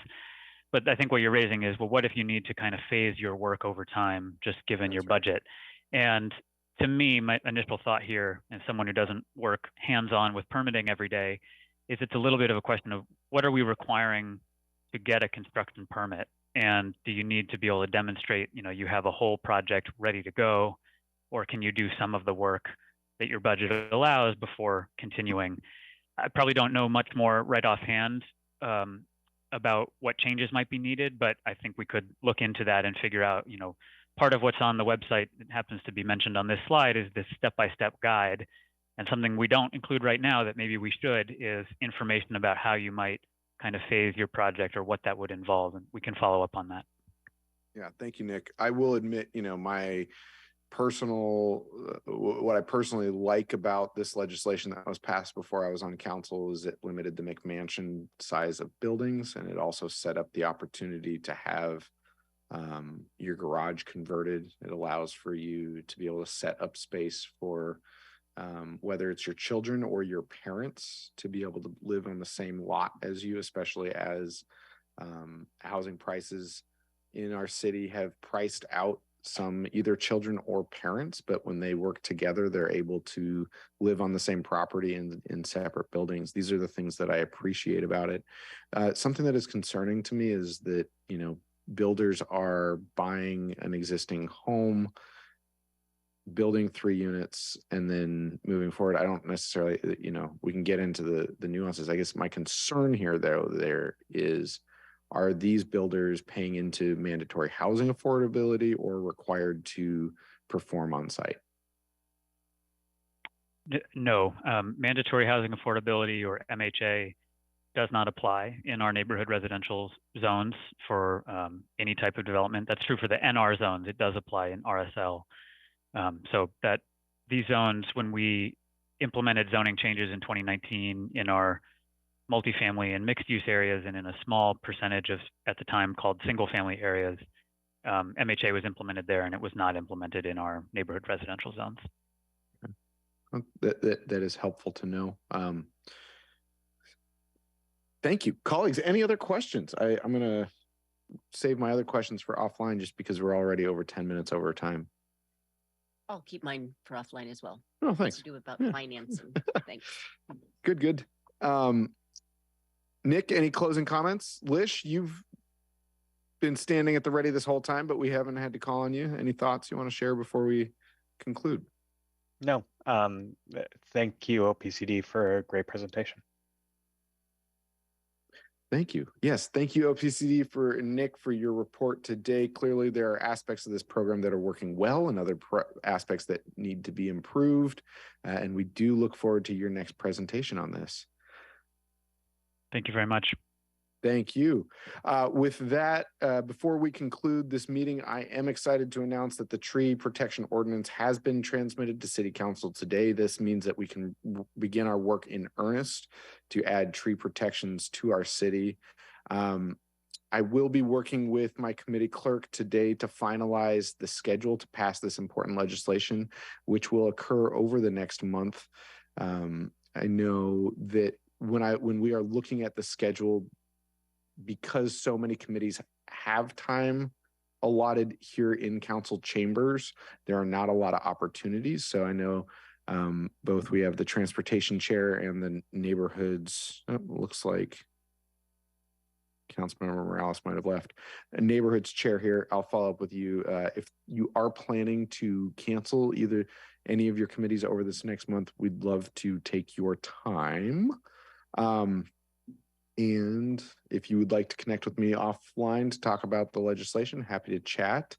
[SPEAKER 17] But I think what you're raising is, well, what if you need to kind of phase your work over time, just given your budget? And to me, my initial thought here, as someone who doesn't work hands-on with permitting every day, is it's a little bit of a question of what are we requiring to get a construction permit? And do you need to be able to demonstrate, you have a whole project ready to go, or can you do some of the work that your budget allows before continuing? I probably don't know much more right offhand about what changes might be needed, but I think we could look into that and figure out, part of what's on the website that happens to be mentioned on this slide is this step-by-step guide. And something we don't include right now that maybe we should is information about how you might kind of phase your project or what that would involve. And we can follow up on that.
[SPEAKER 1] Yeah, thank you, Nick. I will admit, my personal, what I personally like about this legislation that was passed before I was on council is it limited the McMansion size of buildings, and it also set up the opportunity to have your garage converted. It allows for you to be able to set up space for whether it's your children or your parents to be able to live on the same lot as you, especially as housing prices in our city have priced out some either children or parents, but when they work together, they're able to live on the same property in separate buildings. These are the things that I appreciate about it. Something that is concerning to me is that, builders are buying an existing home, building 3 units, and then moving forward. I don't necessarily, we can get into the nuances. I guess my concern here, though, are these builders paying into mandatory housing affordability or required to perform on site?
[SPEAKER 17] No, mandatory housing affordability or MHA does not apply in our neighborhood residential zones for any type of development. That's true for the NR zones. It does apply in RSL. So that these zones, when we implemented zoning changes in 2019 in our multifamily and mixed use areas and in a small percentage of, at the time, called single family areas, MHA was implemented there, and it was not implemented in our neighborhood residential zones.
[SPEAKER 1] That is helpful to know. Thank you. Colleagues, any other questions? I'm going to save my other questions for offline just because we're already over 10 minutes over time.
[SPEAKER 16] I'll keep mine for offline as well.
[SPEAKER 1] Oh, thanks.
[SPEAKER 16] To do about financing. Thanks.
[SPEAKER 1] Good. Nick, any closing comments? Lish, you've been standing at the ready this whole time, but we haven't had to call on you. Any thoughts you want to share before we conclude?
[SPEAKER 19] No. Thank you, OPCD, for a great presentation.
[SPEAKER 1] Thank you. Yes, thank you, OPCD, Nick, for your report today. Clearly, there are aspects of this program that are working well and other aspects that need to be improved. And we do look forward to your next presentation on this.
[SPEAKER 17] Thank you very much.
[SPEAKER 1] Thank you. With that, before we conclude this meeting, I am excited to announce that the tree protection ordinance has been transmitted to City Council today. This means that we can begin our work in earnest to add tree protections to our city. I will be working with my committee clerk today to finalize the schedule to pass this important legislation, which will occur over the next month. I know that when we are looking at the schedule, because so many committees have time allotted here in council chambers, there are not a lot of opportunities. So I know both we have the transportation chair and the neighborhoods. Looks like Councilmember Morales might have left. A neighborhoods chair here. I'll follow up with you. If you are planning to cancel either any of your committees over this next month, we'd love to take your time. And if you would like to connect with me offline to talk about the legislation, happy to chat.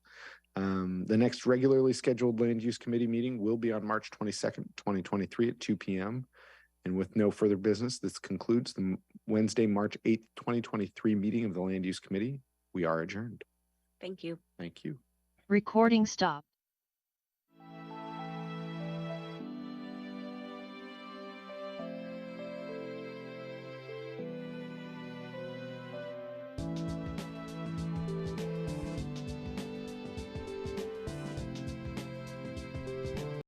[SPEAKER 1] The next regularly scheduled Land Use Committee meeting will be on March 22nd, 2023 at 2 p.m. And with no further business, this concludes the Wednesday, March 8th, 2023 meeting of the Land Use Committee. We are adjourned.
[SPEAKER 16] Thank you.
[SPEAKER 1] Thank you.
[SPEAKER 20] Recording stop.